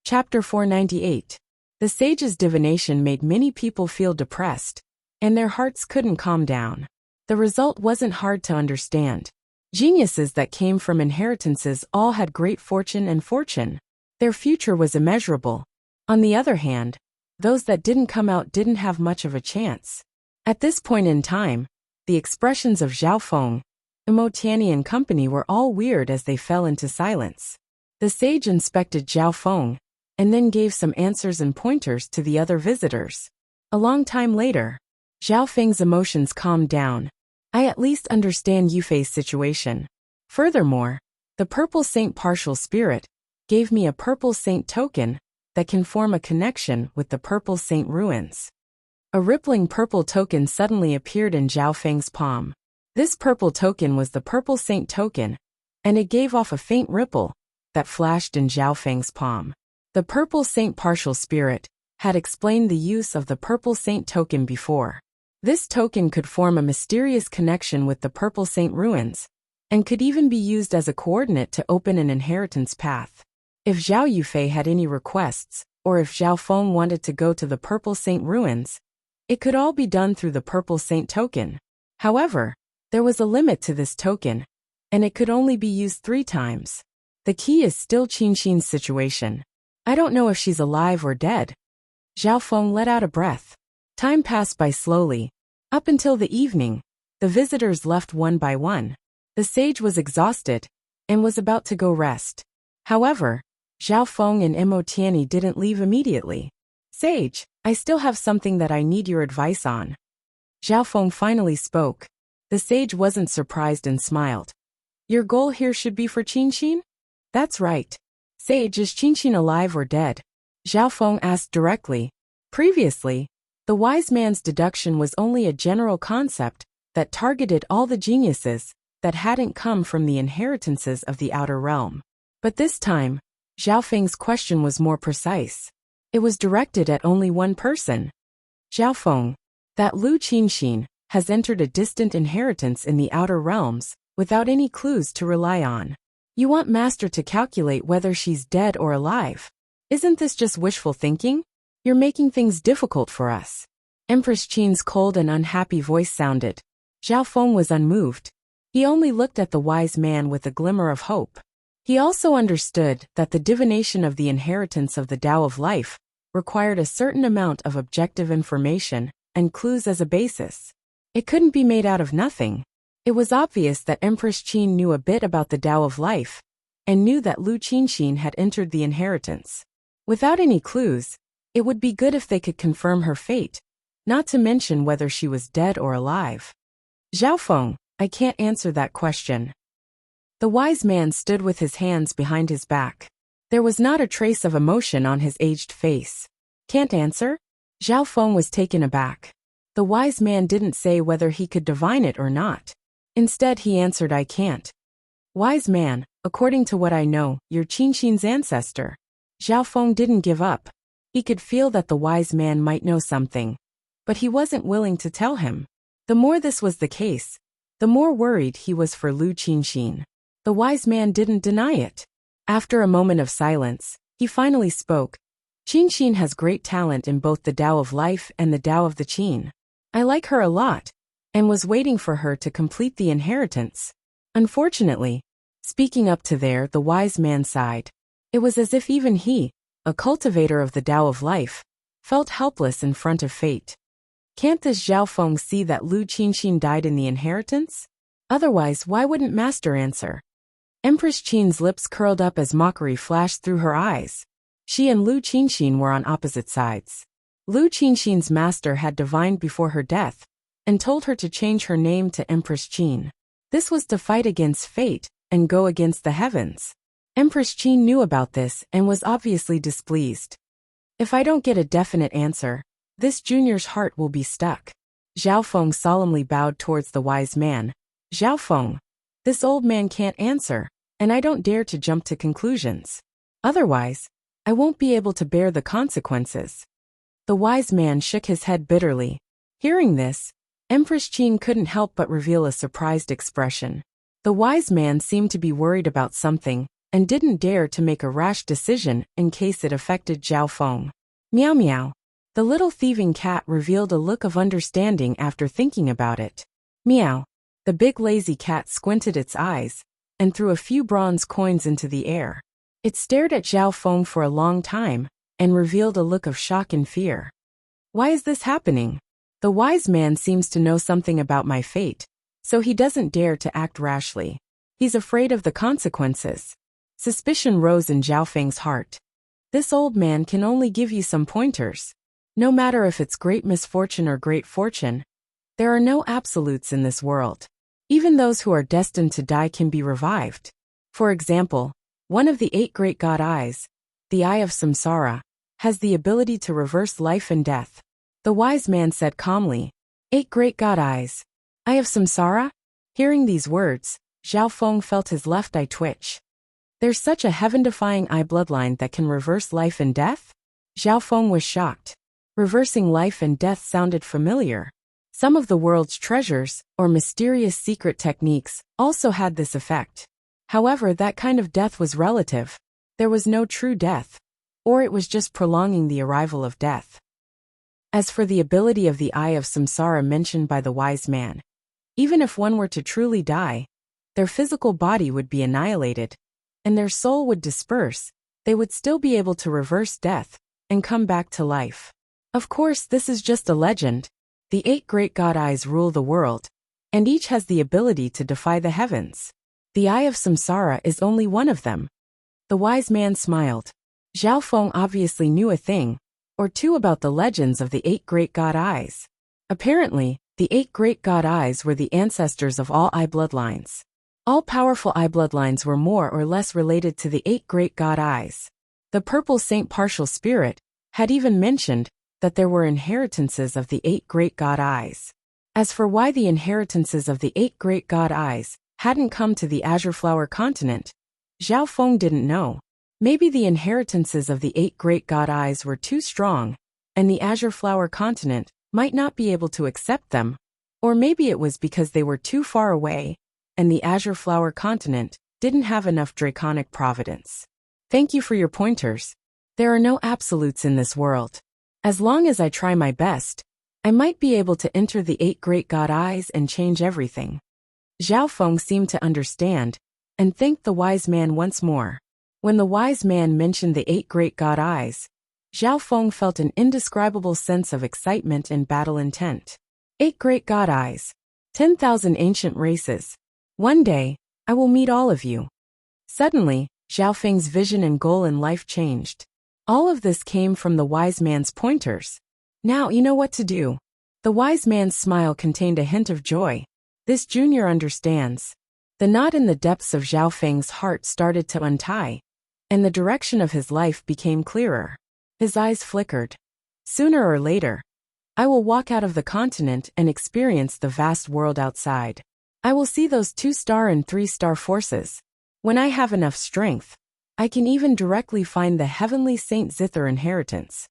Chapter 498. The sage's divination made many people feel depressed, and their hearts couldn't calm down. The result wasn't hard to understand. Geniuses that came from inheritances all had great fortune and fortune. Their future was immeasurable. On the other hand, those that didn't come out didn't have much of a chance. At this point in time, the expressions of Zhao Feng, Emotiani and company were all weird as they fell into silence. The sage inspected Zhao Feng, and then gave some answers and pointers to the other visitors. A long time later, Zhao Feng's emotions calmed down. I at least understand Yufei's situation. Furthermore, the Purple Saint Partial Spirit gave me a Purple Saint token that can form a connection with the Purple Saint ruins. A rippling purple token suddenly appeared in Zhao Feng's palm. This purple token was the Purple Saint token, and it gave off a faint ripple that flashed in Zhao Feng's palm. The Purple Saint Partial Spirit had explained the use of the Purple Saint token before. This token could form a mysterious connection with the Purple Saint ruins, and could even be used as a coordinate to open an inheritance path. If Zhao Yufei had any requests, or if Zhao Feng wanted to go to the Purple Saint ruins, it could all be done through the Purple Saint token. However, there was a limit to this token, and it could only be used 3 times. The key is still Qinxin's situation. I don't know if she's alive or dead. Zhao Feng let out a breath. Time passed by slowly. Up until the evening, the visitors left one by one. The sage was exhausted, and was about to go rest. However, Zhao Feng and Emotiani didn't leave immediately. Sage, I still have something that I need your advice on. Zhao Feng finally spoke. The sage wasn't surprised and smiled. Your goal here should be for Qinxin? That's right. Sage, is Qinxin alive or dead? Zhao Feng asked directly. Previously, the wise man's deduction was only a general concept that targeted all the geniuses that hadn't come from the inheritances of the outer realm. But this time, Zhao Feng's question was more precise. It was directed at only one person. Zhao Feng, that Lu Qinxin has entered a distant inheritance in the outer realms without any clues to rely on. You want Master to calculate whether she's dead or alive. Isn't this just wishful thinking? You're making things difficult for us. Empress Qin's cold and unhappy voice sounded. Zhao Feng was unmoved. He only looked at the wise man with a glimmer of hope. He also understood that the divination of the inheritance of the Tao of Life required a certain amount of objective information and clues as a basis. It couldn't be made out of nothing. It was obvious that Empress Qin knew a bit about the Tao of Life, and knew that Lu Qinxin had entered the inheritance. Without any clues, it would be good if they could confirm her fate, not to mention whether she was dead or alive. Zhao Feng, I can't answer that question. The wise man stood with his hands behind his back. There was not a trace of emotion on his aged face. Can't answer? Zhao Feng was taken aback. The wise man didn't say whether he could divine it or not. Instead he answered, I can't. Wise man, according to what I know, you're Qinxin's ancestor. Zhao Feng didn't give up. He could feel that the wise man might know something, but he wasn't willing to tell him. The more this was the case, the more worried he was for Lu Qinxin. The wise man didn't deny it. After a moment of silence, he finally spoke. Qinxin has great talent in both the Tao of Life and the Tao of the Qin. I like her a lot, and was waiting for her to complete the inheritance. Unfortunately, speaking up to there, the wise man sighed. It was as if even he, a cultivator of the Tao of Life, felt helpless in front of fate. Can't this Zhao Feng see that Lu Qinxin died in the inheritance? Otherwise, why wouldn't Master answer? Empress Qin's lips curled up as mockery flashed through her eyes. She and Lu Qinxin were on opposite sides. Lu Qinxin's master had divined before her death, and told her to change her name to Empress Qin. This was to fight against fate, and go against the heavens. Empress Qin knew about this and was obviously displeased. If I don't get a definite answer, this junior's heart will be stuck. Zhao Feng solemnly bowed towards the wise man. Zhao Feng, this old man can't answer, and I don't dare to jump to conclusions. Otherwise, I won't be able to bear the consequences. The wise man shook his head bitterly. Hearing this, Empress Qin couldn't help but reveal a surprised expression. The wise man seemed to be worried about something, and didn't dare to make a rash decision in case it affected Zhao Feng. Meow meow. The little thieving cat revealed a look of understanding after thinking about it. Meow. The big lazy cat squinted its eyes and threw a few bronze coins into the air. It stared at Zhao Feng for a long time and revealed a look of shock and fear. Why is this happening? The wise man seems to know something about my fate, so he doesn't dare to act rashly. He's afraid of the consequences. Suspicion rose in Zhao Feng's heart. This old man can only give you some pointers. No matter if it's great misfortune or great fortune, there are no absolutes in this world. Even those who are destined to die can be revived. For example, one of the 8 great god eyes, the Eye of Samsara, has the ability to reverse life and death. The wise man said calmly, 8 great god eyes. Eye of Samsara? Hearing these words, Zhao Feng felt his left eye twitch. There's such a heaven-defying eye bloodline that can reverse life and death? Zhao Feng was shocked. Reversing life and death sounded familiar. Some of the world's treasures, or mysterious secret techniques, also had this effect. However, that kind of death was relative. There was no true death, or it was just prolonging the arrival of death. As for the ability of the Eye of Samsara mentioned by the wise man, even if one were to truly die, their physical body would be annihilated, and their soul would disperse. They would still be able to reverse death and come back to life. Of course, this is just a legend. The 8 great god eyes rule the world, and each has the ability to defy the heavens. The Eye of Samsara is only one of them. The wise man smiled. Zhao Feng obviously knew a thing or two about the legends of the 8 great god eyes. Apparently, the 8 great god eyes were the ancestors of all eye bloodlines. All powerful eye bloodlines were more or less related to the 8 great god eyes. The purple saint partial spirit had even mentioned that there were inheritances of the 8 great god eyes. As for why the inheritances of the 8 great god eyes hadn't come to the Azure Flower continent, Zhao Feng didn't know. Maybe the inheritances of the 8 great god eyes were too strong, and the Azure Flower continent might not be able to accept them, or maybe it was because they were too far away, and the Azure Flower continent didn't have enough draconic providence. Thank you for your pointers. There are no absolutes in this world. As long as I try my best, I might be able to enter the 8 great god eyes and change everything. Zhao Feng seemed to understand, and thanked the wise man once more. When the wise man mentioned the 8 great god eyes, Zhao Feng felt an indescribable sense of excitement and battle intent. 8 great god eyes. 10,000 ancient races. One day, I will meet all of you. Suddenly, Zhao Feng's vision and goal in life changed. All of this came from the wise man's pointers. Now you know what to do. The wise man's smile contained a hint of joy. This junior understands. The knot in the depths of Zhao Feng's heart started to untie, and the direction of his life became clearer. His eyes flickered. Sooner or later, I will walk out of the continent and experience the vast world outside. I will see those 2-star and 3-star forces. When I have enough strength, I can even directly find the heavenly Saint Zither inheritance.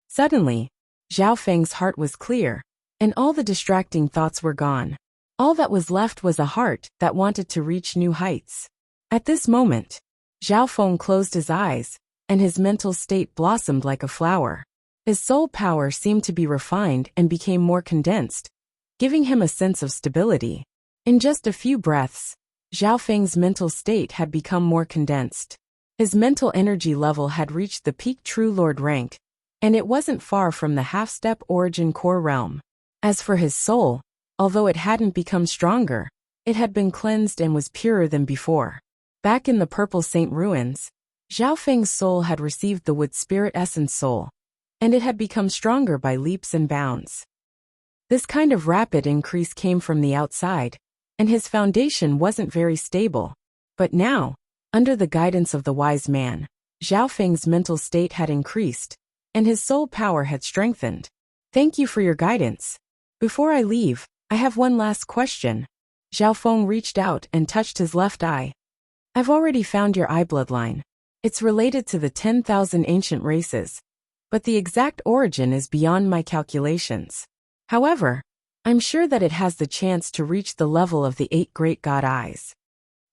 Suddenly, Zhao Feng's heart was clear, and all the distracting thoughts were gone. All that was left was a heart that wanted to reach new heights. At this moment, Zhao Feng closed his eyes, and his mental state blossomed like a flower. His soul power seemed to be refined and became more condensed, giving him a sense of stability. In just a few breaths, Zhao Feng's mental state had become more condensed. His mental energy level had reached the peak True Lord rank, and it wasn't far from the half-step origin core realm. As for his soul, although it hadn't become stronger, it had been cleansed and was purer than before. Back in the Purple Saint ruins, Zhao Feng's soul had received the Wood Spirit Essence Soul, and it had become stronger by leaps and bounds. This kind of rapid increase came from the outside, and his foundation wasn't very stable. But now, under the guidance of the wise man, Zhao Feng's mental state had increased, and his soul power had strengthened. Thank you for your guidance. Before I leave, I have one last question. Zhao Feng reached out and touched his left eye. I've already found your eye bloodline. It's related to the 10,000 ancient races, but the exact origin is beyond my calculations. However, I'm sure that it has the chance to reach the level of the 8 great god eyes.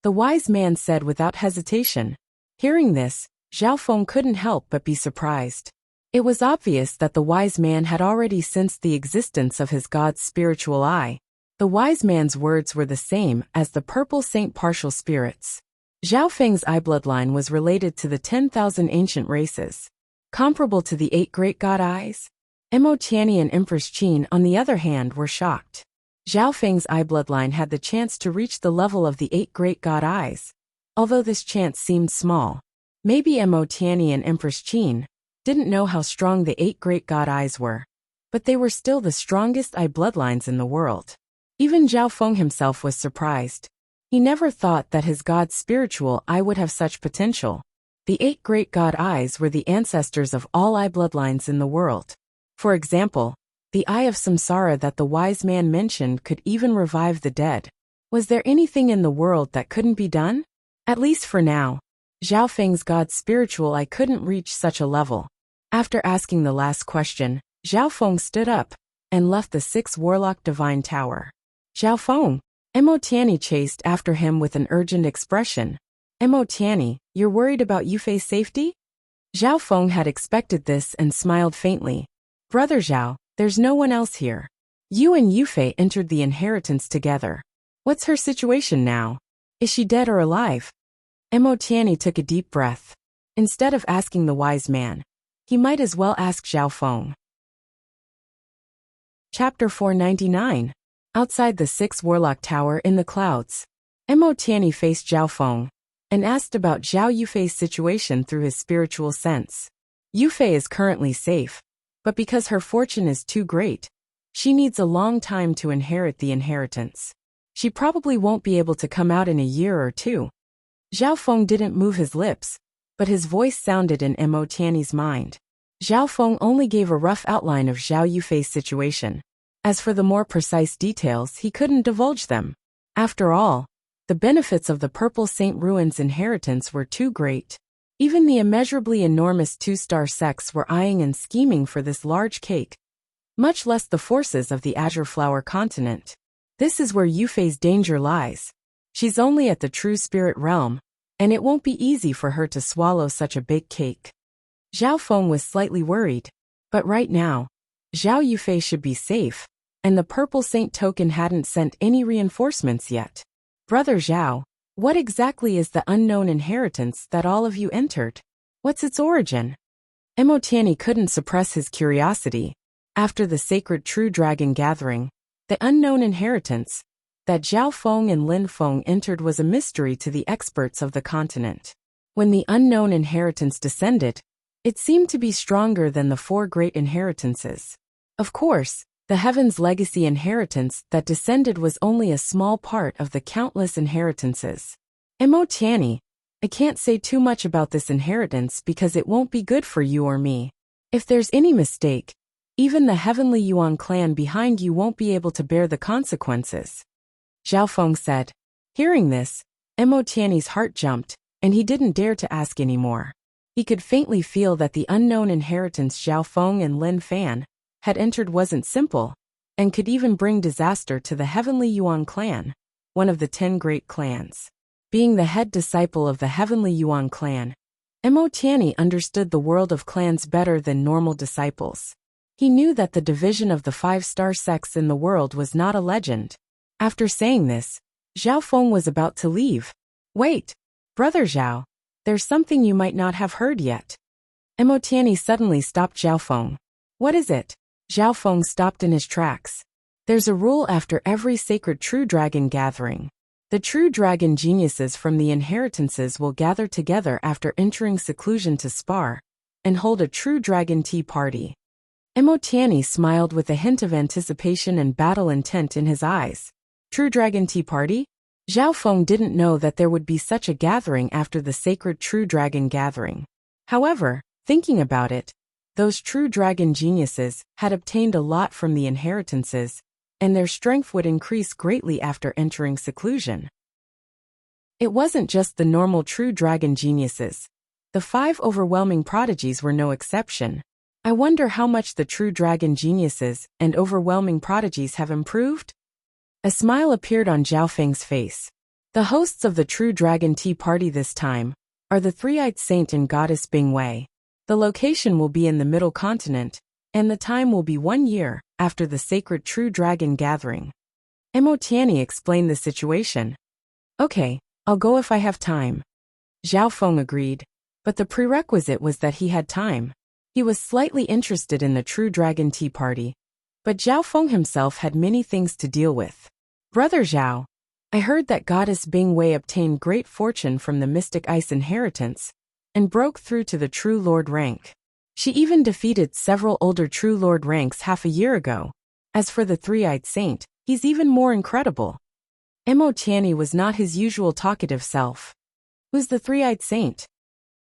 The wise man said without hesitation. Hearing this, Zhao Feng couldn't help but be surprised. It was obvious that the wise man had already sensed the existence of his god's spiritual eye. The wise man's words were the same as the purple saint partial spirits. Zhao Feng's eye bloodline was related to the 10,000 ancient races. Comparable to the 8 great god eyes? Mo Tianyi and Empress Qin, on the other hand, were shocked. Zhao Feng's eye bloodline had the chance to reach the level of the 8 great god eyes. Although this chance seemed small, maybe Mo Tianyi and Empress Qin didn't know how strong the 8 great god eyes were. But they were still the strongest eye bloodlines in the world. Even Zhao Feng himself was surprised. He never thought that his god's spiritual eye would have such potential. The 8 great god eyes were the ancestors of all eye bloodlines in the world. For example, the eye of samsara that the wise man mentioned could even revive the dead. Was there anything in the world that couldn't be done? At least for now, Zhao Feng's god's spiritual eye couldn't reach such a level. After asking the last question, Zhao Feng stood up and left the 6 Warlock Divine Tower. Zhao Feng, Mo Tianyi chased after him with an urgent expression. Mo Tianyi, you're worried about Yufei's safety? Zhao Feng had expected this and smiled faintly. Brother Zhao, there's no one else here. You and Yufei entered the inheritance together. What's her situation now? Is she dead or alive? Mo Tianyi took a deep breath. Instead of asking the wise man, he might as well ask Zhao Feng. Chapter 499. Outside the 6 Warlock Tower in the clouds, Mo Tianyi faced Zhao Feng and asked about Zhao Yufei's situation through his spiritual sense. Yufei is currently safe, but because her fortune is too great, she needs a long time to inherit the inheritance. She probably won't be able to come out in a year or 2. Zhao Feng didn't move his lips, but his voice sounded in Mo Tianyi's mind. Zhao Feng only gave a rough outline of Zhao Yufei's situation. As for the more precise details, he couldn't divulge them. After all, the benefits of the Purple Saint Ruin's inheritance were too great. Even the immeasurably enormous 2-star sects were eyeing and scheming for this large cake, much less the forces of the Azure Flower continent. This is where Yufei's danger lies. She's only at the true spirit realm, and it won't be easy for her to swallow such a big cake. Zhao Feng was slightly worried, but right now, Zhao Yufei should be safe, and the Purple Saint token hadn't sent any reinforcements yet. Brother Zhao, what exactly is the unknown inheritance that all of you entered? What's its origin? Mo Tianyi couldn't suppress his curiosity. After the sacred True Dragon gathering, the unknown inheritance that Zhao Feng and Lin Feng entered was a mystery to the experts of the continent. When the unknown inheritance descended, it seemed to be stronger than the 4 great inheritances. Of course, the Heaven's Legacy inheritance that descended was only a small part of the countless inheritances. Mo Tianyi, I can't say too much about this inheritance because it won't be good for you or me. If there's any mistake, even the Heavenly Yuan clan behind you won't be able to bear the consequences. Zhao Feng said. Hearing this, Mo Tianyi's heart jumped, and he didn't dare to ask anymore. He could faintly feel that the unknown inheritance Zhao Feng and Lin Fan had entered wasn't simple, and could even bring disaster to the Heavenly Yuan clan, one of the 10 great clans. Being the head disciple of the Heavenly Yuan clan, Mo Tianyi understood the world of clans better than normal disciples. He knew that the division of the 5-star sects in the world was not a legend. After saying this, Zhao Feng was about to leave. Wait, Brother Zhao, there's something you might not have heard yet. Mo Tianyi suddenly stopped Zhao Feng. What is it? Zhao Feng stopped in his tracks. There's a rule after every sacred True Dragon gathering. The True Dragon geniuses from the inheritances will gather together after entering seclusion to spar, and hold a True Dragon tea party. Mo Tianyi smiled with a hint of anticipation and battle intent in his eyes. True Dragon tea party? Zhao Feng didn't know that there would be such a gathering after the sacred True Dragon gathering. However, thinking about it, those True Dragon geniuses had obtained a lot from the inheritances, and their strength would increase greatly after entering seclusion. It wasn't just the normal True Dragon geniuses. The 5 overwhelming prodigies were no exception. I wonder how much the True Dragon geniuses and overwhelming prodigies have improved? A smile appeared on Zhao Feng's face. The hosts of the True Dragon Tea Party this time are the three-eyed saint and goddess Bingwei. The location will be in the Middle Continent, and the time will be 1 year after the sacred True Dragon gathering. Mo Tianyi explained the situation. Okay, I'll go if I have time. Zhao Feng agreed, but the prerequisite was that he had time. He was slightly interested in the True Dragon Tea Party, but Zhao Feng himself had many things to deal with. Brother Zhao, I heard that goddess Bingwei obtained great fortune from the mystic ice inheritance and broke through to the True Lord rank. She even defeated several older True Lord ranks half a year ago. As for the three-eyed saint, he's even more incredible. Mo Tianyi was not his usual talkative self. Who's the three-eyed saint?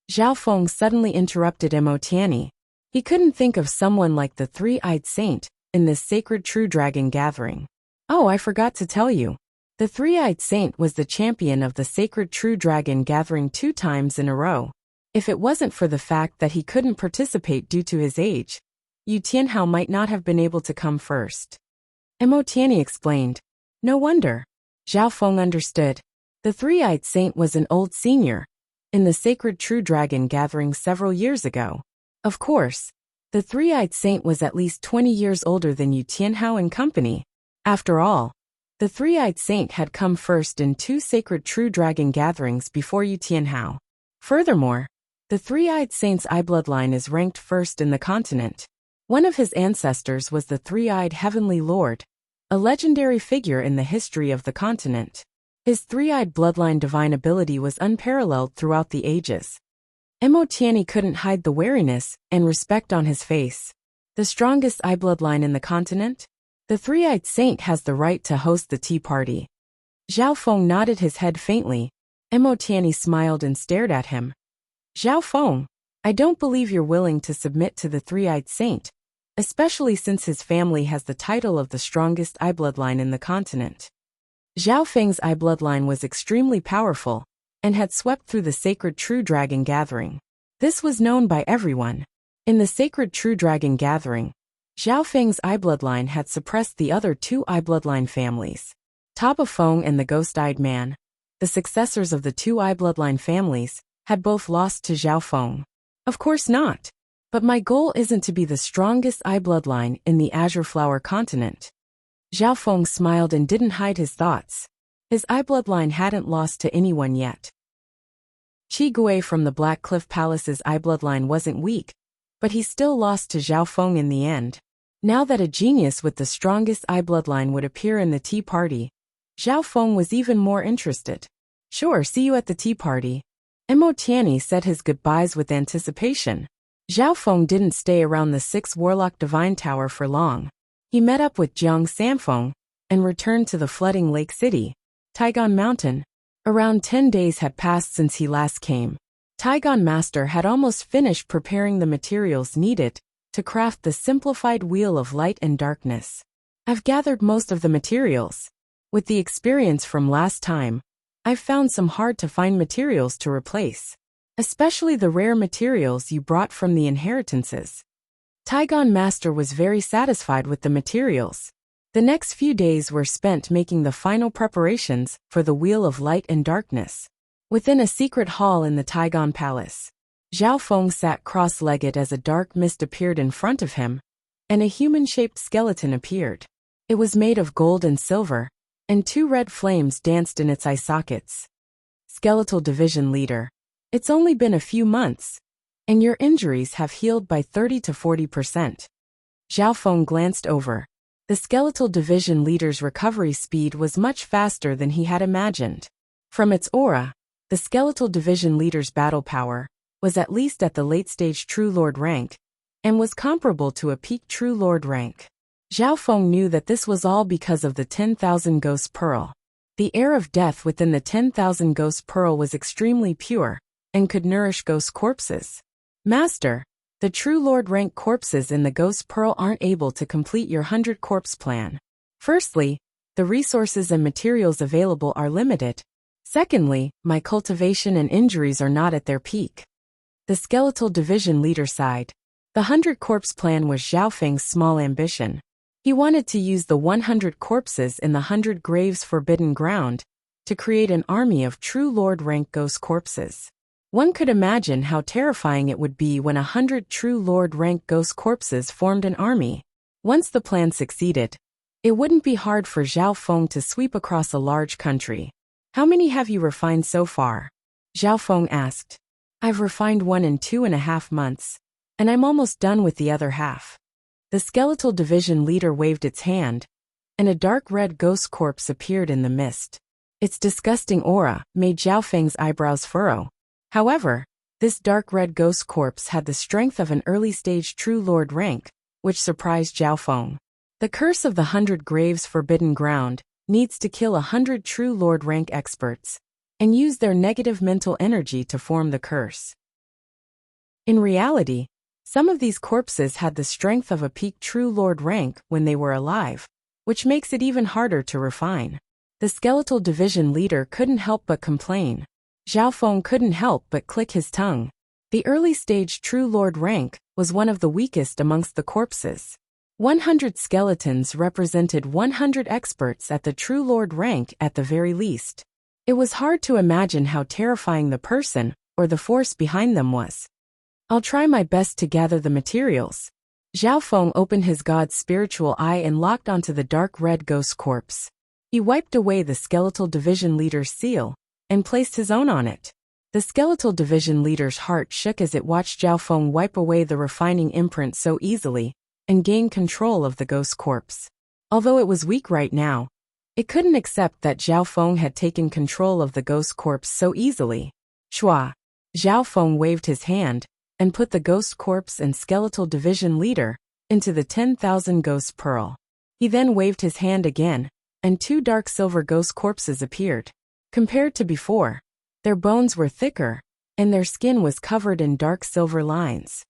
Zhao Feng suddenly interrupted Mo Tianyi. He couldn't think of someone like the three-eyed saint in this sacred True Dragon gathering. Oh, I forgot to tell you. The three-eyed saint was the champion of the sacred True Dragon gathering 2 times in a row. If it wasn't for the fact that he couldn't participate due to his age, Yu Tianhao might not have been able to come first. Mo Tianyi explained. No wonder. Zhao Feng understood. The three-eyed saint was an old senior in the sacred True Dragon gathering several years ago. Of course, the three-eyed saint was at least 20 years older than Yu Tianhao and company. After all, the three-eyed saint had come first in 2 sacred True Dragon gatherings before Yu Tianhao. Furthermore, the three-eyed saint's eye bloodline is ranked first in the continent. One of his ancestors was the three-eyed heavenly lord, a legendary figure in the history of the continent. His three-eyed bloodline divine ability was unparalleled throughout the ages. Mo Tianyi couldn't hide the wariness and respect on his face. The strongest eye bloodline in the continent? The three-eyed saint has the right to host the tea party. Zhao Feng nodded his head faintly. Mo Tianyi smiled and stared at him. Zhao Feng, I don't believe you're willing to submit to the three-eyed saint, especially since his family has the title of the strongest eye bloodline in the continent. Zhao Feng's eye bloodline was extremely powerful and had swept through the sacred True Dragon gathering. This was known by everyone. In the sacred True Dragon gathering, Zhao Feng's eye bloodline had suppressed the other 2 eye bloodline families. Taba Feng and the Ghost-Eyed Man, the successors of the 2 eye bloodline families, had both lost to Zhao Feng. Of course not. But my goal isn't to be the strongest eye bloodline in the Azure Flower continent. Zhao Feng smiled and didn't hide his thoughts. His eye bloodline hadn't lost to anyone yet. Qi Gui from the Black Cliff Palace's eye bloodline wasn't weak, but he still lost to Zhao Feng in the end. Now that a genius with the strongest eye bloodline would appear in the tea party, Zhao Feng was even more interested. Sure, see you at the tea party. Mo Tianyi said his goodbyes with anticipation. Zhao Feng didn't stay around the 6 Warlock Divine Tower for long. He met up with Jiang Sanfeng and returned to the flooding Lake City, Taigon Mountain. Around 10 days had passed since he last came. Taigon Master had almost finished preparing the materials needed to craft the simplified Wheel of Light and Darkness. I've gathered most of the materials. With the experience from last time, I've found some hard-to-find materials to replace, especially the rare materials you brought from the inheritances. Taigon Master was very satisfied with the materials. The next few days were spent making the final preparations for the Wheel of Light and Darkness. Within a secret hall in the Taigon Palace, Zhao Feng sat cross-legged as a dark mist appeared in front of him, and a human-shaped skeleton appeared. It was made of gold and silver, and 2 red flames danced in its eye sockets. Skeletal Division Leader, it's only been a few months, and your injuries have healed by 30 to 40%. Zhao Feng glanced over. The Skeletal Division Leader's recovery speed was much faster than he had imagined. From its aura, the Skeletal Division Leader's battle power was at least at the late-stage True Lord rank, and was comparable to a peak True Lord rank. Zhao Feng knew that this was all because of the 10,000 Ghost Pearl. The air of death within the 10,000 Ghost Pearl was extremely pure, and could nourish ghost corpses. Master, the True Lord rank corpses in the Ghost Pearl aren't able to complete your 100 corpse plan. Firstly, the resources and materials available are limited. Secondly, my cultivation and injuries are not at their peak. The Skeletal Division Leader sighed. The 100 corpse plan was Zhao Feng's small ambition. He wanted to use the 100 corpses in the 100 Graves Forbidden Ground to create an army of True Lord rank ghost corpses. One could imagine how terrifying it would be when 100 true Lord rank ghost corpses formed an army. Once the plan succeeded, it wouldn't be hard for Zhao Feng to sweep across a large country. How many have you refined so far? Zhao Feng asked. I've refined one in 2.5 months, and I'm almost done with the other half. The skeletal division leader waved its hand, and a dark red ghost corpse appeared in the mist. Its disgusting aura made Zhao Feng's eyebrows furrow. However, this dark red ghost corpse had the strength of an early-stage true lord rank, which surprised Zhao Feng. The curse of the 100 graves forbidden ground needs to kill 100 true lord rank experts and use their negative mental energy to form the curse. In reality, some of these corpses had the strength of a peak true lord rank when they were alive, which makes it even harder to refine. The skeletal division leader couldn't help but complain. Zhao Feng couldn't help but click his tongue. The early-stage true lord rank was one of the weakest amongst the corpses. 100 skeletons represented 100 experts at the true lord rank at the very least. It was hard to imagine how terrifying the person or the force behind them was. I'll try my best to gather the materials. Zhao Feng opened his god's spiritual eye and locked onto the dark red ghost corpse. He wiped away the skeletal division leader's seal and placed his own on it. The skeletal division leader's heart shook as it watched Zhao Feng wipe away the refining imprint so easily and gain control of the ghost corpse. Although it was weak right now, it couldn't accept that Zhao Feng had taken control of the ghost corpse so easily. Shua! Zhao Feng waved his hand and put the ghost corpse and skeletal division leader into the 10,000 ghost pearl. He then waved his hand again, and 2 dark silver ghost corpses appeared. Compared to before, their bones were thicker, and their skin was covered in dark silver lines.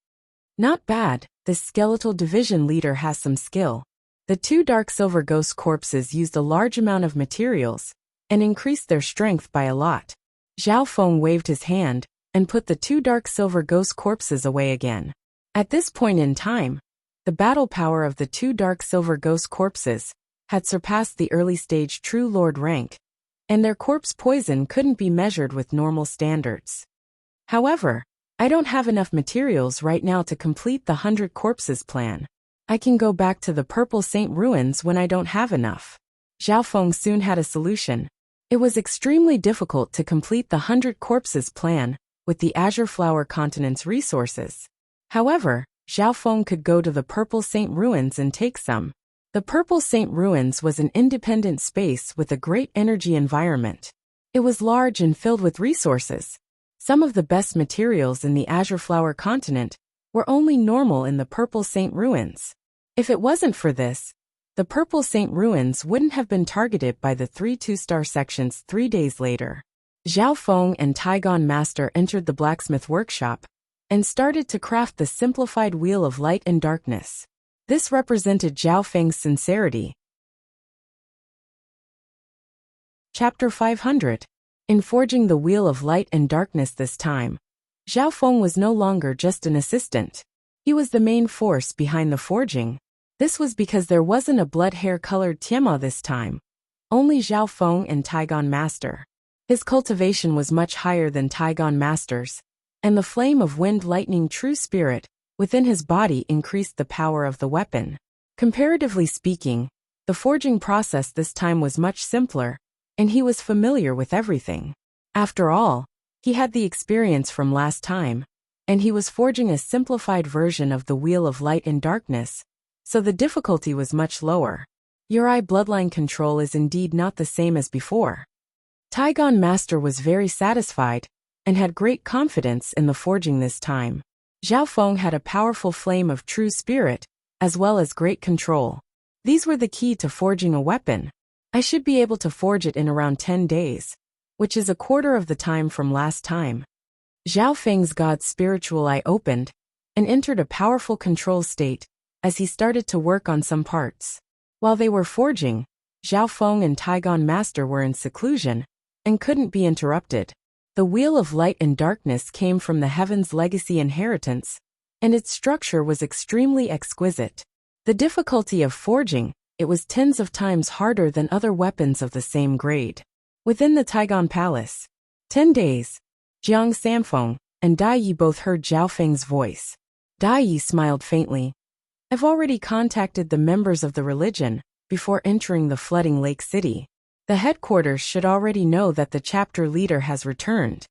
Not bad, this skeletal division leader has some skill. The 2 dark silver ghost corpses used a large amount of materials and increased their strength by a lot. Zhao Feng waved his hand and put the 2 dark silver ghost corpses away again. At this point in time, the battle power of the 2 dark silver ghost corpses had surpassed the early-stage true lord rank, and their corpse poison couldn't be measured with normal standards. However, I don't have enough materials right now to complete the 100 corpses plan. I can go back to the Purple Saint ruins when I don't have enough. Zhao Feng soon had a solution. It was extremely difficult to complete the 100 corpses plan with the Azure Flower Continent's resources. However, Zhao Feng could go to the Purple Saint ruins and take some. The Purple Saint ruins was an independent space with a great energy environment. It was large and filled with resources. Some of the best materials in the Azure Flower Continent were only normal in the Purple Saint ruins. If it wasn't for this, the Purple Saint ruins wouldn't have been targeted by the 3 2-star sections 3 days later. Zhao Feng and Taigon Master entered the blacksmith workshop and started to craft the simplified wheel of light and darkness. This represented Zhao Feng's sincerity. Chapter 500. In forging the wheel of light and darkness this time, Zhao Feng was no longer just an assistant. He was the main force behind the forging. This was because there wasn't a blood hair-colored Tianma this time, only Zhao Feng and Taigon Master. His cultivation was much higher than Taigon Master's, and the flame of wind lightning true spirit within his body increased the power of the weapon. Comparatively speaking, the forging process this time was much simpler, and he was familiar with everything. After all, he had the experience from last time, and he was forging a simplified version of the Wheel of Light and Darkness, so the difficulty was much lower. Your eye bloodline control is indeed not the same as before. Taigon Master was very satisfied, and had great confidence in the forging this time. Zhao Feng had a powerful flame of true spirit, as well as great control. These were the key to forging a weapon. I should be able to forge it in around 10 days, which is a quarter of the time from last time. Zhao Feng's god's spiritual eye opened, and entered a powerful control state, as he started to work on some parts. While they were forging, Zhao Feng and Taigon Master were in seclusion, and couldn't be interrupted. The Wheel of Light and Darkness came from the Heaven's Legacy inheritance, and its structure was extremely exquisite. The difficulty of forging it was tens of times harder than other weapons of the same grade. Within the Taigon Palace, 10 days. Jiang Sanfeng and Dai Yi both heard Zhao Feng's voice. Dai Yi smiled faintly. I've already contacted the members of the religion before entering the flooding lake city. The headquarters should already know that the chapter leader has returned.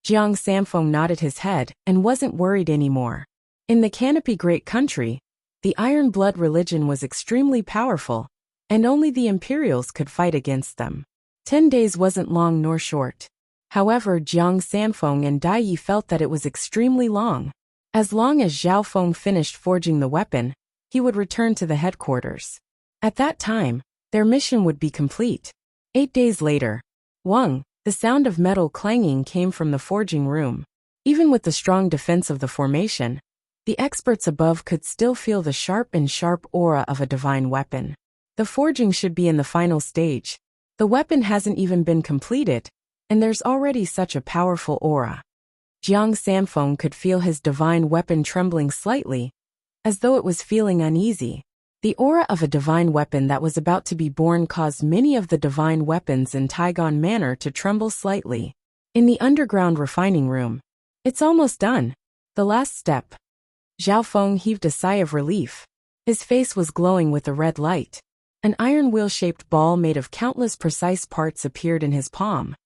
Jiang Sanfeng nodded his head and wasn't worried anymore. In the Canopy Great Country, the Iron Blood religion was extremely powerful, and only the Imperials could fight against them. 10 days wasn't long nor short. However, Jiang Sanfeng and Dai Yi felt that it was extremely long. As long as Zhao Feng finished forging the weapon, he would return to the headquarters. At that time, their mission would be complete. 8 days later, Wang, the sound of metal clanging came from the forging room. Even with the strong defense of the formation, the experts above could still feel the sharp aura of a divine weapon. The forging should be in the final stage. The weapon hasn't even been completed, and there's already such a powerful aura. Jiang Sanfeng could feel his divine weapon trembling slightly, as though it was feeling uneasy. The aura of a divine weapon that was about to be born caused many of the divine weapons in Taigon Manor to tremble slightly. In the underground refining room, it's almost done. The last step. Zhao Feng heaved a sigh of relief. His face was glowing with a red light. An iron wheel-shaped ball made of countless precise parts appeared in his palm.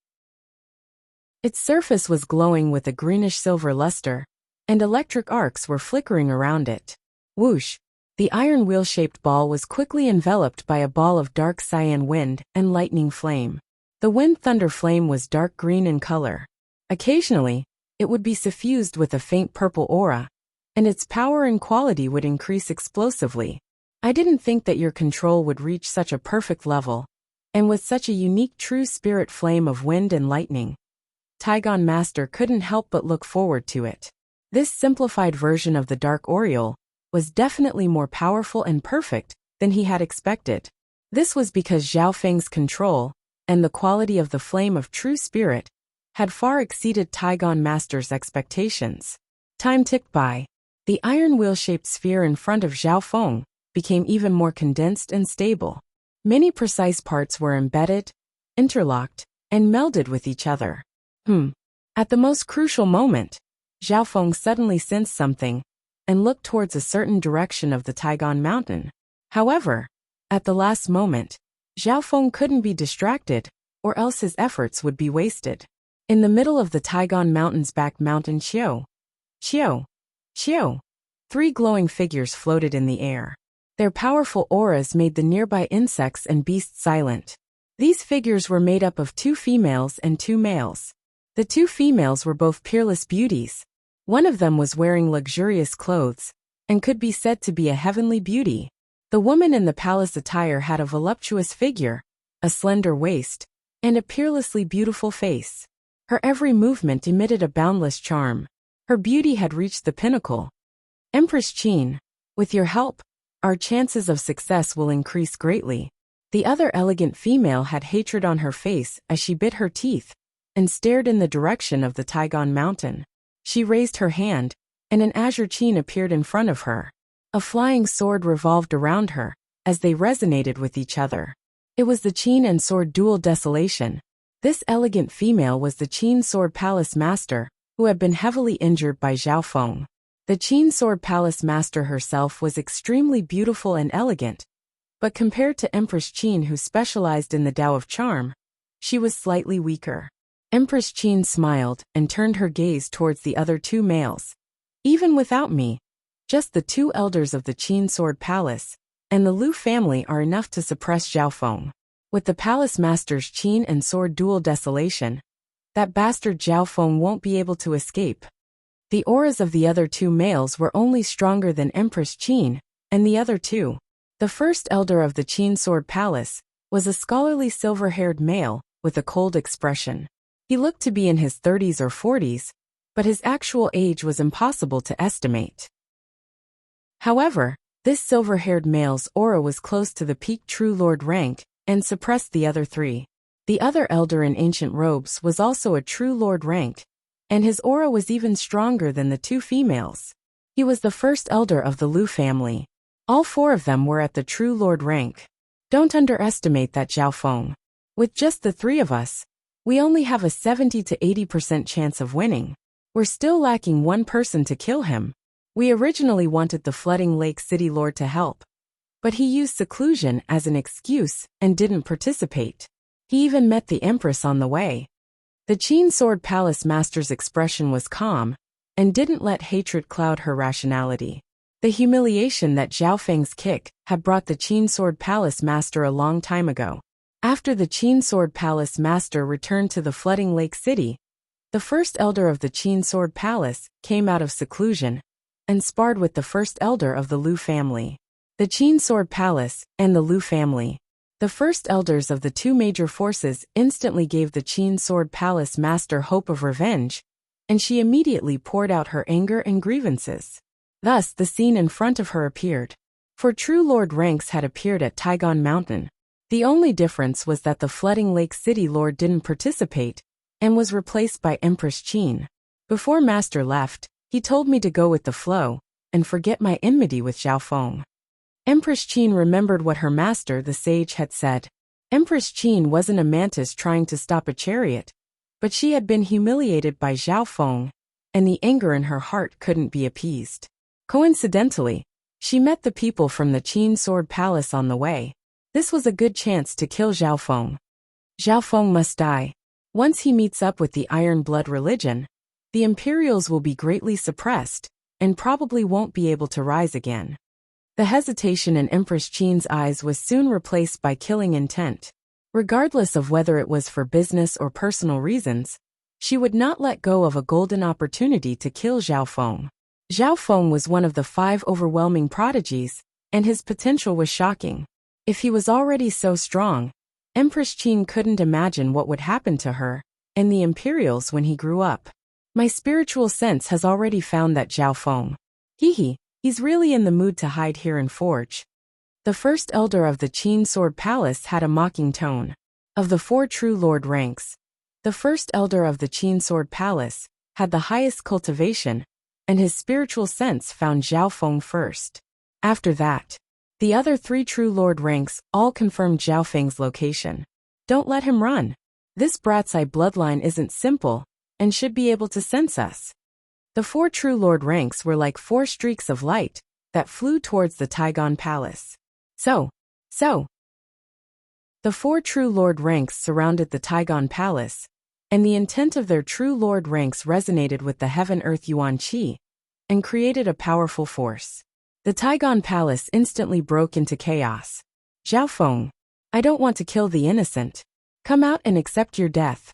Its surface was glowing with a greenish-silver luster, and electric arcs were flickering around it. Whoosh! The iron wheel-shaped ball was quickly enveloped by a ball of dark cyan wind and lightning flame. The wind-thunder flame was dark green in color. Occasionally, it would be suffused with a faint purple aura, and its power and quality would increase explosively. I didn't think that your control would reach such a perfect level, and with such a unique true spirit flame of wind and lightning. Taigon Master couldn't help but look forward to it. This simplified version of the Dark Oriole was definitely more powerful and perfect than he had expected. This was because Zhao Feng's control and the quality of the flame of true spirit had far exceeded Taigon Master's expectations. Time ticked by. The iron wheel-shaped sphere in front of Zhao Feng became even more condensed and stable. Many precise parts were embedded, interlocked, and melded with each other. At the most crucial moment, Zhao Feng suddenly sensed something and looked towards a certain direction of the Taigon Mountain. However, at the last moment, Zhao Feng couldn't be distracted, or else his efforts would be wasted. In the middle of the Taigon Mountain's back mountain Xiao, 3 glowing figures floated in the air. Their powerful auras made the nearby insects and beasts silent. These figures were made up of 2 females and 2 males. The 2 females were both peerless beauties. One of them was wearing luxurious clothes, and could be said to be a heavenly beauty. The woman in the palace attire had a voluptuous figure, a slender waist, and a peerlessly beautiful face. Her every movement emitted a boundless charm. Her beauty had reached the pinnacle. Empress Qin, with your help, our chances of success will increase greatly. The other elegant female had hatred on her face as she bit her teeth and stared in the direction of the Taigon Mountain. She raised her hand, and an azure Qin appeared in front of her. A flying sword revolved around her, as they resonated with each other. It was the Qin and Sword Dual Desolation. This elegant female was the Qin Sword Palace Master, who had been heavily injured by Zhao Feng. The Qin Sword Palace Master herself was extremely beautiful and elegant, but compared to Empress Qin, who specialized in the Tao of Charm, she was slightly weaker. Empress Qin smiled and turned her gaze towards the other 2 males. Even without me, just the 2 elders of the Qin Sword Palace and the Lu family are enough to suppress Zhao Feng. With the Palace Master's Qin and Sword Dual Desolation, that bastard Zhao Feng won't be able to escape. The auras of the other 2 males were only stronger than Empress Qin and the other 2. The first elder of the Qin Sword Palace was a scholarly silver-haired male with a cold expression. He looked to be in his 30s or 40s, but his actual age was impossible to estimate. However, this silver-haired male's aura was close to the peak True Lord rank and suppressed the other 3. The other elder in ancient robes was also a True Lord rank, and his aura was even stronger than the 2 females. He was the first elder of the Lu family. All 4 of them were at the True Lord rank. Don't underestimate that Zhao Feng. With just the 3 of us, We only have a 70 to 80% chance of winning. We're still lacking one person to kill him. We originally wanted the Flooding Lake City Lord to help, but he used seclusion as an excuse and didn't participate. He even met the Empress on the way. The Qin Sword Palace Master's expression was calm and didn't let hatred cloud her rationality. The humiliation that Zhao Feng's kick had brought the Qin Sword Palace Master a long time ago. After the Qin Sword Palace Master returned to the Flooding Lake City, the first elder of the Qin Sword Palace came out of seclusion and sparred with the first elder of the Liu family. The Qin Sword Palace and the Liu family, the first elders of the two major forces, instantly gave the Qin Sword Palace Master hope of revenge, and she immediately poured out her anger and grievances. Thus the scene in front of her appeared. For true Lord ranks had appeared at Taigon Mountain. The only difference was that the Flooding Lake City Lord didn't participate and was replaced by Empress Qin. Before Master left, he told me to go with the flow and forget my enmity with Zhao Feng. Empress Qin remembered what her master, the sage, had said. Empress Qin wasn't a mantis trying to stop a chariot, but she had been humiliated by Zhao Feng, and the anger in her heart couldn't be appeased. Coincidentally, she met the people from the Qin Sword Palace on the way. This was a good chance to kill Zhao Feng. Zhao Feng must die. Once he meets up with the Iron Blood religion, the Imperials will be greatly suppressed and probably won't be able to rise again. The hesitation in Empress Qin's eyes was soon replaced by killing intent. Regardless of whether it was for business or personal reasons, she would not let go of a golden opportunity to kill Zhao Feng. Zhao Feng was one of the 5 overwhelming prodigies, and his potential was shocking. If he was already so strong, Empress Qin couldn't imagine what would happen to her and the Imperials when he grew up. My spiritual sense has already found that Zhao Feng. He's really in the mood to hide here and forge. The first elder of the Qin Sword Palace had a mocking tone. Of the 4 true lord ranks, the first elder of the Qin Sword Palace had the highest cultivation, and his spiritual sense found Zhao Feng first. After that, the other 3 true lord ranks all confirmed Zhao Feng's location. Don't let him run. This brat's eye bloodline isn't simple and should be able to sense us. The 4 true lord ranks were like 4 streaks of light that flew towards the Taigon Palace. So. The 4 true lord ranks surrounded the Taigon Palace, and the intent of their true lord ranks resonated with the Heaven-Earth Yuan Qi and created a powerful force. The Taigon Palace instantly broke into chaos. Zhao Feng, I don't want to kill the innocent. Come out and accept your death.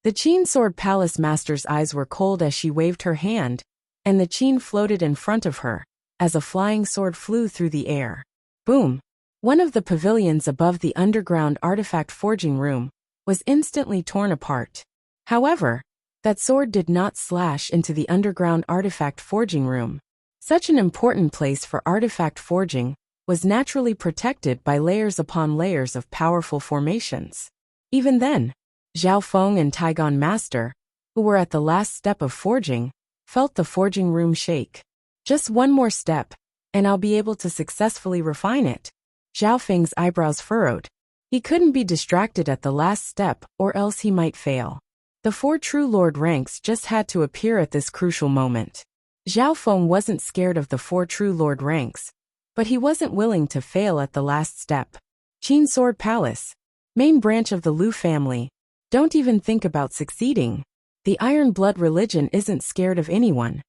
The Qin Sword Palace Master's eyes were cold as she waved her hand, and the Qin floated in front of her, as a flying sword flew through the air. Boom! One of the pavilions above the underground artifact forging room was instantly torn apart. However, that sword did not slash into the underground artifact forging room. Such an important place for artifact forging was naturally protected by layers upon layers of powerful formations. Even then, Zhao Feng and Taigon Master, who were at the last step of forging, felt the forging room shake. Just one more step, and I'll be able to successfully refine it. Zhao Feng's eyebrows furrowed. He couldn't be distracted at the last step, or else he might fail. The 4 true lord ranks just had to appear at this crucial moment. Zhao Feng wasn't scared of the 4 true lord ranks, but he wasn't willing to fail at the last step. Qin Sword Palace, main branch of the Liu family, don't even think about succeeding. The Iron Blood religion isn't scared of anyone.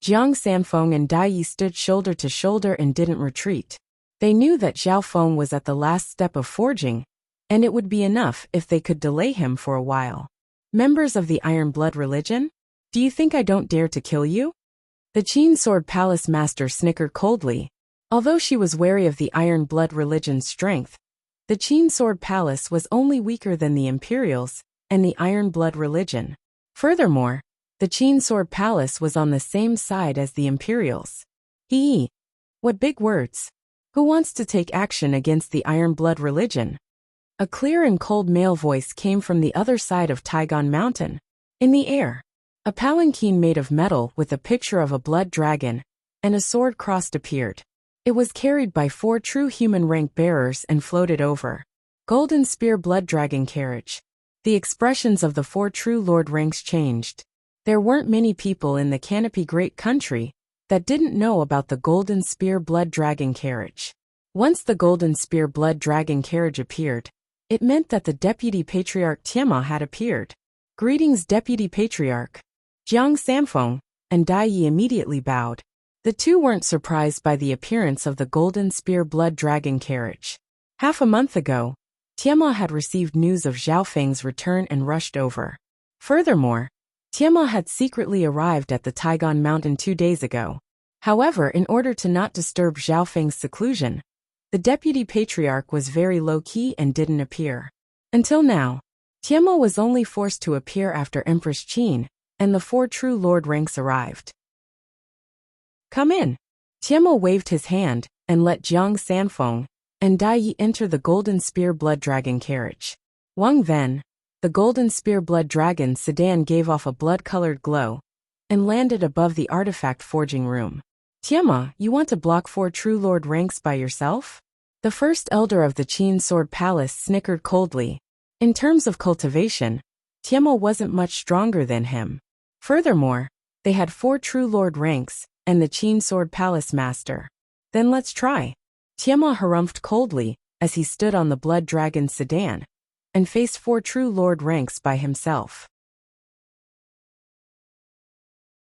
Jiang Sanfeng and Dai Yi stood shoulder to shoulder and didn't retreat. They knew that Zhao Feng was at the last step of forging, and it would be enough if they could delay him for a while. Members of the Iron Blood religion, do you think I don't dare to kill you? The Qin Sword Palace Master snickered coldly. Although she was wary of the Iron Blood religion's strength, the Qin Sword Palace was only weaker than the Imperials and the Iron Blood religion. Furthermore, the Qin Sword Palace was on the same side as the Imperials. What big words. Who wants to take action against the Iron Blood religion? A clear and cold male voice came from the other side of Taigon Mountain. In the air, a palanquin made of metal with a picture of a blood dragon and a sword crossed appeared. It was carried by 4 true human rank bearers and floated over. Golden Spear Blood Dragon Carriage. the expressions of the four true lord ranks changed. There weren't many people in the Canopy Great Country that didn't know about the Golden Spear Blood Dragon carriage. Once the Golden Spear Blood Dragon carriage appeared, it meant that the Deputy Patriarch Tianma had appeared. Greetings, Deputy Patriarch. Jiang Sanfeng and Dai Yi immediately bowed. The two weren't surprised by the appearance of the Golden Spear Blood Dragon carriage. Half a month ago, Tianma had received news of Zhao Feng's return and rushed over. Furthermore, Tianma had secretly arrived at the Taigon Mountain 2 days ago. However, in order to not disturb Zhao Feng's seclusion, the Deputy Patriarch was very low-key and didn't appear. Until now, Tianma was only forced to appear after Empress Qin and the four true lord ranks arrived. Come in. Tianma waved his hand and let Jiang Sanfeng and Dai Yi enter the Golden Spear Blood Dragon carriage. Wang Ven, the Golden Spear Blood Dragon sedan, gave off a blood-colored glow and landed above the artifact forging room. Tianma, you want to block four true lord ranks by yourself? The first elder of the Qin Sword Palace snickered coldly. In terms of cultivation, Tianma wasn't much stronger than him. Furthermore, they had four true lord ranks and the Qin Sword Palace master. Then let's try. Tianma harumphed coldly as he stood on the Blood Dragon sedan and faced four true lord ranks by himself.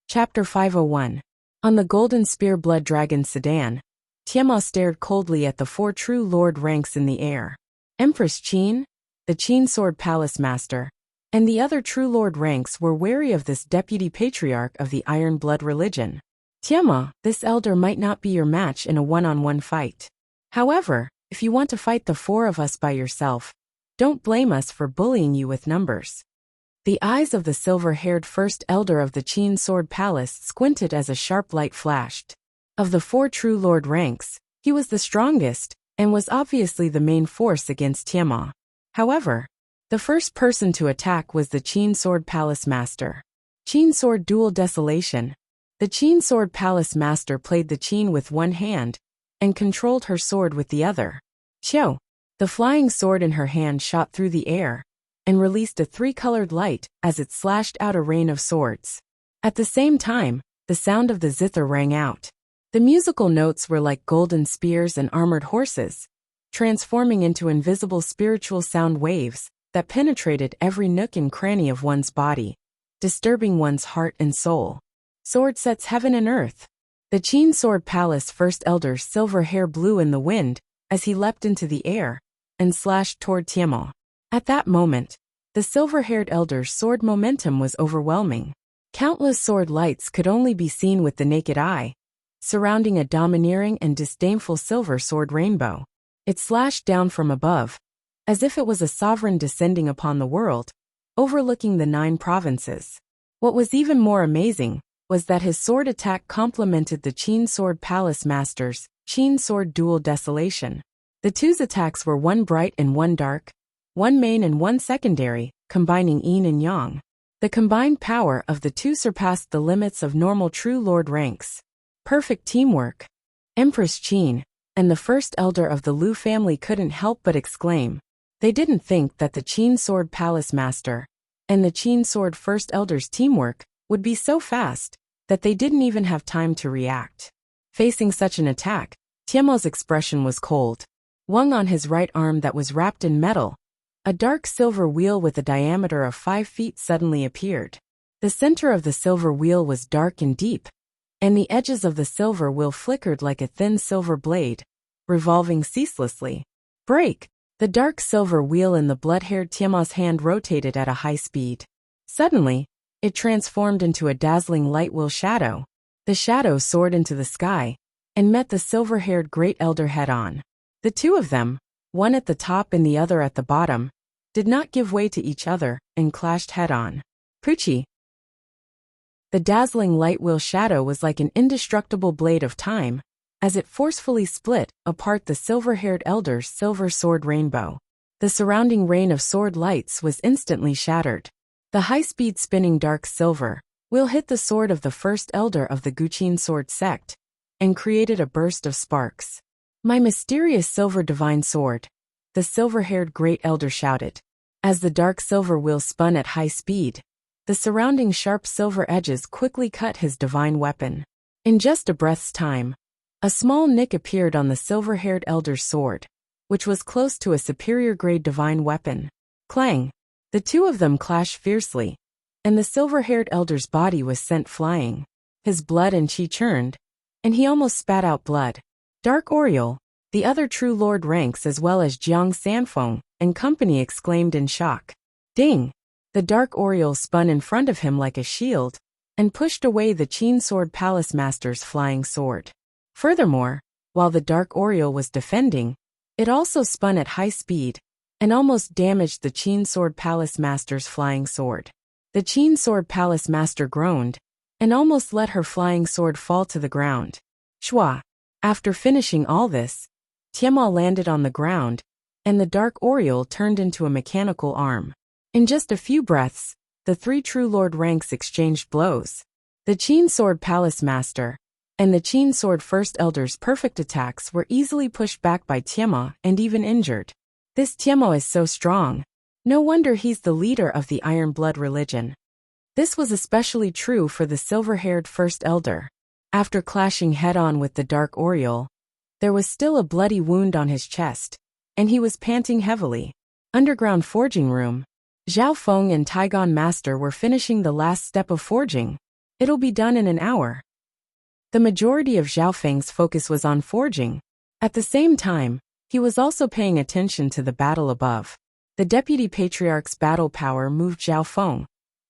Chapter 501. On the Golden Spear Blood Dragon sedan, Tianma stared coldly at the four true lord ranks in the air. Empress Qin, the Qin Sword Palace master, and the other true lord ranks were wary of this Deputy Patriarch of the Iron Blood religion. Tianma, this elder might not be your match in a one-on-one fight. However, if you want to fight the four of us by yourself, don't blame us for bullying you with numbers. The eyes of the silver-haired first elder of the Qin Sword Palace squinted as a sharp light flashed. Of the four true lord ranks, he was the strongest and was obviously the main force against Tianma. However, the first person to attack was the Qin Sword Palace master. Qin Sword Dual Desolation. The Qin Sword Palace master played the Qin with one hand and controlled her sword with the other. Qiu, the flying sword in her hand, shot through the air and released a three-colored light as it slashed out a rain of swords. At the same time, the sound of the zither rang out. The musical notes were like golden spears and armored horses, transforming into invisible spiritual sound waves that penetrated every nook and cranny of one's body, disturbing one's heart and soul. Sword sets heaven and earth. The Qin Sword Palace first elder's silver hair blew in the wind as he leapt into the air and slashed toward Tianma. At that moment, the silver-haired elder's sword momentum was overwhelming. Countless sword lights could only be seen with the naked eye, surrounding a domineering and disdainful silver sword rainbow. It slashed down from above, as if it was a sovereign descending upon the world, overlooking the 9 provinces. What was even more amazing was that his sword attack complemented the Qin Sword Palace master's Qin Sword Dual Desolation. The two's attacks were one bright and one dark, one main and one secondary, combining yin and yang. The combined power of the two surpassed the limits of normal true lord ranks. Perfect teamwork. Empress Qin and the first elder of the Lu family couldn't help but exclaim. They didn't think that the Qin Sword Palace master and the Qin Sword First Elder's teamwork would be so fast that they didn't even have time to react. Facing such an attack, Tianma's expression was cold. Wang, on his right arm that was wrapped in metal, a dark silver wheel with a diameter of 5 feet suddenly appeared. The center of the silver wheel was dark and deep, and the edges of the silver wheel flickered like a thin silver blade, revolving ceaselessly. Break! The dark silver wheel in the blood-haired Tianma's hand rotated at a high speed. Suddenly, it transformed into a dazzling light wheel shadow. The shadow soared into the sky and met the silver-haired great elder head-on. The two of them, one at the top and the other at the bottom, did not give way to each other and clashed head-on. Pucci! The dazzling light wheel shadow was like an indestructible blade of time, as it forcefully split apart the silver-haired elder's silver sword rainbow. The surrounding rain of sword lights was instantly shattered. The high-speed spinning dark silver wheel hit the sword of the first elder of the Guqin sword sect and created a burst of sparks. My mysterious silver divine sword! The silver-haired great elder shouted. As the dark silver wheel spun at high speed, the surrounding sharp silver edges quickly cut his divine weapon. In just a breath's time, a small nick appeared on the silver-haired elder's sword, which was close to a superior-grade divine weapon. Clang! The two of them clashed fiercely, and the silver-haired elder's body was sent flying. His blood and chi churned, and he almost spat out blood. Dark Oriole, the other true lord ranks as well as Jiang Sanfeng and company exclaimed in shock. Ding! The Dark Oriole spun in front of him like a shield, and pushed away the Qin Sword Palace Master's flying sword. Furthermore, while the Dark Oriole was defending, it also spun at high speed, and almost damaged the Qin Sword Palace Master's flying sword. The Qin Sword Palace Master groaned, and almost let her flying sword fall to the ground. Shua! After finishing all this, Tiamat landed on the ground, and the Dark Oriole turned into a mechanical arm. In just a few breaths, the three true lord ranks exchanged blows. The Qin Sword Palace Master and the Qin Sword First Elder's perfect attacks were easily pushed back by Tiamat and even injured. This Tiamat is so strong. No wonder he's the leader of the Iron Blood religion. This was especially true for the silver-haired First Elder. After clashing head-on with the Dark Oriole, there was still a bloody wound on his chest, and he was panting heavily. Underground forging room. Zhao Feng and Taigon Master were finishing the last step of forging. It'll be done in an hour. The majority of Zhao Feng's focus was on forging. At the same time, he was also paying attention to the battle above. The Deputy Patriarch's battle power moved Zhao Feng,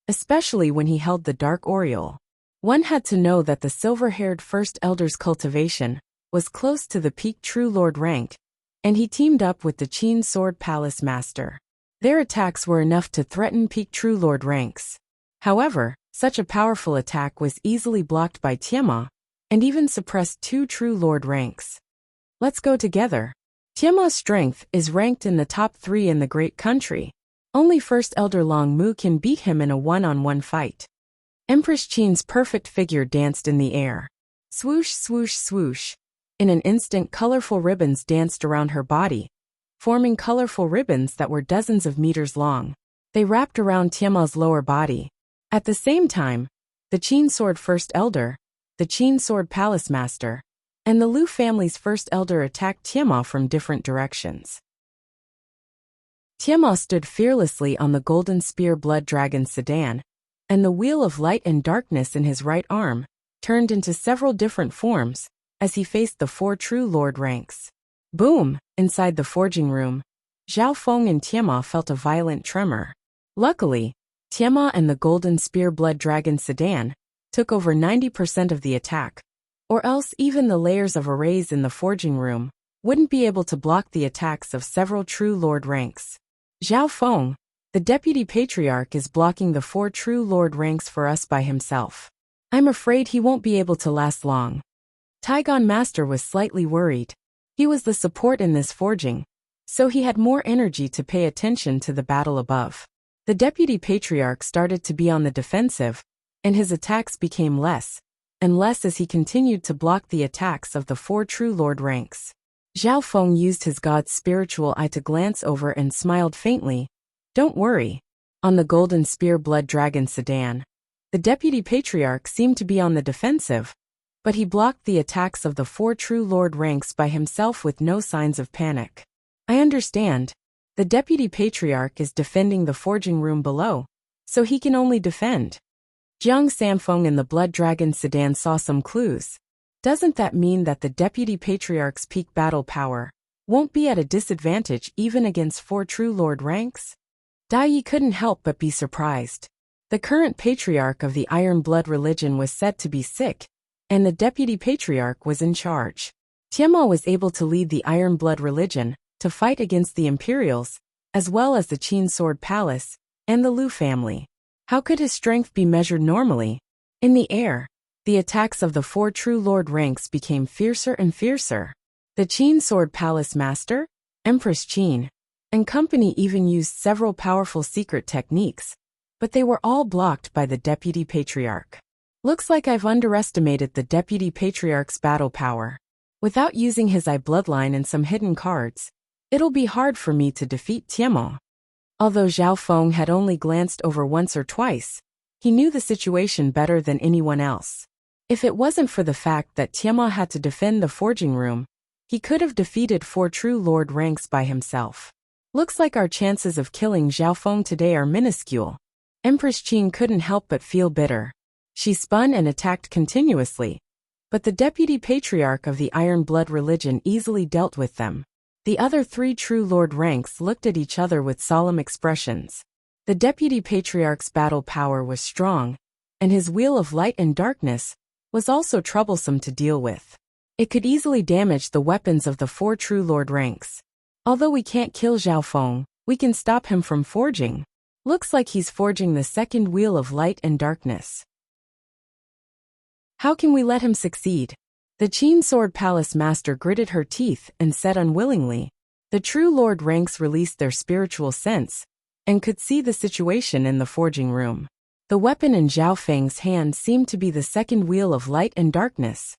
especially when he held the Dark Oriole. One had to know that the silver-haired First Elder's cultivation was close to the peak True Lord rank, and he teamed up with the Qin Sword Palace Master. Their attacks were enough to threaten peak True Lord ranks. However, such a powerful attack was easily blocked by Tiamat, and even suppressed two True Lord ranks. Let's go together. Tiamat's strength is ranked in the top 3 in the great country. Only First Elder Long Mu can beat him in a one-on-one fight. Empress Qin's perfect figure danced in the air. Swoosh, swoosh, swoosh. In an instant, colorful ribbons danced around her body, forming colorful ribbons that were dozens of meters long. They wrapped around Tiamat's lower body. At the same time, the Qin Sword First Elder, the Qin Sword Palace Master, and the Lu family's First Elder attacked Tiamat from different directions. Tiamat stood fearlessly on the Golden Spear Blood Dragon sedan, and the Wheel of Light and Darkness in his right arm turned into several different forms as he faced the 4 True Lord ranks. Boom! Inside the forging room, Zhao Feng and Tiamat felt a violent tremor. Luckily, Tiamat and the Golden Spear Blood Dragon sedan took over 90% of the attack, or else even the layers of arrays in the forging room wouldn't be able to block the attacks of several True Lord ranks. Zhao Feng, the Deputy Patriarch, is blocking the 4 True Lord ranks for us by himself. I'm afraid he won't be able to last long. Taigon Master was slightly worried. He was the support in this forging, so he had more energy to pay attention to the battle above. The Deputy Patriarch started to be on the defensive, and his attacks became less and less as he continued to block the attacks of the 4 True Lord ranks. Zhao Feng used his god's spiritual eye to glance over and smiled faintly. Don't worry. On the Golden Spear Blood Dragon sedan, the Deputy Patriarch seemed to be on the defensive, but he blocked the attacks of the 4 True Lord ranks by himself with no signs of panic. I understand. The Deputy Patriarch is defending the forging room below, so he can only defend. Jiang Sanfeng and the Blood Dragon sedan saw some clues. Doesn't that mean that the Deputy Patriarch's peak battle power won't be at a disadvantage even against 4 True Lord ranks? Dai Yi couldn't help but be surprised. The current Patriarch of the Iron Blood religion was said to be sick, and the Deputy Patriarch was in charge. Tiamat was able to lead the Iron Blood religion to fight against the Imperials, as well as the Qin Sword Palace and the Lu family. How could his strength be measured normally? In the air, the attacks of the 4 True Lord ranks became fiercer and fiercer. The Qin Sword Palace Master, Empress Qin, and company even used several powerful secret techniques, but they were all blocked by the Deputy Patriarch. Looks like I've underestimated the Deputy Patriarch's battle power. Without using his eye bloodline and some hidden cards, it'll be hard for me to defeat Tiamat. Although Zhao Feng had only glanced over once or twice, he knew the situation better than anyone else. If it wasn't for the fact that Tiamat had to defend the forging room, he could have defeated 4 true lord ranks by himself. Looks like our chances of killing Zhao Feng today are minuscule. Empress Qin couldn't help but feel bitter. She spun and attacked continuously, but the deputy patriarch of the Iron Blood religion easily dealt with them. The other 3 true lord ranks looked at each other with solemn expressions. The deputy patriarch's battle power was strong, and his wheel of light and darkness was also troublesome to deal with. It could easily damage the weapons of the 4 true lord ranks. Although we can't kill Zhao Feng, we can stop him from forging. Looks like he's forging the second wheel of light and darkness. How can we let him succeed? The Qin Sword Palace Master gritted her teeth and said unwillingly. The true lord ranks released their spiritual sense and could see the situation in the forging room. The weapon in Zhao Feng's hand seemed to be the second wheel of light and darkness.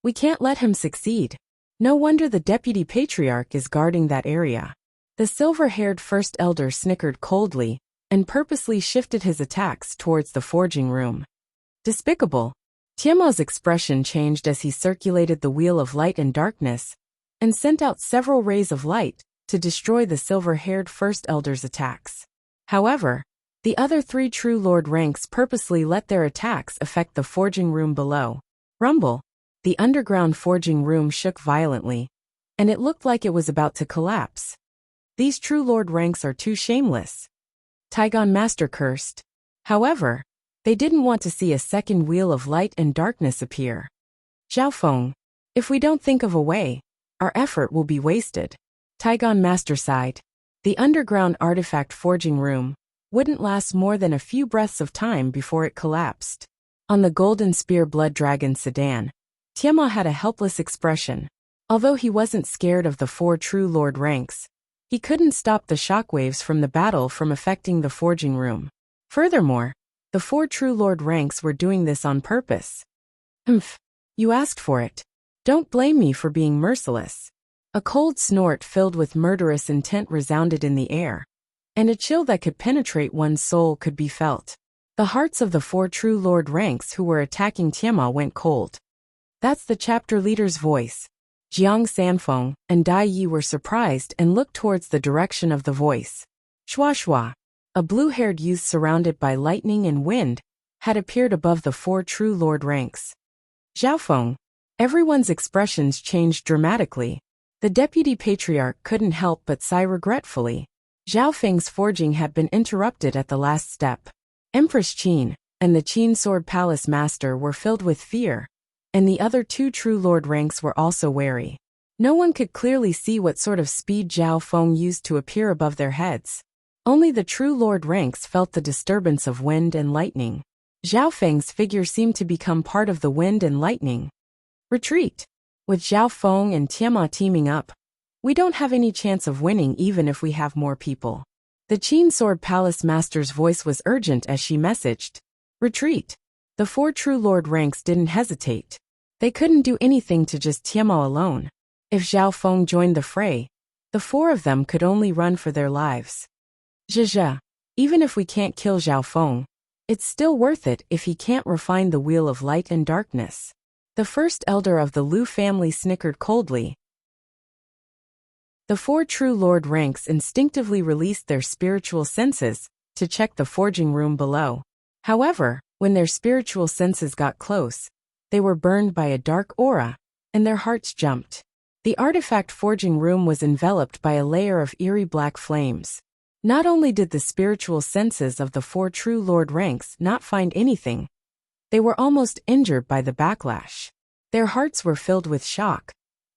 We can't let him succeed. No wonder the deputy patriarch is guarding that area. The silver-haired first elder snickered coldly and purposely shifted his attacks towards the forging room. Despicable. Tiamat's expression changed as he circulated the wheel of light and darkness and sent out several rays of light to destroy the silver-haired first elder's attacks. However, the other 3 true lord ranks purposely let their attacks affect the forging room below. Rumble. The underground forging room shook violently, and it looked like it was about to collapse. These true lord ranks are too shameless. Taigon Master cursed. However, they didn't want to see a second wheel of light and darkness appear. Zhao Feng, if we don't think of a way, our effort will be wasted. Taigon Master sighed. The underground artifact forging room wouldn't last more than a few breaths of time before it collapsed. On the Golden Spear Blood Dragon sedan, Tiamat had a helpless expression. Although he wasn't scared of the 4 true lord ranks, he couldn't stop the shockwaves from the battle from affecting the forging room. Furthermore, the 4 true lord ranks were doing this on purpose. Humph. You asked for it. Don't blame me for being merciless. A cold snort filled with murderous intent resounded in the air, and a chill that could penetrate one's soul could be felt. The hearts of the 4 true lord ranks who were attacking Tiamat went cold. That's the chapter leader's voice. Jiang Sanfeng and Dai Yi were surprised and looked towards the direction of the voice. Shua Shua, a blue-haired youth surrounded by lightning and wind, had appeared above the 4 true lord ranks. Zhao Feng. Everyone's expressions changed dramatically. The deputy patriarch couldn't help but sigh regretfully. Zhao Feng's forging had been interrupted at the last step. Empress Qin and the Qin Sword Palace Master were filled with fear, and the other 2 true lord ranks were also wary. No one could clearly see what sort of speed Zhao Feng used to appear above their heads. Only the true lord ranks felt the disturbance of wind and lightning. Zhao Feng's figure seemed to become part of the wind and lightning. Retreat. With Zhao Feng and Tiamat teaming up, we don't have any chance of winning even if we have more people. The Qin Sword Palace Master's voice was urgent as she messaged. Retreat. The 4 true lord ranks didn't hesitate. They couldn't do anything to just Tiamat alone. If Zhao Feng joined the fray, the 4 of them could only run for their lives. Zhe, even if we can't kill Zhao Feng, it's still worth it if he can't refine the wheel of light and darkness. The first elder of the Lu family snickered coldly. The 4 true lord ranks instinctively released their spiritual senses to check the forging room below. However, when their spiritual senses got close, they were burned by a dark aura, and their hearts jumped. The artifact forging room was enveloped by a layer of eerie black flames. Not only did the spiritual senses of the 4 true lord ranks not find anything, they were almost injured by the backlash. Their hearts were filled with shock.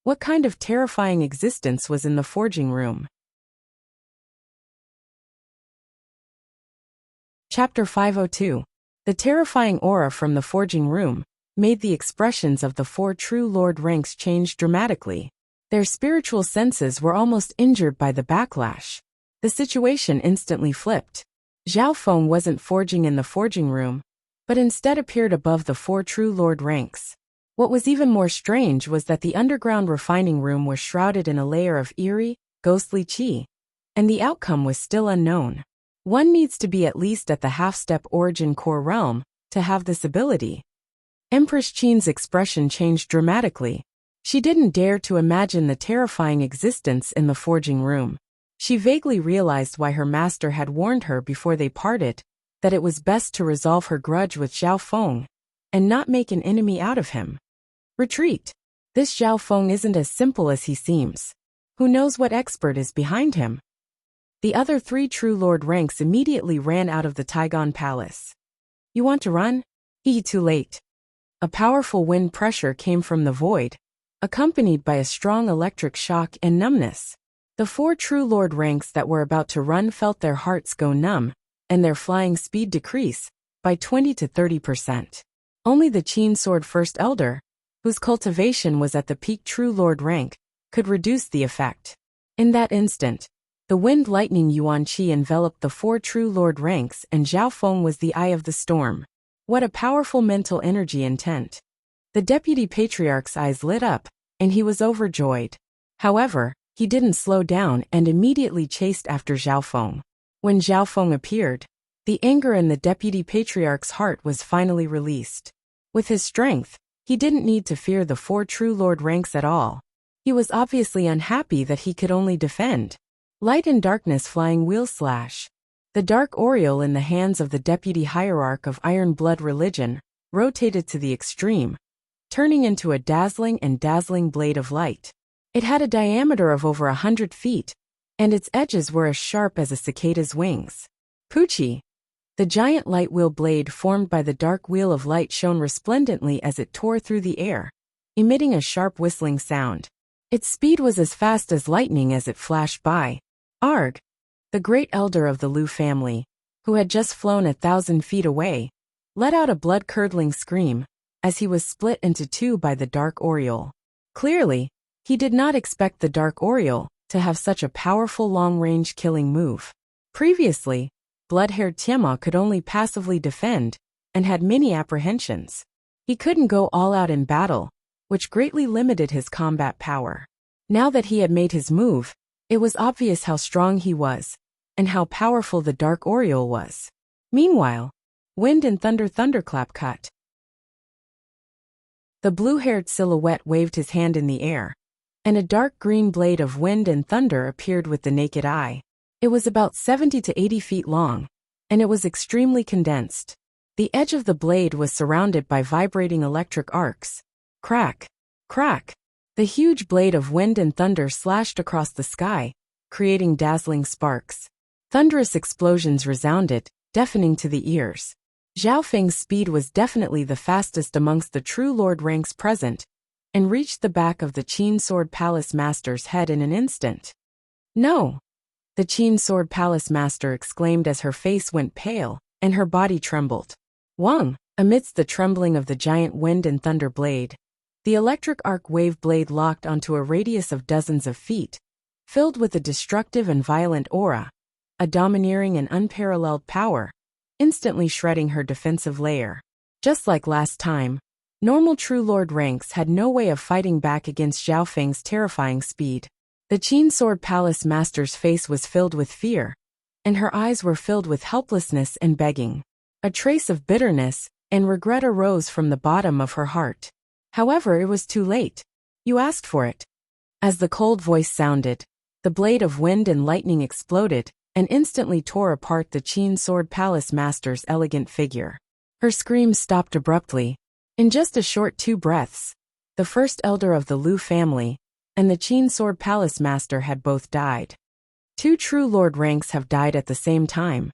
What kind of terrifying existence was in the forging room? Chapter 502. The terrifying aura from the forging room made the expressions of the 4 true lord ranks change dramatically. Their spiritual senses were almost injured by the backlash. The situation instantly flipped. Zhao Feng wasn't forging in the forging room, but instead appeared above the 4 true lord ranks. What was even more strange was that the underground refining room was shrouded in a layer of eerie, ghostly qi, and the outcome was still unknown. One needs to be at least at the half-step origin core realm to have this ability. Empress Qin's expression changed dramatically. She didn't dare to imagine the terrifying existence in the forging room. She vaguely realized why her master had warned her before they parted, that it was best to resolve her grudge with Zhao Feng and not make an enemy out of him. Retreat. This Zhao Feng isn't as simple as he seems. Who knows what expert is behind him? The other 3 true lord ranks immediately ran out of the Taigon Palace. You want to run? Too late. A powerful wind pressure came from the void, accompanied by a strong electric shock and numbness. The 4 true lord ranks that were about to run felt their hearts go numb and their flying speed decrease by 20 to 30%. Only the Qin Sword First Elder, whose cultivation was at the peak true lord rank, could reduce the effect. In that instant, the wind lightning Yuan Qi enveloped the 4 true lord ranks, and Zhao Feng was the eye of the storm. What a powerful mental energy intent. The deputy patriarch's eyes lit up, and he was overjoyed. However, he didn't slow down and immediately chased after Zhao Feng. When Zhao Feng appeared, the anger in the deputy patriarch's heart was finally released. With his strength, he didn't need to fear the 4 true lord ranks at all. He was obviously unhappy that he could only defend. Light and darkness flying wheel slash. The dark oriole in the hands of the deputy hierarch of Iron Blood religion rotated to the extreme, turning into a dazzling blade of light. It had a diameter of over 100 feet, and its edges were as sharp as a cicada's wings. Pucci. The giant light wheel blade formed by the dark wheel of light shone resplendently as it tore through the air, emitting a sharp whistling sound. Its speed was as fast as lightning as it flashed by. Arg! The great elder of the Liu family, who had just flown 1,000 feet away, let out a blood-curdling scream as he was split into 2 by the dark oriole. Clearly, he did not expect the dark oriole to have such a powerful long-range killing move. Previously, blood-haired Tianma could only passively defend and had many apprehensions. He couldn't go all out in battle, which greatly limited his combat power. Now that he had made his move, it was obvious how strong he was, and how powerful the dark oriole was. Meanwhile, wind and thunderclap cut. The blue-haired silhouette waved his hand in the air, and a dark green blade of wind and thunder appeared with the naked eye. It was about 70 to 80 feet long, and it was extremely condensed. The edge of the blade was surrounded by vibrating electric arcs. Crack! Crack! The huge blade of wind and thunder slashed across the sky, creating dazzling sparks. Thunderous explosions resounded, deafening to the ears. Zhao Feng's speed was definitely the fastest amongst the true lord ranks present, and reached the back of the Qin Sword Palace Master's head in an instant. No! The Qin Sword Palace Master exclaimed as her face went pale, and her body trembled. Wang! Amidst the trembling of the giant wind and thunder blade, the electric arc wave blade locked onto a radius of dozens of feet, filled with a destructive and violent aura, a domineering and unparalleled power, instantly shredding her defensive layer. Just like last time, normal True Lord ranks had no way of fighting back against Zhao Feng's terrifying speed. The Qin Sword Palace Master's face was filled with fear, and her eyes were filled with helplessness and begging. A trace of bitterness and regret arose from the bottom of her heart. However, it was too late. You asked for it. As the cold voice sounded, the blade of wind and lightning exploded and instantly tore apart the Qin Sword Palace Master's elegant figure. Her screams stopped abruptly. In just a short 2 breaths, the first elder of the Liu family and the Qin Sword Palace Master had both died. 2 true lord ranks have died at the same time.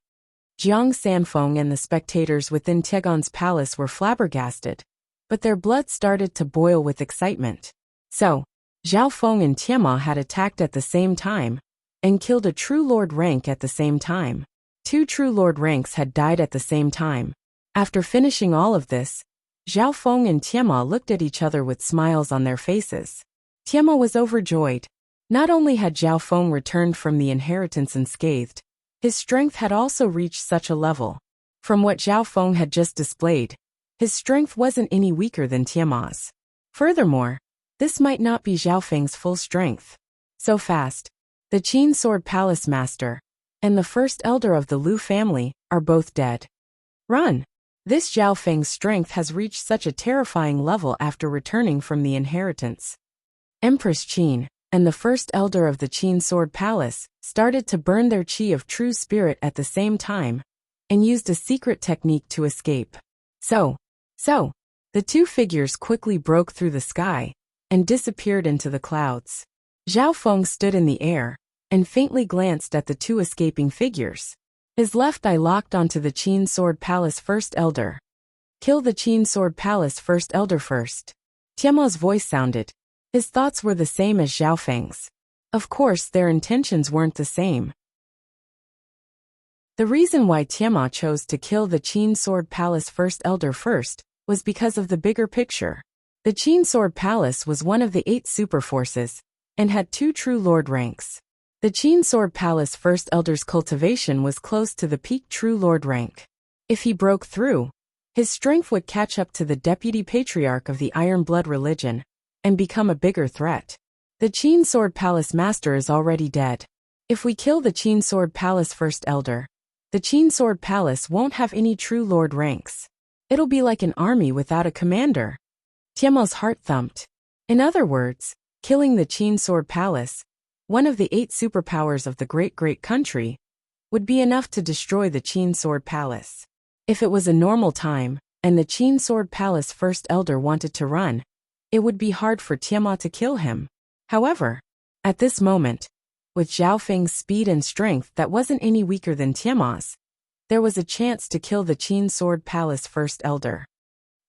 Jiang Sanfeng and the spectators within Tiegon's palace were flabbergasted, but their blood started to boil with excitement. So, Zhao Feng and Tianma had attacked at the same time, and killed a true lord rank at the same time. 2 true lord ranks had died at the same time. After finishing all of this, Zhao Feng and Tianma looked at each other with smiles on their faces. Tianma was overjoyed. Not only had Zhao Feng returned from the inheritance unscathed, his strength had also reached such a level. From what Zhao Feng had just displayed, his strength wasn't any weaker than Tianma's. Furthermore, this might not be Zhao Feng's full strength. So fast, the Qin Sword Palace Master, and the first elder of the Lu family, are both dead. Run! This Zhao Feng's strength has reached such a terrifying level after returning from the inheritance. Empress Qin, and the first elder of the Qin Sword Palace, started to burn their qi of true spirit at the same time, and used a secret technique to escape. So, the two figures quickly broke through the sky, and disappeared into the clouds. Zhao Feng stood in the air, and faintly glanced at the two escaping figures. His left eye locked onto the Qin Sword Palace First Elder. Kill the Qin Sword Palace First Elder first. Tiamo's voice sounded. His thoughts were the same as Zhao Feng's. Of course, their intentions weren't the same. The reason why Tiamo chose to kill the Qin Sword Palace First Elder first was because of the bigger picture. The Qin Sword Palace was one of the 8 super forces, and had 2 true lord ranks. The Qin Sword Palace First Elder's cultivation was close to the peak true lord rank. If he broke through, his strength would catch up to the deputy patriarch of the Iron Blood religion, and become a bigger threat. The Qin Sword Palace Master is already dead. If we kill the Qin Sword Palace First Elder, the Qin Sword Palace won't have any true lord ranks. It'll be like an army without a commander. Tiamo's heart thumped. In other words, killing the Qin Sword Palace, one of the 8 superpowers of the great country, would be enough to destroy the Qin Sword Palace. If it was a normal time, and the Qin Sword Palace First Elder wanted to run, it would be hard for Tiamo to kill him. However, at this moment, with Zhao Feng's speed and strength that wasn't any weaker than Tiamo's, there was a chance to kill the Qin Sword Palace First Elder.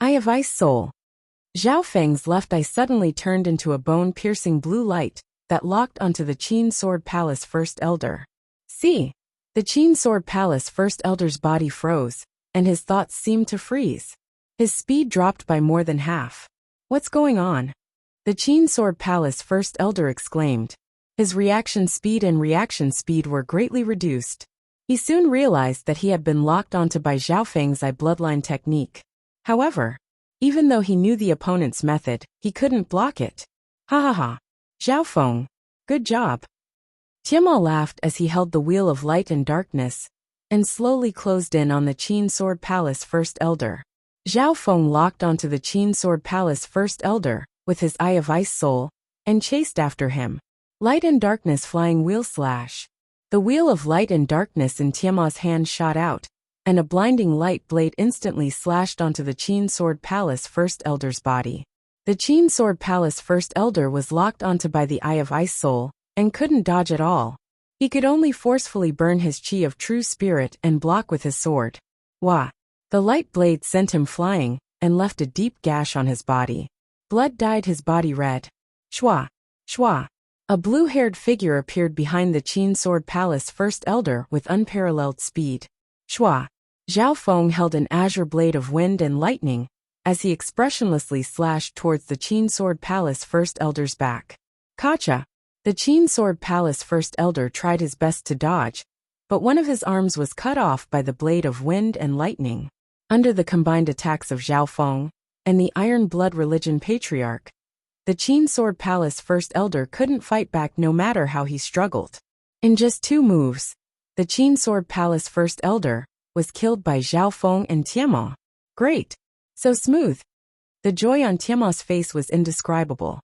Eye of Ice Soul. Zhao Feng's left eye suddenly turned into a bone-piercing blue light that locked onto the Qin Sword Palace First Elder. See, the Qin Sword Palace First Elder's body froze, and his thoughts seemed to freeze. His speed dropped by more than half. What's going on? The Qin Sword Palace First Elder exclaimed. His reaction speed and reaction speed were greatly reduced. He soon realized that he had been locked onto by Zhao Feng's eye bloodline technique. However, even though he knew the opponent's method, he couldn't block it. Ha ha ha. Zhao Feng, good job. Tiamo laughed as he held the wheel of light and darkness, and slowly closed in on the Qin Sword Palace First Elder. Zhao Feng locked onto the Qin Sword Palace First Elder, with his Eye of Ice Soul, and chased after him. Light and darkness flying wheel slash. The wheel of light and darkness in Tiamo's hand shot out, and a blinding light blade instantly slashed onto the Qin Sword Palace First Elder's body. The Qin Sword Palace First Elder was locked onto by the Eye of Ice Soul, and couldn't dodge at all. He could only forcefully burn his qi of true spirit and block with his sword. Wah! The light blade sent him flying, and left a deep gash on his body. Blood dyed his body red. Shwa! Shwa! A blue-haired figure appeared behind the Qin Sword Palace First Elder with unparalleled speed. Shwa! Zhao Feng held an azure blade of wind and lightning, as he expressionlessly slashed towards the Qin Sword Palace First Elder's back. Kacha! The Qin Sword Palace First Elder tried his best to dodge, but one of his arms was cut off by the blade of wind and lightning. Under the combined attacks of Zhao Feng and the Iron Blood Religion Patriarch, the Qin Sword Palace First Elder couldn't fight back no matter how he struggled. In just 2 moves, the Qin Sword Palace First Elder was killed by Zhao Feng and Tiamo. Great! So smooth! The joy on Tiamo's face was indescribable.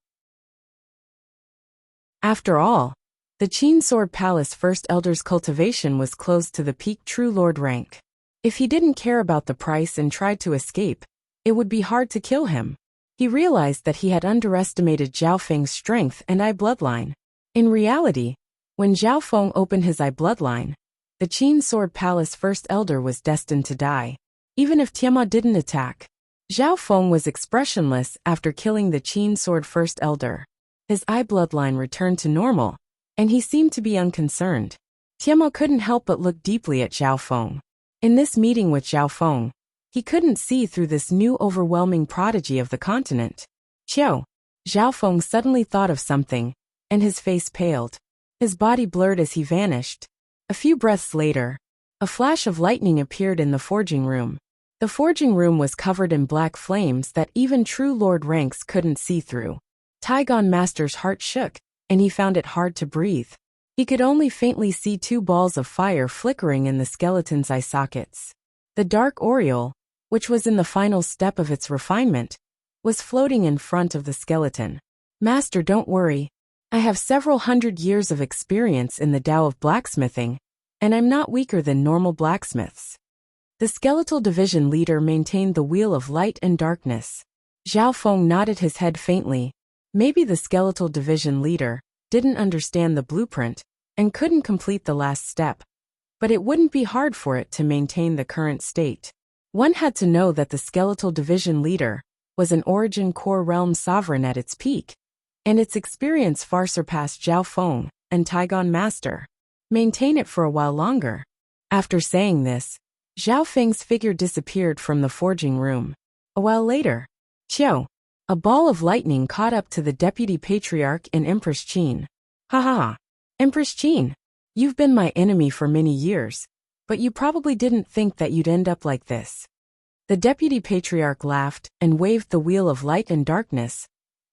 After all, the Qin Sword Palace First Elder's cultivation was close to the peak True Lord rank. If he didn't care about the price and tried to escape, it would be hard to kill him. He realized that he had underestimated Zhao Feng's strength and eye bloodline. In reality, when Zhao Feng opened his eye bloodline, the Qin Sword Palace First Elder was destined to die. Even if Tiamo didn't attack, Zhao Feng was expressionless after killing the Qin Sword First Elder. His eye bloodline returned to normal, and he seemed to be unconcerned. Tiamo couldn't help but look deeply at Zhao Feng. In this meeting with Zhao Feng, he couldn't see through this new overwhelming prodigy of the continent. Qiao! Zhao Feng suddenly thought of something, and his face paled. His body blurred as he vanished. A few breaths later, a flash of lightning appeared in the forging room. The forging room was covered in black flames that even true lord ranks couldn't see through. Taigon Master's heart shook, and he found it hard to breathe. He could only faintly see two balls of fire flickering in the skeleton's eye sockets. The dark aureole, which was in the final step of its refinement, was floating in front of the skeleton. Master, don't worry. I have several hundred years of experience in the Tao of blacksmithing, and I'm not weaker than normal blacksmiths. The skeletal division leader maintained the wheel of light and darkness. Zhao Feng nodded his head faintly. Maybe the skeletal division leader didn't understand the blueprint and couldn't complete the last step, but it wouldn't be hard for it to maintain the current state. One had to know that the skeletal division leader was an origin core realm sovereign at its peak, and its experience far surpassed Zhao Feng and Taigon Master. Maintain it for a while longer. After saying this, Zhao Feng's figure disappeared from the forging room. A while later, Qiao, a ball of lightning caught up to the deputy patriarch and Empress Qin. Ha ha ha. Empress Qin, you've been my enemy for many years, but you probably didn't think that you'd end up like this. The deputy patriarch laughed and waved the wheel of light and darkness,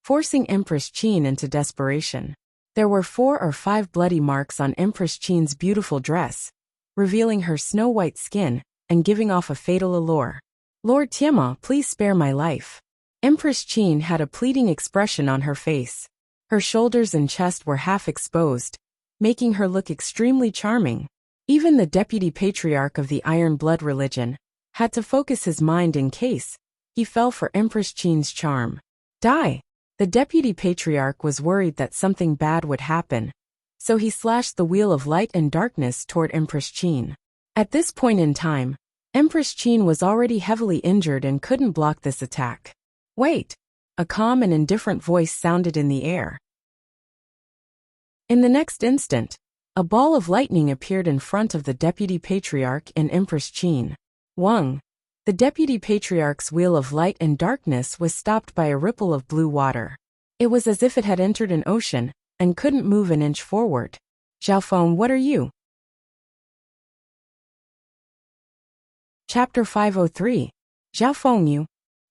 forcing Empress Qin into desperation. There were 4 or 5 bloody marks on Empress Qin's beautiful dress, revealing her snow-white skin and giving off a fatal allure. Lord Tianma, please spare my life. Empress Qin had a pleading expression on her face. Her shoulders and chest were half exposed, making her look extremely charming. Even the deputy patriarch of the Iron Blood religion had to focus his mind in case he fell for Empress Qin's charm. Die! The deputy patriarch was worried that something bad would happen, so he slashed the wheel of light and darkness toward Empress Qin. At this point in time, Empress Qin was already heavily injured and couldn't block this attack. Wait! A calm and indifferent voice sounded in the air. In the next instant, a ball of lightning appeared in front of the deputy patriarch and Empress Qin. Wang! The deputy patriarch's wheel of light and darkness was stopped by a ripple of blue water. It was as if it had entered an ocean and couldn't move an inch forward. Zhao Feng, what are you? Chapter 503. Zhao Feng, you.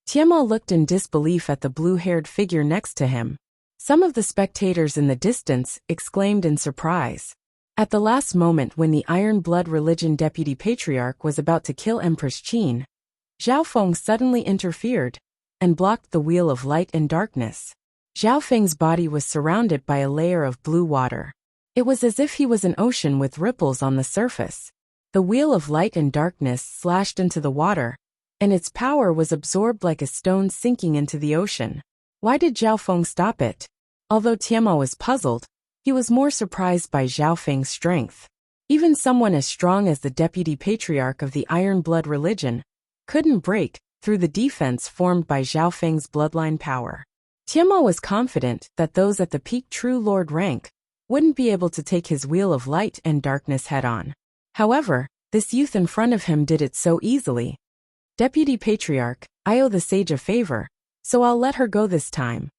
Tianma looked in disbelief at the blue-haired figure next to him. Some of the spectators in the distance exclaimed in surprise. At the last moment when the Iron Blood religion deputy patriarch was about to kill Empress Qin, Zhao Feng suddenly interfered and blocked the wheel of light and darkness. Zhao Feng's body was surrounded by a layer of blue water. It was as if he was an ocean with ripples on the surface. The wheel of light and darkness slashed into the water, and its power was absorbed like a stone sinking into the ocean. Why did Zhao Feng stop it? Although Tianma was puzzled, he was more surprised by Zhao Feng's strength. Even someone as strong as the deputy patriarch of the Iron Blood religion couldn't break through the defense formed by Zhao Feng's bloodline power. Tianma was confident that those at the peak True Lord rank wouldn't be able to take his wheel of light and darkness head-on. However, this youth in front of him did it so easily. Deputy Patriarch, I owe the sage a favor, so I'll let her go this time.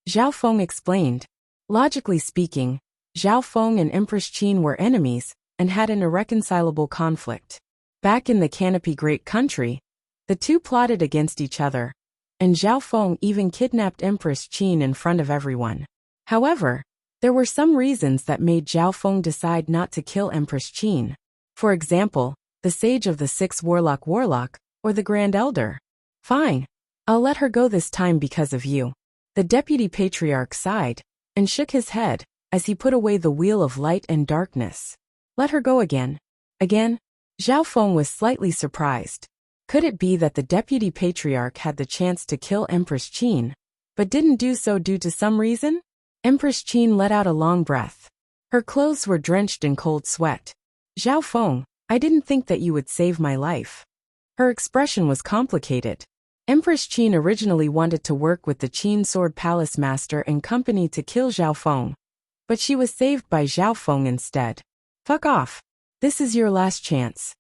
Zhao Feng explained. Logically speaking, Zhao Feng and Empress Qin were enemies and had an irreconcilable conflict. Back in the Canopy Great Country, the two plotted against each other, and Zhao Feng even kidnapped Empress Qin in front of everyone. However, there were some reasons that made Zhao Feng decide not to kill Empress Qin. For example, the Sage of the Six Warlock or the Grand Elder. Fine. I'll let her go this time because of you. The Deputy Patriarch sighed and shook his head as he put away the wheel of light and darkness. Let her go again. Again? Zhao Feng was slightly surprised. Could it be that the Deputy Patriarch had the chance to kill Empress Qin, but didn't do so due to some reason? Empress Qin let out a long breath. Her clothes were drenched in cold sweat. Zhao Feng, I didn't think that you would save my life. Her expression was complicated. Empress Qin originally wanted to work with the Qin Sword Palace Master and company to kill Zhao Feng, but she was saved by Zhao Feng instead. Fuck off. This is your last chance.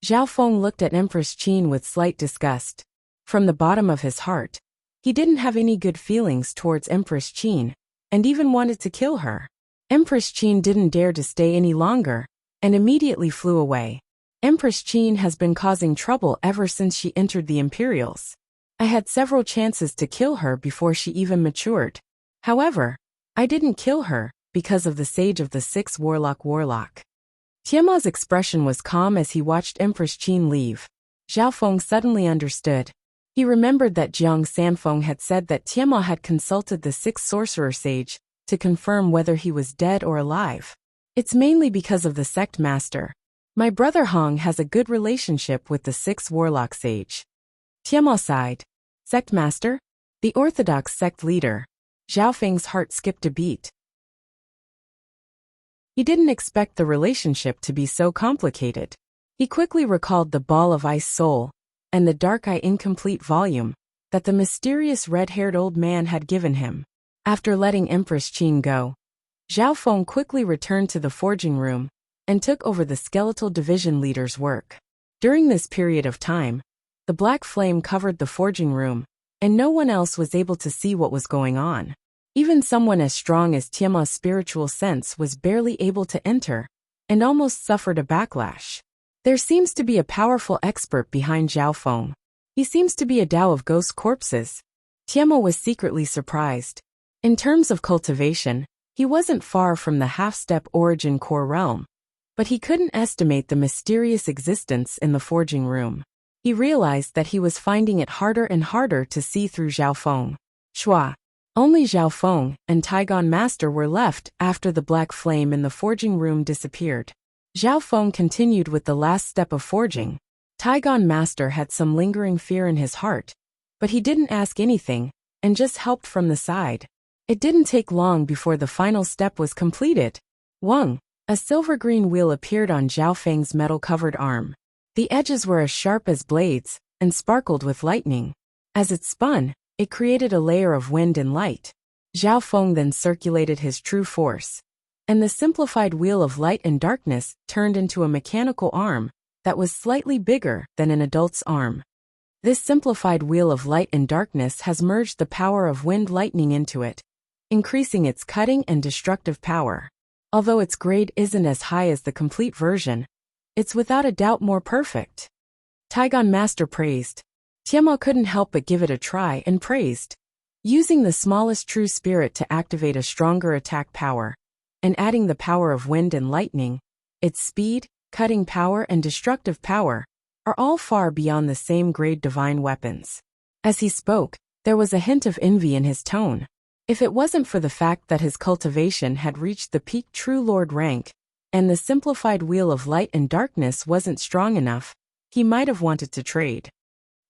Zhao Feng looked at Empress Qin with slight disgust. From the bottom of his heart, he didn't have any good feelings towards Empress Qin, and even wanted to kill her. Empress Qin didn't dare to stay any longer, and immediately flew away. Empress Qin has been causing trouble ever since she entered the Imperials. I had several chances to kill her before she even matured. However, I didn't kill her because of the Sage of the Six Warlock. Tiamo's expression was calm as he watched Empress Qin leave. Zhao Feng suddenly understood. He remembered that Jiang Sanfeng had said that Tiamo had consulted the Sixth Sorcerer Sage to confirm whether he was dead or alive. It's mainly because of the sect master. My brother Hong has a good relationship with the Sixth Warlock Sage. Tiamo sighed. Sect master? The orthodox sect leader. Zhao Feng's heart skipped a beat. He didn't expect the relationship to be so complicated. He quickly recalled the Ball of Ice Soul and the Dark Eye incomplete volume that the mysterious red-haired old man had given him. After letting Empress Qin go, Zhao Feng quickly returned to the forging room and took over the skeletal division leader's work. During this period of time, the black flame covered the forging room, and no one else was able to see what was going on. Even someone as strong as Tiamo's spiritual sense was barely able to enter, and almost suffered a backlash. There seems to be a powerful expert behind Zhao Feng. He seems to be a Tao of ghost corpses. Tiamo was secretly surprised. In terms of cultivation, he wasn't far from the half-step origin core realm, but he couldn't estimate the mysterious existence in the forging room. He realized that he was finding it harder and harder to see through Zhao Feng. Shua. Only Zhao Feng and Taigon Master were left after the black flame in the forging room disappeared. Zhao Feng continued with the last step of forging. Taigon Master had some lingering fear in his heart, but he didn't ask anything and just helped from the side. It didn't take long before the final step was completed. Wang, a silver-green wheel appeared on Zhao Feng's metal-covered arm. The edges were as sharp as blades and sparkled with lightning. As it spun, it created a layer of wind and light. Zhao Feng then circulated his true force, and the simplified wheel of light and darkness turned into a mechanical arm that was slightly bigger than an adult's arm. This simplified wheel of light and darkness has merged the power of wind lightning into it, increasing its cutting and destructive power. Although its grade isn't as high as the complete version, it's without a doubt more perfect. Taigon Master praised. Tiamo couldn't help but give it a try and praised. Using the smallest true spirit to activate a stronger attack power, and adding the power of wind and lightning, its speed, cutting power and destructive power are all far beyond the same grade divine weapons. As he spoke, there was a hint of envy in his tone. If it wasn't for the fact that his cultivation had reached the peak True Lord rank, and the simplified wheel of light and darkness wasn't strong enough, he might have wanted to trade.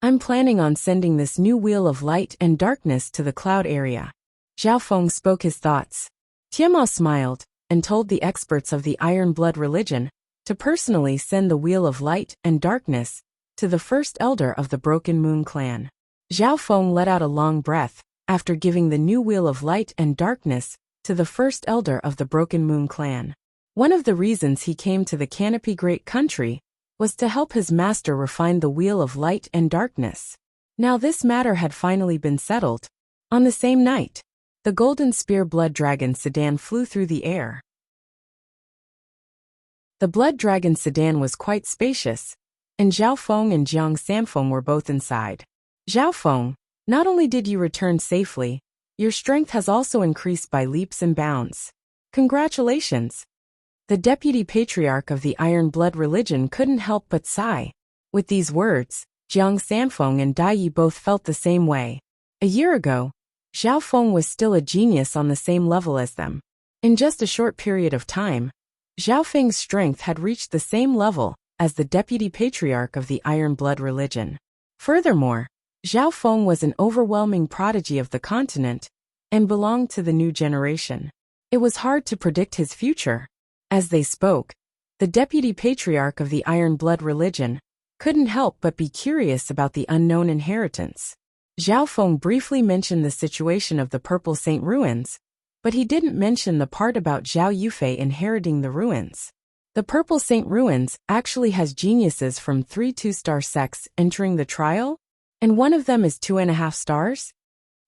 I'm planning on sending this new wheel of light and darkness to the cloud area. Zhao Feng spoke his thoughts. Tiamo smiled and told the experts of the Iron Blood religion to personally send the wheel of light and darkness to the first elder of the Broken Moon clan. Zhao Feng let out a long breath after giving the new wheel of light and darkness to the first elder of the Broken Moon clan. One of the reasons he came to the Canopy Great Country was to help his master refine the wheel of light and darkness. Now this matter had finally been settled. On the same night, the Golden Spear Blood Dragon sedan flew through the air. The Blood Dragon sedan was quite spacious, and Zhao Feng and Jiang Sanfeng were both inside. Zhao Feng, not only did you return safely, your strength has also increased by leaps and bounds. Congratulations! The Deputy Patriarch of the Iron Blood religion couldn't help but sigh. With these words, Jiang Sanfeng and Dai Yi both felt the same way. A year ago, Zhao Feng was still a genius on the same level as them. In just a short period of time, Zhao Feng's strength had reached the same level as the Deputy Patriarch of the Iron Blood religion. Furthermore, Zhao Feng was an overwhelming prodigy of the continent and belonged to the new generation. It was hard to predict his future. As they spoke, the Deputy Patriarch of the Iron Blood religion couldn't help but be curious about the unknown inheritance. Zhao Feng briefly mentioned the situation of the Purple Saint ruins, but he didn't mention the part about Zhao Yufei inheriting the ruins. The Purple Saint ruins actually has geniuses from 3 2-star sects entering the trial, and one of them is 2.5 stars.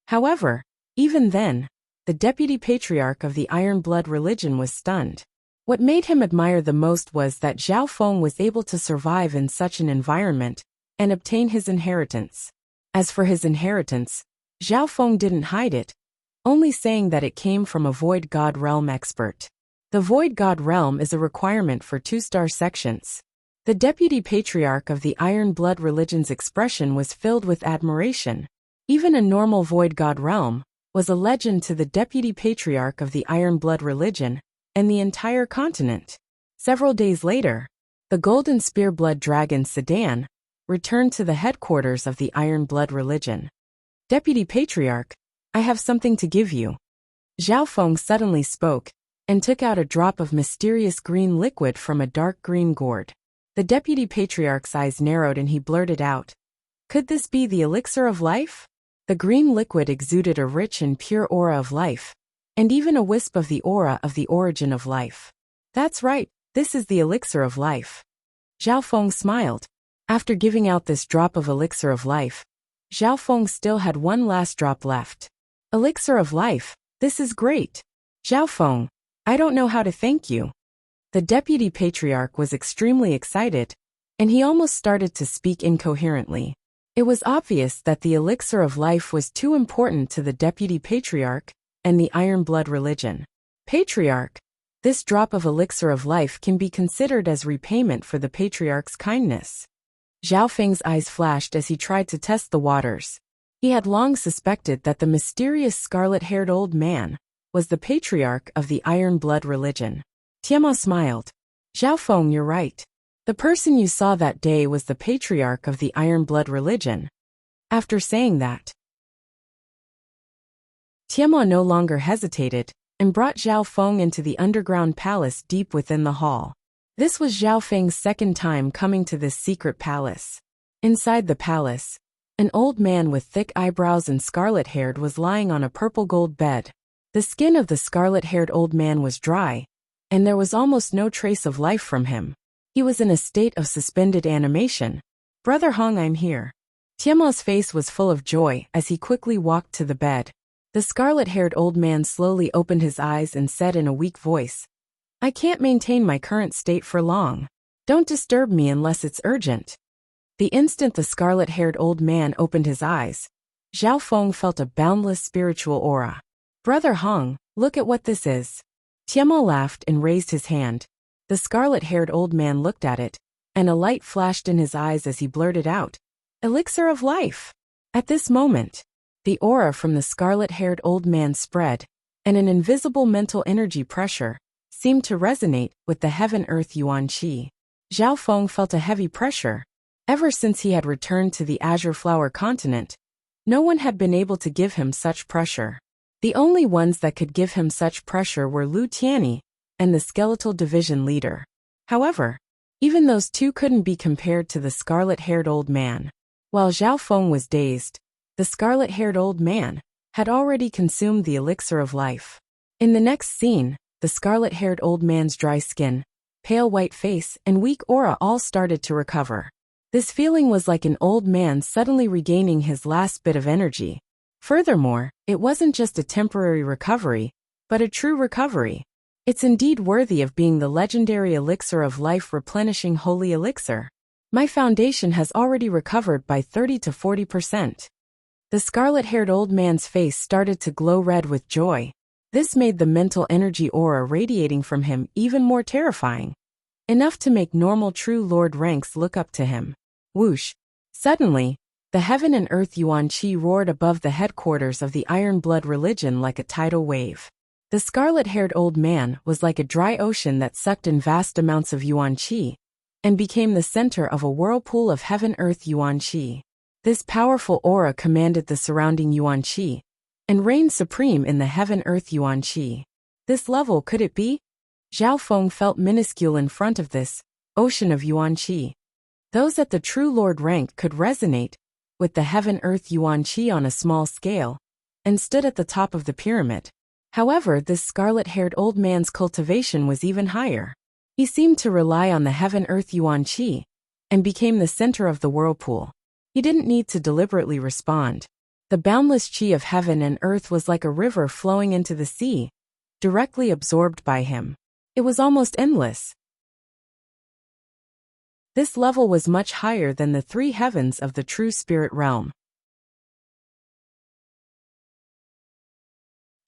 However, even then, the Deputy Patriarch of the Iron Blood religion was stunned. What made him admire the most was that Zhao Feng was able to survive in such an environment and obtain his inheritance. As for his inheritance, Zhao Feng didn't hide it. only saying that it came from a Void God Realm expert. The Void God Realm is a requirement for 2-star sections. The Deputy Patriarch of the Iron Blood religion's expression was filled with admiration. Even a normal Void God Realm was a legend to the Deputy Patriarch of the Iron Blood religion and the entire continent. Several days later, the Golden Spear Blood Dragon Sedan returned to the headquarters of the Iron Blood religion. Deputy Patriarch, I have something to give you. Zhao Feng suddenly spoke and took out a drop of mysterious green liquid from a dark green gourd. The Deputy Patriarch's eyes narrowed and he blurted out, "Could this be the elixir of life?" The green liquid exuded a rich and pure aura of life, and even a wisp of the aura of the origin of life. That's right, this is the elixir of life. Zhao Feng smiled. After giving out this drop of elixir of life, Zhao Feng still had one last drop left. Elixir of life, this is great. Zhao Feng, I don't know how to thank you. The Deputy Patriarch was extremely excited, and he almost started to speak incoherently. It was obvious that the elixir of life was too important to the Deputy Patriarch and the Iron Blood religion. Patriarch, this drop of elixir of life can be considered as repayment for the Patriarch's kindness. Zhao Feng's eyes flashed as he tried to test the waters. He had long suspected that the mysterious scarlet-haired old man was the Patriarch of the Iron Blood religion. Tiamo smiled. Zhao Feng, you're right. The person you saw that day was the Patriarch of the Iron Blood religion. After saying that, Tiamo no longer hesitated and brought Zhao Feng into the underground palace deep within the hall. This was Zhao Feng's second time coming to this secret palace. Inside the palace, an old man with thick eyebrows and scarlet-haired was lying on a purple-gold bed. The skin of the scarlet-haired old man was dry, and there was almost no trace of life from him. He was in a state of suspended animation. Brother Hong, I'm here. Tiamo's face was full of joy as he quickly walked to the bed. The scarlet-haired old man slowly opened his eyes and said in a weak voice, I can't maintain my current state for long. Don't disturb me unless it's urgent. The instant the scarlet-haired old man opened his eyes, Zhao Feng felt a boundless spiritual aura. Brother Hong, look at what this is. Tiamo laughed and raised his hand. The scarlet-haired old man looked at it, and a light flashed in his eyes as he blurted out, Elixir of life! At this moment, the aura from the scarlet-haired old man spread, and an invisible mental energy pressure seemed to resonate with the heaven-earth yuan qi. Zhao Feng felt a heavy pressure. Ever since he had returned to the Azure Flower continent, no one had been able to give him such pressure. The only ones that could give him such pressure were Lu Tianyi and the Skeletal Division leader. However, even those two couldn't be compared to the scarlet-haired old man. While Zhao Feng was dazed, the scarlet-haired old man had already consumed the elixir of life. In the next scene, the scarlet-haired old man's dry skin, pale white face, and weak aura all started to recover. This feeling was like an old man suddenly regaining his last bit of energy. Furthermore, it wasn't just a temporary recovery, but a true recovery. It's indeed worthy of being the legendary elixir of life replenishing holy elixir. My foundation has already recovered by 30 to 40%. The scarlet-haired old man's face started to glow red with joy. This made the mental energy aura radiating from him even more terrifying. Enough to make normal true lord ranks look up to him. Whoosh! Suddenly, the heaven and earth yuan qi roared above the headquarters of the Iron Blood religion like a tidal wave. The scarlet-haired old man was like a dry ocean that sucked in vast amounts of yuan qi and became the center of a whirlpool of heaven-earth yuan qi. This powerful aura commanded the surrounding yuan qi and reigned supreme in the heaven-earth yuan qi. This level, could it be? Zhao Feng felt minuscule in front of this ocean of yuan qi. Those at the true lord rank could resonate with the heaven-earth yuan qi on a small scale and stood at the top of the pyramid. However, this scarlet-haired old man's cultivation was even higher. He seemed to rely on the heaven-earth yuan qi and became the center of the whirlpool. He didn't need to deliberately respond. The boundless qi of heaven and earth was like a river flowing into the sea, directly absorbed by him. It was almost endless. This level was much higher than the three heavens of the true spirit realm.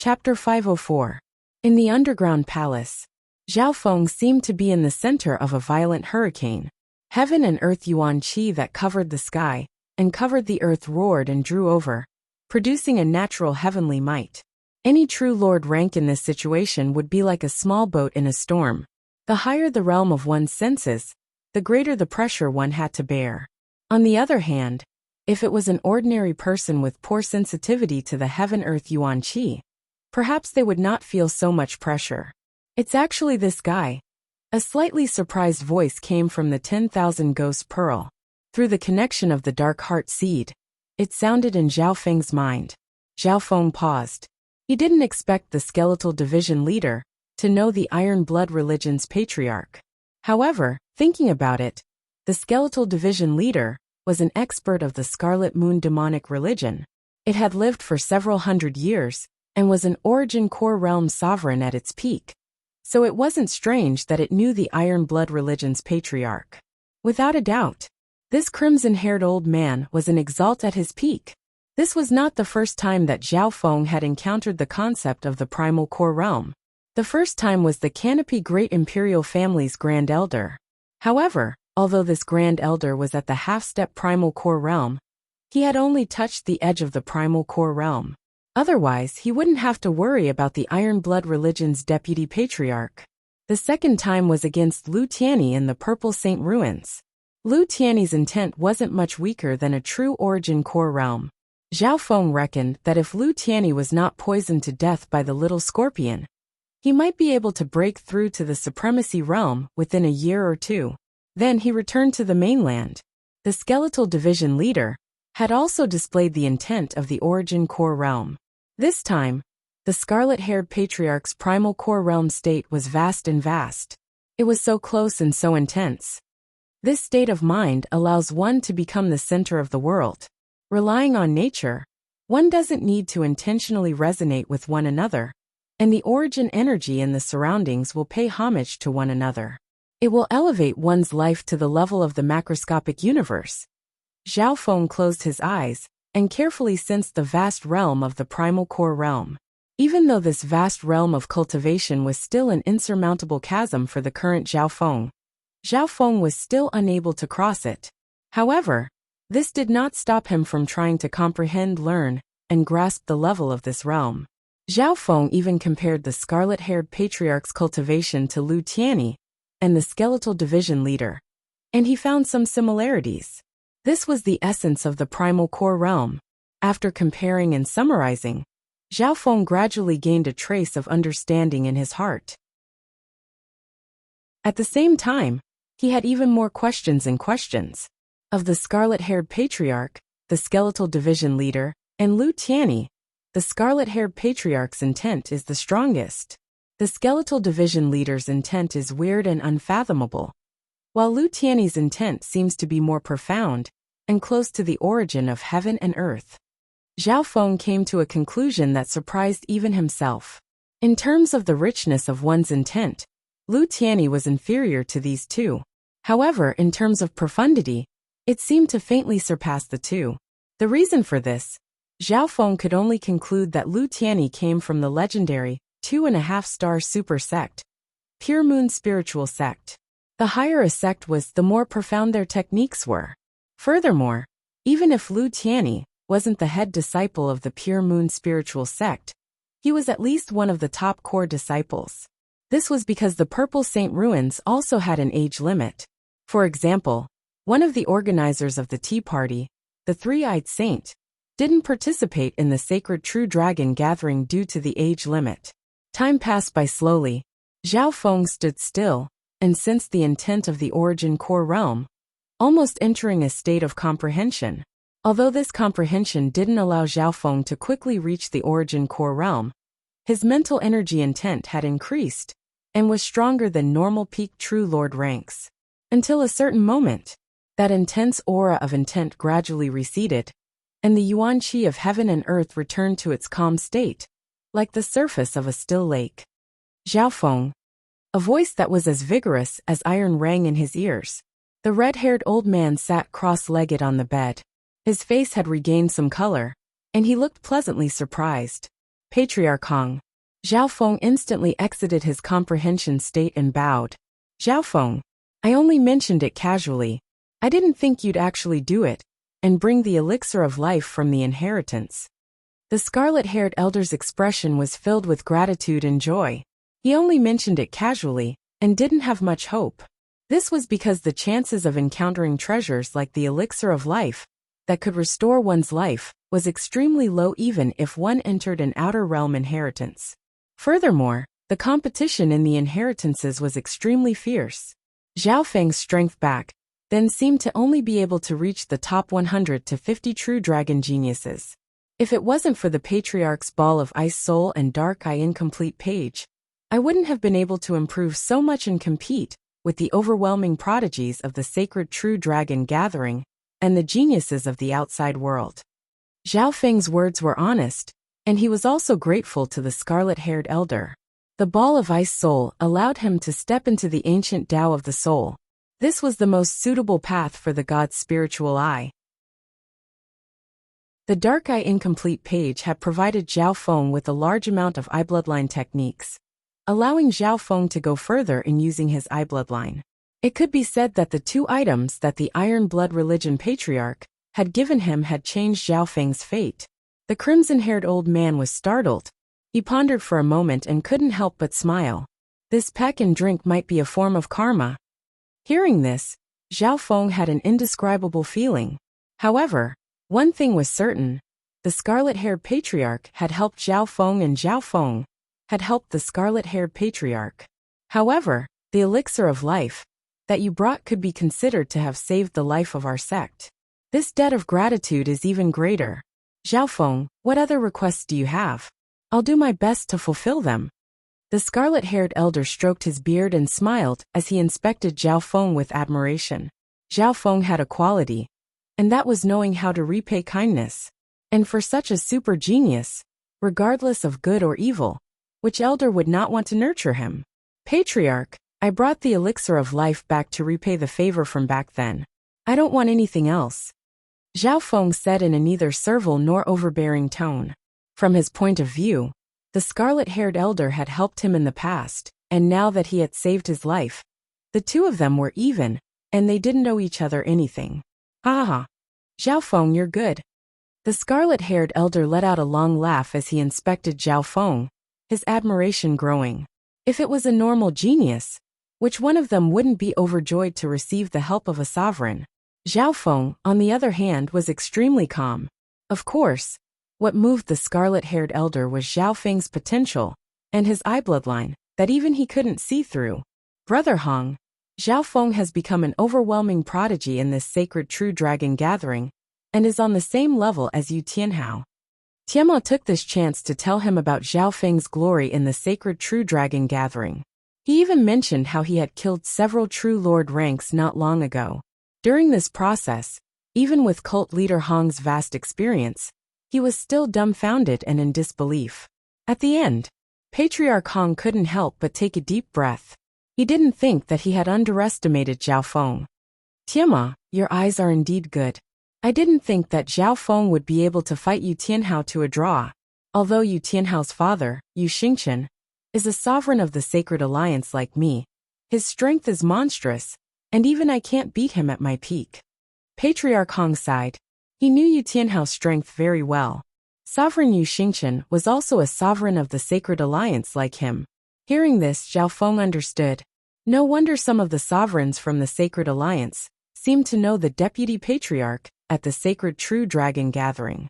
Chapter 504. In the underground palace, Zhao Feng seemed to be in the center of a violent hurricane. Heaven and earth yuan qi that covered the sky and covered the earth roared and drew over, producing a natural heavenly might. Any true lord rank in this situation would be like a small boat in a storm. The higher the realm of one's senses, the greater the pressure one had to bear. On the other hand, if it was an ordinary person with poor sensitivity to the heaven-earth yuan qi, perhaps they would not feel so much pressure. It's actually this guy. A slightly surprised voice came from the 10,000 Ghost Pearl. Through the connection of the dark heart seed, it sounded in Zhao Feng's mind. Zhao Feng paused. He didn't expect the skeletal division leader to know the Iron Blood religion's patriarch. However, thinking about it, the skeletal division leader was an expert of the Scarlet Moon demonic religion. It had lived for several hundred years and was an origin core realm sovereign at its peak. So it wasn't strange that it knew the Iron Blood religion's patriarch. Without a doubt, this crimson-haired old man was an exalt at his peak. This was not the first time that Zhao Feng had encountered the concept of the primal core realm. The first time was the Canopy Great Imperial family's Grand Elder. However, although this Grand Elder was at the half-step primal core realm, he had only touched the edge of the primal core realm. Otherwise, he wouldn't have to worry about the Iron Blood religion's deputy patriarch. The second time was against Lu Tianyi in the Purple Saint Ruins. Lu Tianyi's intent wasn't much weaker than a true origin core realm. Zhao Feng reckoned that if Lu Tianyi was not poisoned to death by the little scorpion, he might be able to break through to the supremacy realm within a year or two. Then he returned to the mainland. The skeletal division leader had also displayed the intent of the origin core realm. This time, the scarlet-haired patriarch's primal core realm state was vast and vast. It was so close and so intense. This state of mind allows one to become the center of the world. Relying on nature, one doesn't need to intentionally resonate with one another, and the origin energy in the surroundings will pay homage to one another. It will elevate one's life to the level of the macroscopic universe. Zhao Feng closed his eyes and carefully sensed the vast realm of the primal core realm. Even though this vast realm of cultivation was still an insurmountable chasm for the current Zhao Feng was still unable to cross it. However, this did not stop him from trying to comprehend, learn, and grasp the level of this realm. Zhao Feng even compared the scarlet-haired patriarch's cultivation to Lu Tianyi and the skeletal division leader, and he found some similarities. This was the essence of the primal core realm. After comparing and summarizing, Zhao Feng gradually gained a trace of understanding in his heart. At the same time, he had even more questions and questions. Of the scarlet-haired patriarch, the skeletal division leader, and Lu Tianyi, the scarlet-haired patriarch's intent is the strongest. The skeletal division leader's intent is weird and unfathomable, while Lu Tianyi's intent seems to be more profound and close to the origin of heaven and earth. Zhao Feng came to a conclusion that surprised even himself. In terms of the richness of one's intent, Lu Tianyi was inferior to these two. However, in terms of profundity, it seemed to faintly surpass the two. The reason for this, Zhao Feng could only conclude that Lu Tianyi came from the legendary 2.5-star super sect, Pure Moon spiritual sect. The higher a sect was, the more profound their techniques were. Furthermore, even if Lu Tianyi wasn't the head disciple of the Pure Moon spiritual sect, he was at least one of the top core disciples. This was because the Purple Saint Ruins also had an age limit. For example, one of the organizers of the Tea Party, the Three-Eyed Saint, didn't participate in the Sacred True Dragon gathering due to the age limit. Time passed by slowly. Zhao Feng stood still and sensed the intent of the origin core realm, almost entering a state of comprehension. Although this comprehension didn't allow Zhao Feng to quickly reach the origin core realm, his mental energy intent had increased and was stronger than normal peak True Lord ranks. Until a certain moment, that intense aura of intent gradually receded, and the yuan qi of heaven and earth returned to its calm state, like the surface of a still lake. Zhao Feng. A voice that was as vigorous as iron rang in his ears. The red-haired old man sat cross-legged on the bed. His face had regained some color, and he looked pleasantly surprised. Patriarch Hong. Zhao Feng instantly exited his comprehension state and bowed. Zhao Feng, I only mentioned it casually. I didn't think you'd actually do it, and bring the elixir of life from the inheritance. The scarlet-haired elder's expression was filled with gratitude and joy. He only mentioned it casually, and didn't have much hope. This was because the chances of encountering treasures like the elixir of life, that could restore one's life, was extremely low even if one entered an outer realm inheritance. Furthermore, the competition in the inheritances was extremely fierce. Zhao Feng's strength back then seemed to only be able to reach the top 100 to 50 true dragon geniuses. If it wasn't for the Patriarch's Ball of Ice Soul and Dark Eye Incomplete page, I wouldn't have been able to improve so much and compete with the overwhelming prodigies of the sacred True Dragon Gathering and the geniuses of the outside world. Zhao Feng's words were honest, and he was also grateful to the scarlet-haired elder. The Ball of Ice Soul allowed him to step into the ancient Tao of the soul. This was the most suitable path for the god's spiritual eye. The Dark Eye Incomplete page had provided Zhao Feng with a large amount of eye bloodline techniques, allowing Zhao Feng to go further in using his eye bloodline. It could be said that the two items that the Iron Blood Religion Patriarch had given him had changed Zhao Feng's fate. The crimson-haired old man was startled. He pondered for a moment and couldn't help but smile. This peck and drink might be a form of karma. Hearing this, Zhao Feng had an indescribable feeling. However, one thing was certain. The scarlet-haired patriarch had helped Zhao Feng and Zhao Feng had helped the scarlet-haired patriarch. However, the elixir of life that you brought could be considered to have saved the life of our sect. This debt of gratitude is even greater. Zhao Feng, what other requests do you have? I'll do my best to fulfill them. The scarlet-haired elder stroked his beard and smiled as he inspected Zhao Feng with admiration. Zhao Feng had a quality, and that was knowing how to repay kindness. And for such a super genius, regardless of good or evil, which elder would not want to nurture him? Patriarch, I brought the elixir of life back to repay the favor from back then. I don't want anything else. Zhao Feng said in a neither servile nor overbearing tone. From his point of view, the scarlet-haired elder had helped him in the past, and now that he had saved his life, the two of them were even, and they didn't owe each other anything. Ha! Zhao Feng, you're good. The scarlet-haired elder let out a long laugh as he inspected Zhao Feng, his admiration growing. If it was a normal genius, which one of them wouldn't be overjoyed to receive the help of a sovereign? Zhao Feng, on the other hand, was extremely calm. Of course, what moved the scarlet-haired elder was Zhao Feng's potential, and his eye bloodline, that even he couldn't see through. Brother Hong, Zhao Feng has become an overwhelming prodigy in this sacred True Dragon Gathering, and is on the same level as you Tianhao. Tianma took this chance to tell him about Zhao Feng's glory in the sacred True Dragon Gathering. He even mentioned how he had killed several True Lord ranks not long ago. During this process, even with cult leader Hong's vast experience, he was still dumbfounded and in disbelief. At the end, Patriarch Hong couldn't help but take a deep breath. He didn't think that he had underestimated Zhao Feng. Tianma, your eyes are indeed good. I didn't think that Zhao Feng would be able to fight Yu Tianhao to a draw. Although Yu Tianhao's father, Yu Xingchen, is a sovereign of the Sacred Alliance like me, his strength is monstrous, and even I can't beat him at my peak. Patriarch Hong sighed. He knew Yu Tianhao's strength very well. Sovereign Yu Xingchen was also a sovereign of the Sacred Alliance like him. Hearing this, Zhao Feng understood. No wonder some of the sovereigns from the Sacred Alliance seemed to know the deputy patriarch at the sacred True Dragon Gathering.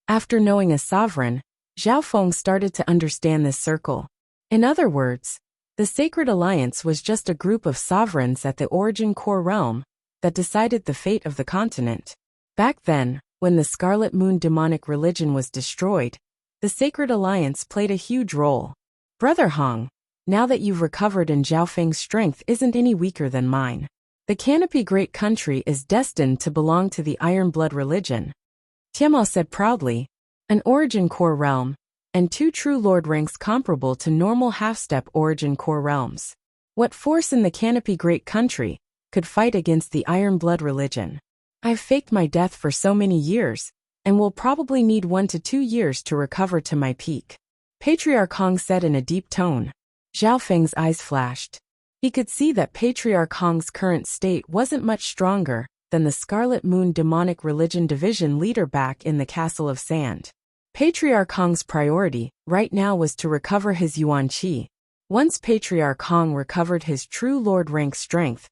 After knowing a sovereign, Zhao Feng started to understand this circle. In other words, the Sacred Alliance was just a group of sovereigns at the Origin Core realm that decided the fate of the continent. Back then, when the Scarlet Moon demonic religion was destroyed, the Sacred Alliance played a huge role. Brother Hong, now that you've recovered and Zhao Feng's strength isn't any weaker than mine, the Canopy Great Country is destined to belong to the Iron Blood religion. Tianma said proudly, an Origin Core realm, and 2 True Lord ranks comparable to normal half-step Origin Core realms. What force in the Canopy Great Country could fight against the Iron Blood religion? I've faked my death for so many years, and will probably need 1 to 2 years to recover to my peak. Patriarch Hong said in a deep tone. Zhao Feng's eyes flashed. He could see that Patriarch Hong's current state wasn't much stronger than the Scarlet Moon Demonic Religion Division leader back in the Castle of Sand. Patriarch Hong's priority right now was to recover his Yuan Qi. Once Patriarch Hong recovered his true Lord rank strength,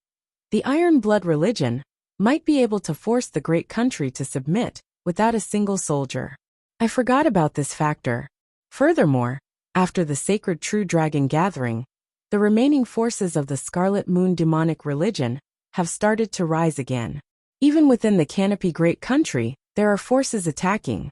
the Iron Blood religion might be able to force the great country to submit without a single soldier. I forgot about this factor. Furthermore, after the Sacred True Dragon Gathering, the remaining forces of the Scarlet Moon Demonic Religion have started to rise again. Even within the Canopy Great Country, there are forces attacking.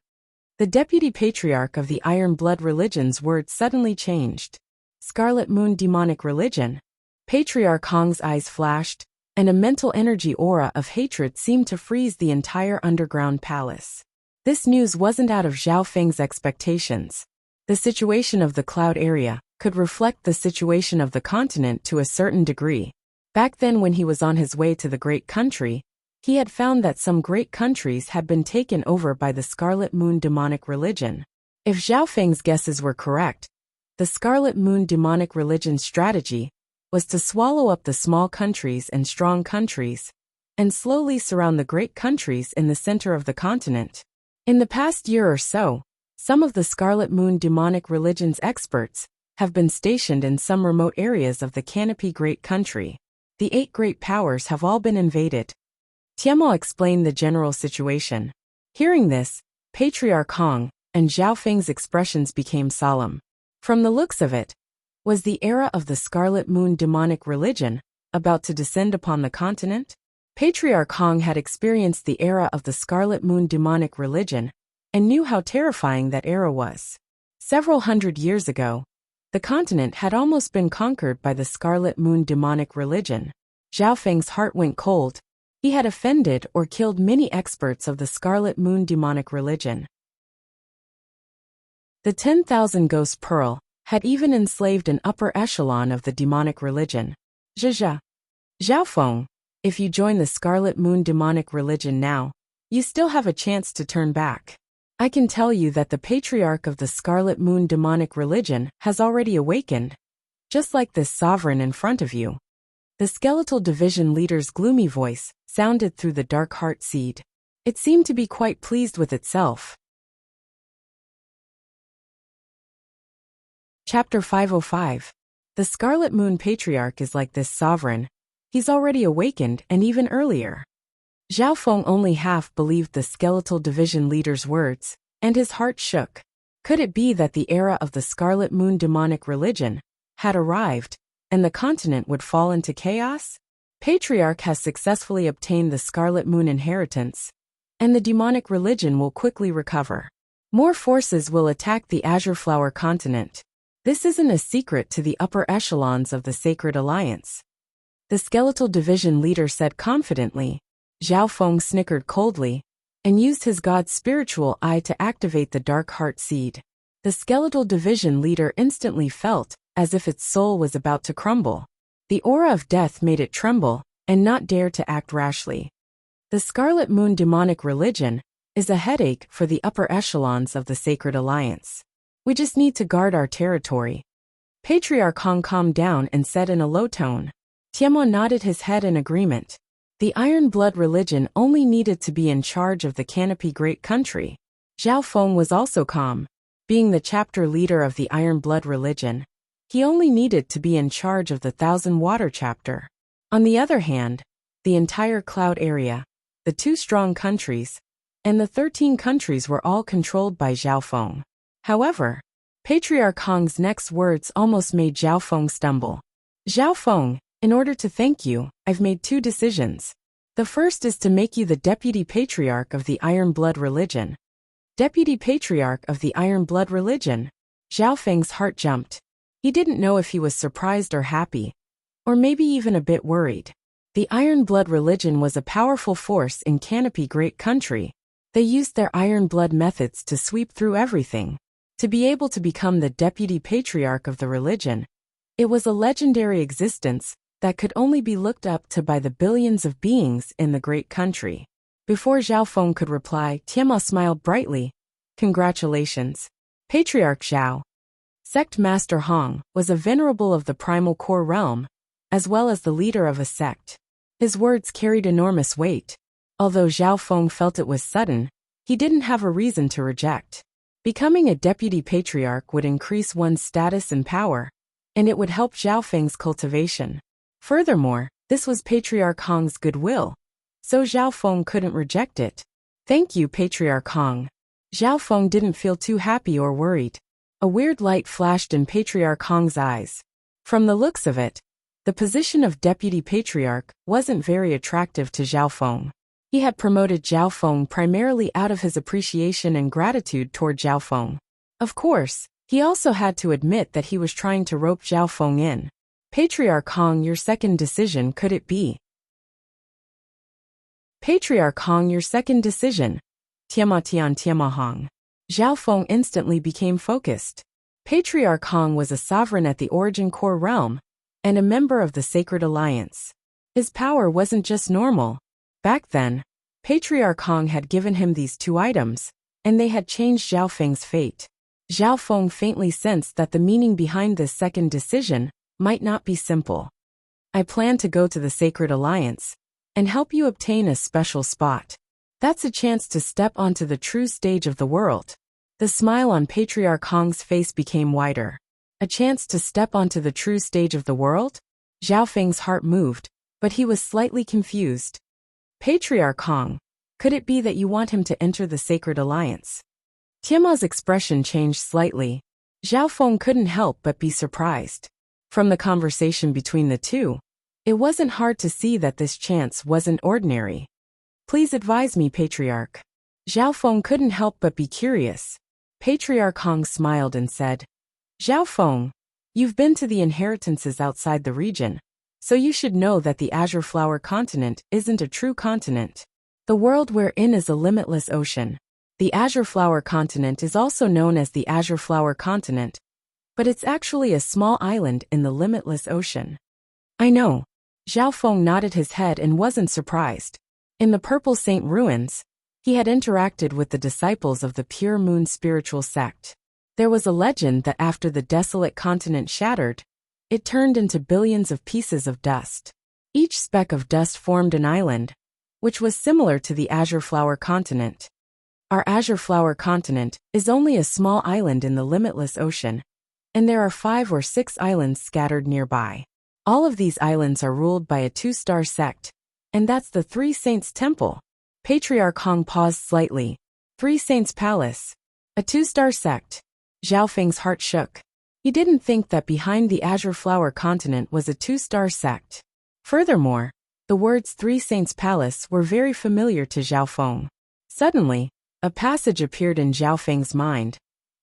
The Deputy Patriarch of the Iron Blood Religion's words suddenly changed. Scarlet Moon Demonic Religion. Patriarch Hong's eyes flashed, and a mental energy aura of hatred seemed to freeze the entire underground palace. This news wasn't out of Zhao Feng's expectations. The situation of the cloud area could reflect the situation of the continent to a certain degree. Back then, when he was on his way to the great country, he had found that some great countries had been taken over by the Scarlet Moon Demonic Religion. If Zhao Feng's guesses were correct, the Scarlet Moon Demonic Religion's strategy was to swallow up the small countries and strong countries, and slowly surround the great countries in the center of the continent. In the past year or so, some of the Scarlet Moon Demonic Religion's experts have been stationed in some remote areas of the Canopy Great Country. The 8 great powers have all been invaded. Tiamo explained the general situation. Hearing this, Patriarch Hong and Zhao Feng's expressions became solemn. From the looks of it, was the era of the Scarlet Moon Demonic Religion about to descend upon the continent? Patriarch Hong had experienced the era of the Scarlet Moon Demonic Religion and knew how terrifying that era was. Several hundred years ago, the continent had almost been conquered by the Scarlet Moon Demonic Religion. Zhao Feng's heart went cold. He had offended or killed many experts of the Scarlet Moon Demonic Religion. The 10,000 Ghost Pearl had even enslaved an upper echelon of the demonic religion. Zhao Feng, if you join the Scarlet Moon Demonic Religion now, you still have a chance to turn back. I can tell you that the Patriarch of the Scarlet Moon Demonic Religion has already awakened, just like this sovereign in front of you. The Skeletal Division leader's gloomy voice sounded through the dark heart seed. It seemed to be quite pleased with itself. Chapter 505. The Scarlet Moon Patriarch is like this sovereign. He's already awakened and even earlier. Zhao Feng only half believed the Skeletal Division leader's words, and his heart shook. Could it be that the era of the Scarlet Moon Demonic Religion had arrived, and the continent would fall into chaos? Patriarch has successfully obtained the Scarlet Moon inheritance, and the demonic religion will quickly recover. More forces will attack the Azure Flower continent. This isn't a secret to the upper echelons of the Sacred Alliance. The Skeletal Division leader said confidently. Zhao Feng snickered coldly and used his god's spiritual eye to activate the dark heart seed. The Skeletal Division leader instantly felt as if its soul was about to crumble. The aura of death made it tremble and not dare to act rashly. The Scarlet Moon Demonic Religion is a headache for the upper echelons of the Sacred Alliance. We just need to guard our territory. Patriarch Hong calmed down and said in a low tone. Tiamo nodded his head in agreement. The Iron Blood religion only needed to be in charge of the Canopy Great Country. Zhao Feng was also calm. Being the chapter leader of the Iron Blood religion, he only needed to be in charge of the Thousand Water chapter. On the other hand, the entire cloud area, the 2 strong countries, and the 13 countries were all controlled by Zhao Feng. However, Patriarch Hong's next words almost made Zhao Feng stumble. Zhao Feng, in order to thank you, I've made 2 decisions. The first is to make you the Deputy Patriarch of the Iron Blood religion. Deputy Patriarch of the Iron Blood religion? Zhao Feng's heart jumped. He didn't know if he was surprised or happy, or maybe even a bit worried. The Iron Blood religion was a powerful force in Canopy Great Country. They used their Iron Blood methods to sweep through everything. To be able to become the Deputy Patriarch of the religion, it was a legendary existence that could only be looked up to by the billions of beings in the great country. Before Zhao Feng could reply, Tianma smiled brightly. Congratulations. Patriarch Zhao. Sect Master Hong was a venerable of the primal core realm, as well as the leader of a sect. His words carried enormous weight. Although Zhao Feng felt it was sudden, he didn't have a reason to reject. Becoming a deputy patriarch would increase one's status and power, and it would help Zhao Feng's cultivation. Furthermore, this was Patriarch Hong's goodwill, so Zhao Feng couldn't reject it. Thank you, Patriarch Hong. Zhao Feng didn't feel too happy or worried. A weird light flashed in Patriarch Hong's eyes. From the looks of it, the position of deputy patriarch wasn't very attractive to Zhao Feng. He had promoted Zhao Feng primarily out of his appreciation and gratitude toward Zhao Feng. Of course, he also had to admit that he was trying to rope Zhao Feng in. Patriarch Hong, your second decision, could it be? Patriarch Hong, your second decision. Tiama Hong. Zhao Feng instantly became focused. Patriarch Hong was a sovereign at the Origin Core realm, and a member of the Sacred Alliance. His power wasn't just normal. Back then, Patriarch Hong had given him these two items, and they had changed Zhao Feng's fate. Zhao Feng faintly sensed that the meaning behind this second decision might not be simple. I plan to go to the Sacred Alliance and help you obtain a special spot. That's a chance to step onto the true stage of the world. The smile on Patriarch Hong's face became wider. A chance to step onto the true stage of the world? Zhao Feng's heart moved, but he was slightly confused. Patriarch Hong, could it be that you want him to enter the Sacred Alliance? Tiama's expression changed slightly. Zhao Feng couldn't help but be surprised. From the conversation between the two, it wasn't hard to see that this chance wasn't ordinary. Please advise me, Patriarch. Zhao Feng couldn't help but be curious. Patriarch Hong smiled and said, Zhao Feng, you've been to the inheritances outside the region, so you should know that the Azure Flower Continent isn't a true continent. The world we're in is a limitless ocean. The Azure Flower Continent is also known as the Azure Flower Continent, but it's actually a small island in the limitless ocean. I know. Zhao Feng nodded his head and wasn't surprised. In the Purple Saint ruins, he had interacted with the disciples of the Pure Moon spiritual sect. There was a legend that after the desolate continent shattered, it turned into billions of pieces of dust. Each speck of dust formed an island, which was similar to the Azure Flower Continent. Our Azure Flower Continent is only a small island in the limitless ocean, and there are 5 or 6 islands scattered nearby. All of these islands are ruled by a 2-star sect, and that's the Three Saints Temple. Patriarch Hong paused slightly. 3 Saints Palace. A 2-star sect. Zhao Feng's heart shook. He didn't think that behind the Azure Flower Continent was a 2-star sect. Furthermore, the words 3 Saints Palace were very familiar to Zhao Feng. Suddenly, a passage appeared in Zhao Feng's mind.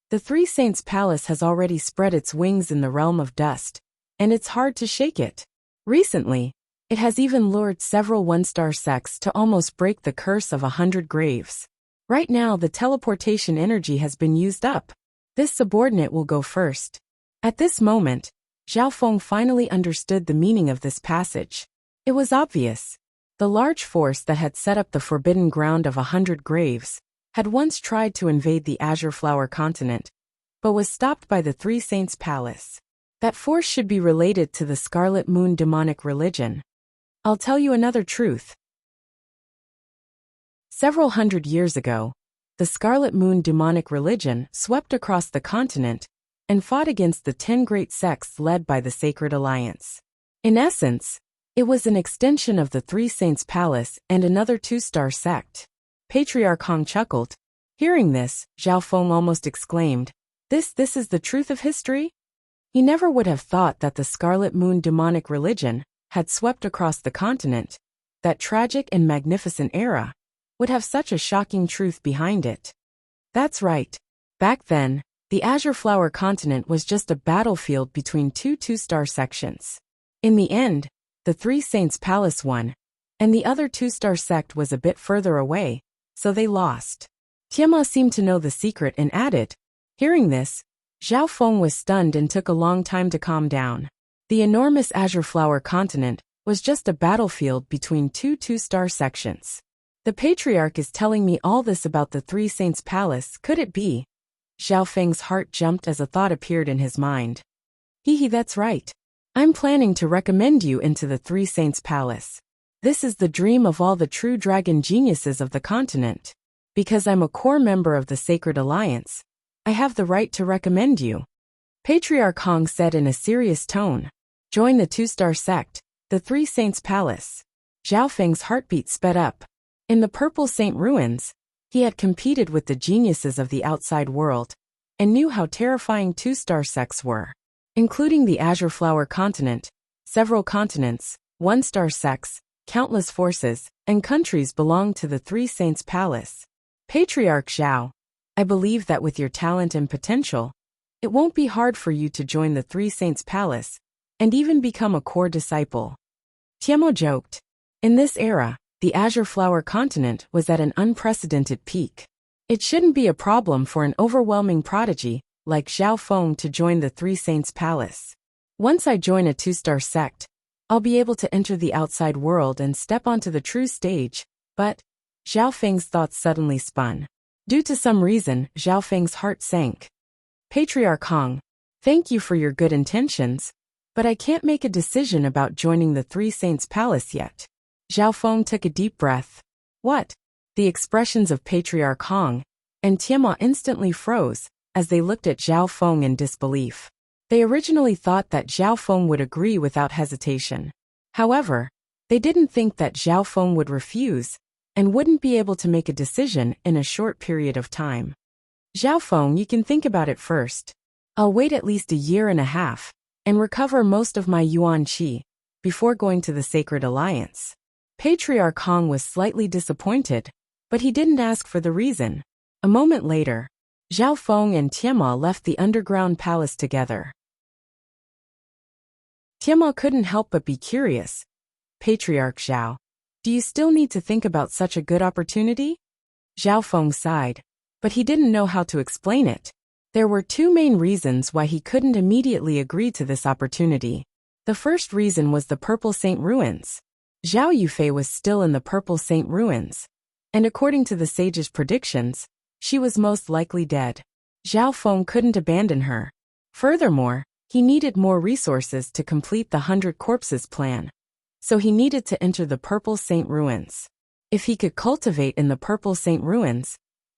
The 3 Saints Palace has already spread its wings in the realm of dust, and it's hard to shake it. Recently, it has even lured several 1-star sects to almost break the curse of 100 graves. Right now, the teleportation energy has been used up. This subordinate will go first. At this moment, Zhao Feng finally understood the meaning of this passage. It was obvious. The large force that had set up the forbidden ground of 100 graves had once tried to invade the Azure Flower Continent, but was stopped by the 3 Saints Palace. That force should be related to the Scarlet Moon demonic religion. I'll tell you another truth. Several hundred years ago, the Scarlet Moon demonic religion swept across the continent and fought against the 10 great sects led by the Sacred Alliance. In essence, it was an extension of the 3 Saints Palace and another 2-star sect. Patriarch Hong chuckled. Hearing this, Zhao Feng almost exclaimed, This is the truth of history? He never would have thought that the Scarlet Moon demonic religion had swept across the continent. That tragic and magnificent era would have such a shocking truth behind it. That's right. Back then, the Azure Flower Continent was just a battlefield between 2 2-star sections. In the end, the 3 Saints Palace won, and the other 2-star sect was a bit further away, so they lost. Tiama seemed to know the secret and added. Hearing this, Zhao Feng was stunned and took a long time to calm down. The enormous Azure Flower Continent was just a battlefield between 2 2-star sections. The patriarch is telling me all this about the Three Saints Palace, could it be? Zhao Feng's heart jumped as a thought appeared in his mind. That's right. I'm planning to recommend you into the Three Saints Palace. This is the dream of all the true dragon geniuses of the continent. Because I'm a core member of the Sacred Alliance, I have the right to recommend you. Patriarch Hong said in a serious tone. Join the two-star sect, the Three Saints Palace. Zhao Feng's heartbeat sped up. In the Purple Saint Ruins, he had competed with the geniuses of the outside world, and knew how terrifying two-star sects were. Including the Azure Flower Continent, several continents, one-star sects, countless forces, and countries belonged to the Three Saints Palace. Patriarch Zhao, I believe that with your talent and potential, it won't be hard for you to join the Three Saints Palace, and even become a core disciple. Tiemo joked. In this era, the Azure Flower Continent was at an unprecedented peak. It shouldn't be a problem for an overwhelming prodigy like Zhao Feng to join the Three Saints Palace. Once I join a two-star sect, I'll be able to enter the outside world and step onto the true stage, but Zhao Feng's thoughts suddenly spun. Due to some reason, Zhao Feng's heart sank. Patriarch Hong, thank you for your good intentions, but I can't make a decision about joining the Three Saints Palace yet. Zhao Feng took a deep breath. What? The expressions of Patriarch Hong and Tiemo instantly froze as they looked at Zhao Feng in disbelief. They originally thought that Zhao Feng would agree without hesitation. However, they didn't think that Zhao Feng would refuse and wouldn't be able to make a decision in a short period of time. Zhao Feng, you can think about it first. I'll wait at least a year and a half and recover most of my yuan qi before going to the Sacred Alliance. Patriarch Hong was slightly disappointed, but he didn't ask for the reason. A moment later, Zhao Feng and Tiemo left the underground palace together. Tiemo couldn't help but be curious. Patriarch Zhao, do you still need to think about such a good opportunity? Zhao Feng sighed, but he didn't know how to explain it. There were two main reasons why he couldn't immediately agree to this opportunity. The first reason was the Purple Saint Ruins. Zhao Yufei was still in the Purple Saint Ruins, and according to the sage's predictions, she was most likely dead. Zhao Feng couldn't abandon her. Furthermore, he needed more resources to complete the 100 Corpses plan. So he needed to enter the Purple Saint Ruins. If he could cultivate in the Purple Saint Ruins,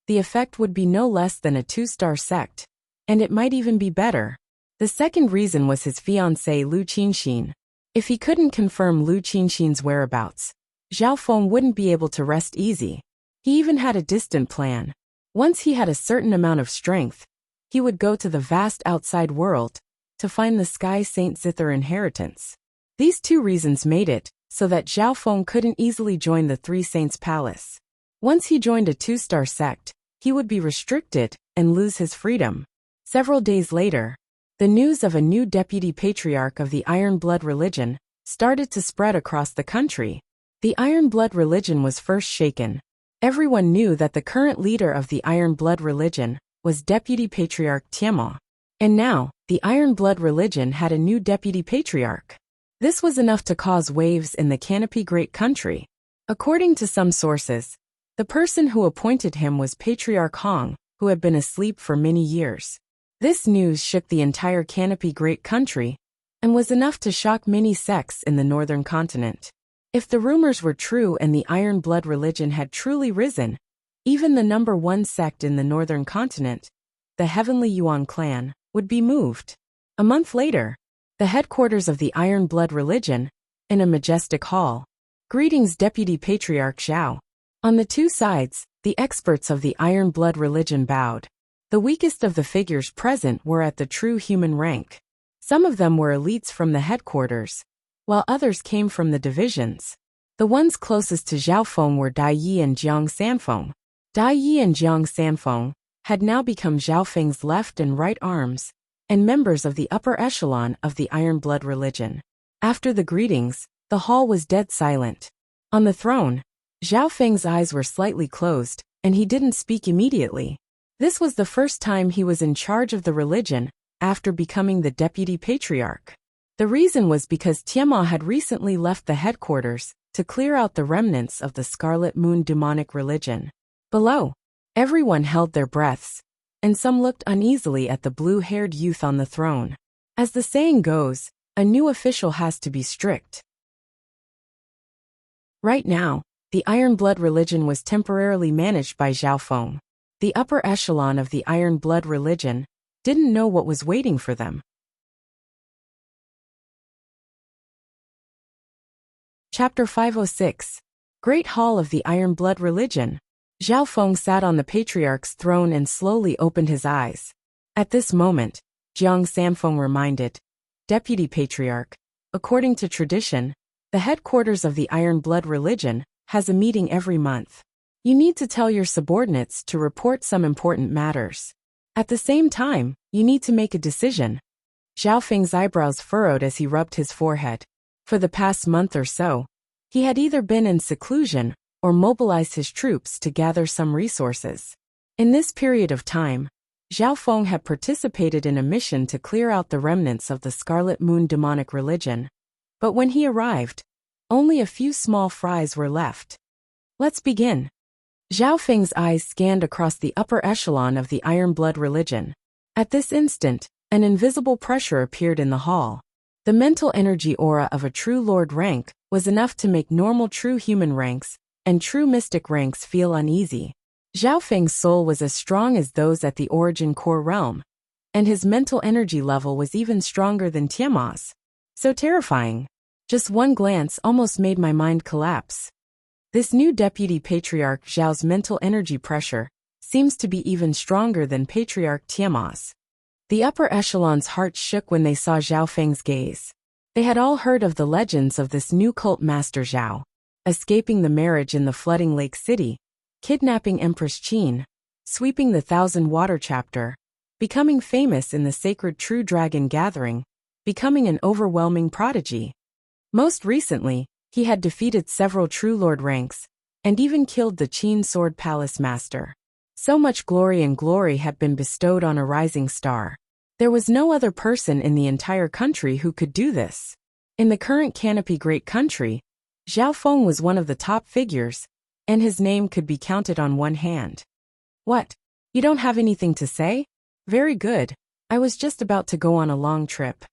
the effect would be no less than a two-star sect, and it might even be better. The second reason was his fiancée Lu Qinxin. If he couldn't confirm Lu Qinxin's whereabouts, Zhao Feng wouldn't be able to rest easy. He even had a distant plan. Once he had a certain amount of strength, he would go to the vast outside world to find the Sky Saint Zither inheritance. These two reasons made it so that Zhao Feng couldn't easily join the Three Saints Palace. Once he joined a two-star sect, he would be restricted and lose his freedom. Several days later, the news of a new deputy patriarch of the Iron Blood religion started to spread across the country. The Iron Blood religion was first shaken. Everyone knew that the current leader of the Iron Blood religion was Deputy Patriarch Tiemo. And now, the Iron Blood religion had a new deputy patriarch. This was enough to cause waves in the Canopy Great Country. According to some sources, the person who appointed him was Patriarch Hong, who had been asleep for many years. This news shook the entire Canopy Great Country and was enough to shock many sects in the northern continent. If the rumors were true and the Iron Blood religion had truly risen, even the number one sect in the northern continent, the Heavenly Yuan clan, would be moved. A month later, the headquarters of the Iron Blood religion, in a majestic hall. Greetings, Deputy Patriarch Zhao. On the two sides, the experts of the Iron Blood religion bowed. The weakest of the figures present were at the true human rank. Some of them were elites from the headquarters, while others came from the divisions. The ones closest to Zhao Feng were Dai Yi and Jiang Sanfeng. Dai Yi and Jiang Sanfeng had now become Zhao Feng's left and right arms, and members of the upper echelon of the Iron Blood religion. After the greetings, the hall was dead silent. On the throne, Zhao Feng's eyes were slightly closed, and he didn't speak immediately. This was the first time he was in charge of the religion after becoming the deputy patriarch. The reason was because Tiemo had recently left the headquarters to clear out the remnants of the Scarlet Moon demonic religion. Below, everyone held their breaths, and some looked uneasily at the blue-haired youth on the throne. As the saying goes, a new official has to be strict. Right now, the Iron Blood religion was temporarily managed by Zhao Feng. The upper echelon of the Iron Blood religion didn't know what was waiting for them. Chapter 506. Great Hall of the Iron Blood Religion. Zhao Feng sat on the patriarch's throne and slowly opened his eyes. At this moment, Jiang Sanfeng reminded, Deputy Patriarch, according to tradition, the headquarters of the Iron Blood religion has a meeting every month. You need to tell your subordinates to report some important matters. At the same time, you need to make a decision. Zhao Feng's eyebrows furrowed as he rubbed his forehead. For the past month or so, he had either been in seclusion or mobilized his troops to gather some resources. In this period of time, Zhao Feng had participated in a mission to clear out the remnants of the Scarlet Moon demonic religion. But when he arrived, only a few small fries were left. Let's begin. Zhao Feng's eyes scanned across the upper echelon of the Iron Blood religion. At this instant, an invisible pressure appeared in the hall. The mental energy aura of a true lord rank was enough to make normal true human ranks and true mystic ranks feel uneasy. Zhao Feng's soul was as strong as those at the origin core realm, and his mental energy level was even stronger than Tiamat's. So terrifying. Just one glance almost made my mind collapse. This new Deputy Patriarch Zhao's mental energy pressure seems to be even stronger than Patriarch Tiamat's. The upper echelon's hearts shook when they saw Zhao Feng's gaze. They had all heard of the legends of this new cult master Zhao, escaping the marriage in the flooding lake city, kidnapping Empress Qin, sweeping the Thousand Water chapter, becoming famous in the sacred True Dragon gathering, becoming an overwhelming prodigy. Most recently, he had defeated several True Lord ranks, and even killed the Qin Sword Palace master. So much glory had been bestowed on a rising star. There was no other person in the entire country who could do this. In the current Canopy Great Country, Zhao Feng was one of the top figures, and his name could be counted on one hand. What? You don't have anything to say? Very good. I was just about to go on a long trip.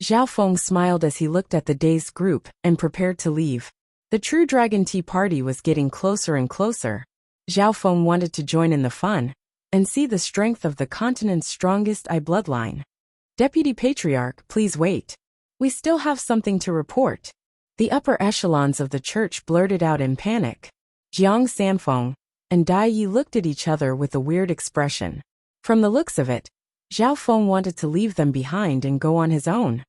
Zhao Feng smiled as he looked at the dazed group and prepared to leave. The True Dragon Tea party was getting closer and closer. Zhao Feng wanted to join in the fun and see the strength of the continent's strongest I bloodline. Deputy Patriarch, please wait. We still have something to report. The upper echelons of the church blurted out in panic. Jiang Sanfeng and Dai Yi looked at each other with a weird expression. From the looks of it, Zhao Feng wanted to leave them behind and go on his own.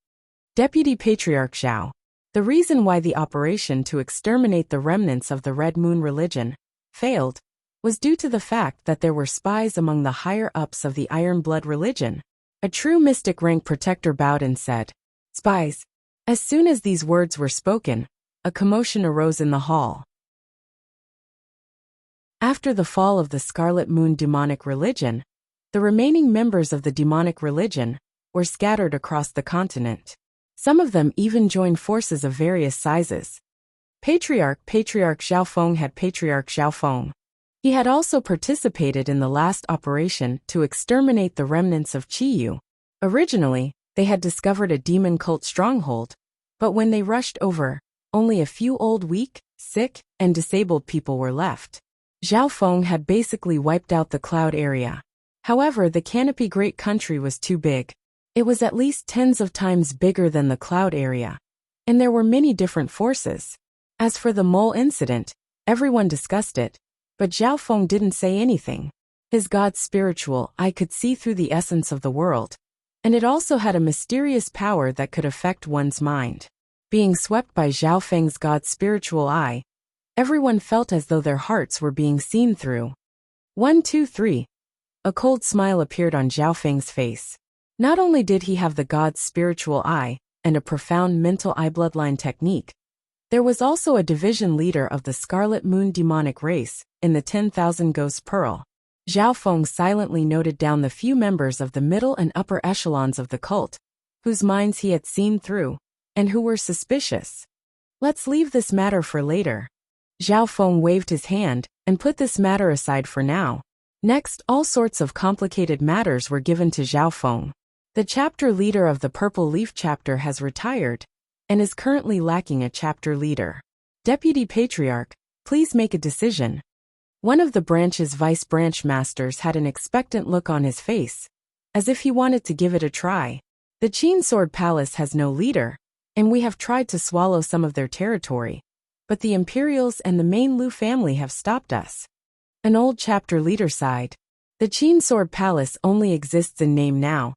Deputy Patriarch Zhao, the reason why the operation to exterminate the remnants of the Red Moon religion failed was due to the fact that there were spies among the higher-ups of the Iron Blood religion. A true mystic rank protector bowed and said, Spies. As soon as these words were spoken, a commotion arose in the hall. After the fall of the Scarlet Moon demonic religion, the remaining members of the demonic religion were scattered across the continent. Some of them even joined forces of various sizes. Patriarch Zhao Feng had Patriarch Zhao Feng. He had also participated in the last operation to exterminate the remnants of Qiyu. Originally, they had discovered a demon cult stronghold, but when they rushed over, only a few old, weak, sick, and disabled people were left. Zhao Feng had basically wiped out the cloud area. However, the Canopy Great Country was too big. It was at least tens of times bigger than the cloud area, and there were many different forces. As for the mole incident, everyone discussed it, but Zhao Feng didn't say anything. His God's spiritual eye could see through the essence of the world, and it also had a mysterious power that could affect one's mind. Being swept by Zhao Feng's God's spiritual eye, everyone felt as though their hearts were being seen through. 1, 2, 3. A cold smile appeared on Zhao Feng's face. Not only did he have the God's spiritual eye and a profound mental eye bloodline technique, there was also a division leader of the Scarlet Moon demonic race in the 10,000 Ghost Pearl. Zhao Feng silently noted down the few members of the middle and upper echelons of the cult, whose minds he had seen through, and who were suspicious. Let's leave this matter for later. Zhao Feng waved his hand and put this matter aside for now. Next, all sorts of complicated matters were given to Zhao Feng. The chapter leader of the Purple Leaf chapter has retired and is currently lacking a chapter leader. Deputy Patriarch, please make a decision. One of the branch's vice branch masters had an expectant look on his face, as if he wanted to give it a try. The Qin Sword Palace has no leader, and we have tried to swallow some of their territory, but the Imperials and the main Lu family have stopped us. An old chapter leader sighed. The Qin Sword Palace only exists in name now,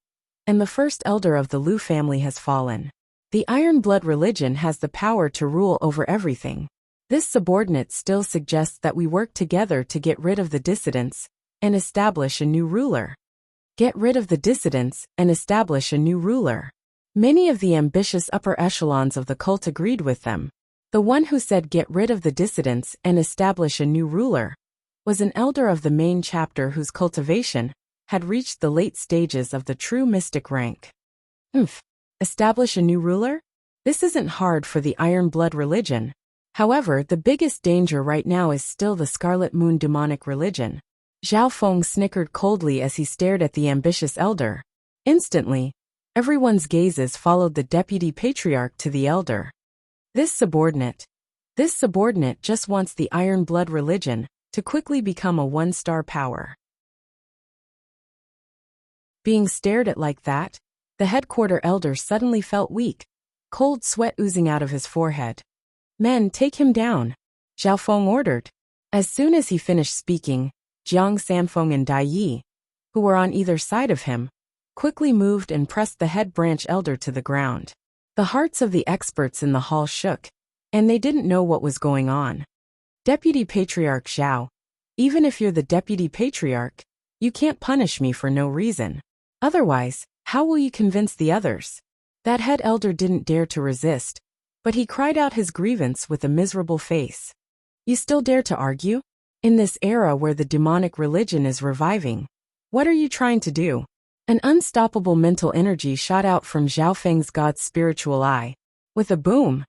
and the first elder of the Lu family has fallen. The Iron Blood religion has the power to rule over everything. This subordinate still suggests that we work together to get rid of the dissidents and establish a new ruler. Get rid of the dissidents and establish a new ruler. Many of the ambitious upper echelons of the cult agreed with them. The one who said get rid of the dissidents and establish a new ruler was an elder of the main chapter whose cultivation had reached the late stages of the true mystic rank. Establish a new ruler? This isn't hard for the Iron Blood religion. However, the biggest danger right now is still the Scarlet Moon demonic religion. Zhao Feng snickered coldly as he stared at the ambitious elder. Instantly, everyone's gazes followed the deputy patriarch to the elder. This subordinate just wants the Iron Blood religion to quickly become a one-star power. Being stared at like that, the headquarter elder suddenly felt weak, cold sweat oozing out of his forehead. Men, take him down, Zhao Feng ordered. As soon as he finished speaking, Jiang Sanfeng and Dai Yi, who were on either side of him, quickly moved and pressed the head branch elder to the ground. The hearts of the experts in the hall shook, and they didn't know what was going on. Deputy Patriarch Zhao, even if you're the Deputy Patriarch, you can't punish me for no reason. Otherwise, how will you convince the others? That head elder didn't dare to resist, but he cried out his grievance with a miserable face. You still dare to argue? In this era where the demonic religion is reviving, what are you trying to do? An unstoppable mental energy shot out from Zhao Feng's god's spiritual eye. With a boom,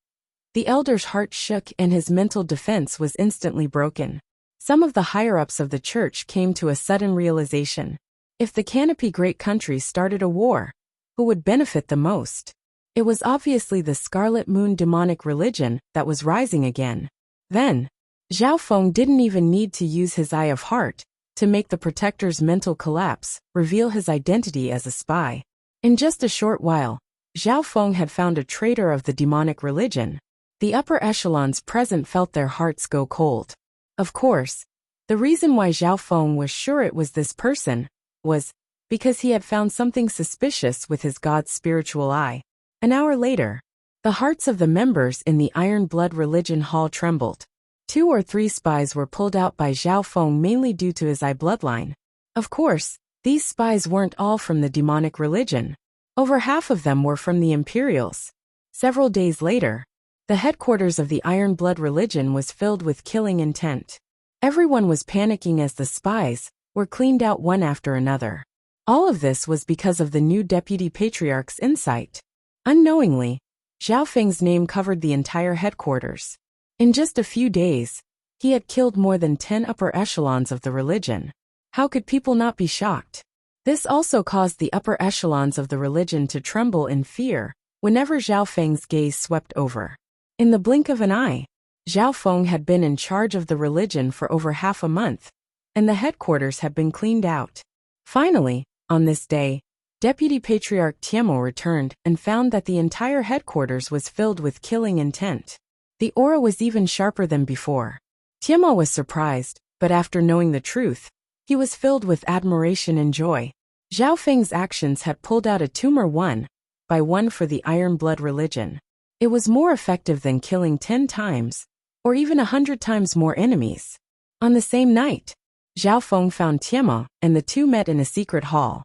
the elder's heart shook and his mental defense was instantly broken. Some of the higher-ups of the church came to a sudden realization. If the Canopy Great Countries started a war, who would benefit the most? It was obviously the Scarlet Moon demonic religion that was rising again. Then, Zhao Feng didn't even need to use his Eye of Heart to make the protector's mental collapse reveal his identity as a spy. In just a short while, Zhao Feng had found a traitor of the demonic religion. The upper echelons present felt their hearts go cold. Of course, the reason why Zhao Feng was sure it was this person was because he had found something suspicious with his god's spiritual eye. An hour later, the hearts of the members in the Iron Blood religion hall trembled. 2 or 3 spies were pulled out by Zhao Feng mainly due to his eye bloodline. Of course, these spies weren't all from the demonic religion. Over half of them were from the Imperials. Several days later, the headquarters of the Iron Blood religion was filled with killing intent. Everyone was panicking as the spies were cleaned out one after another. All of this was because of the new deputy patriarch's insight. Unknowingly, Zhao Feng's name covered the entire headquarters. In just a few days, he had killed more than 10 upper echelons of the religion. How could people not be shocked? This also caused the upper echelons of the religion to tremble in fear whenever Zhao Feng's gaze swept over. In the blink of an eye, Zhao Feng had been in charge of the religion for over half a month, and the headquarters had been cleaned out. Finally, on this day, Deputy Patriarch Tiemo returned and found that the entire headquarters was filled with killing intent. The aura was even sharper than before. Tiemo was surprised, but after knowing the truth, he was filled with admiration and joy. Zhao Feng's actions had pulled out a tumor one by one for the Iron Blood religion. It was more effective than killing 10 times, or even 100 times more enemies. On the same night, Zhao Feng found Tiemo, and the two met in a secret hall.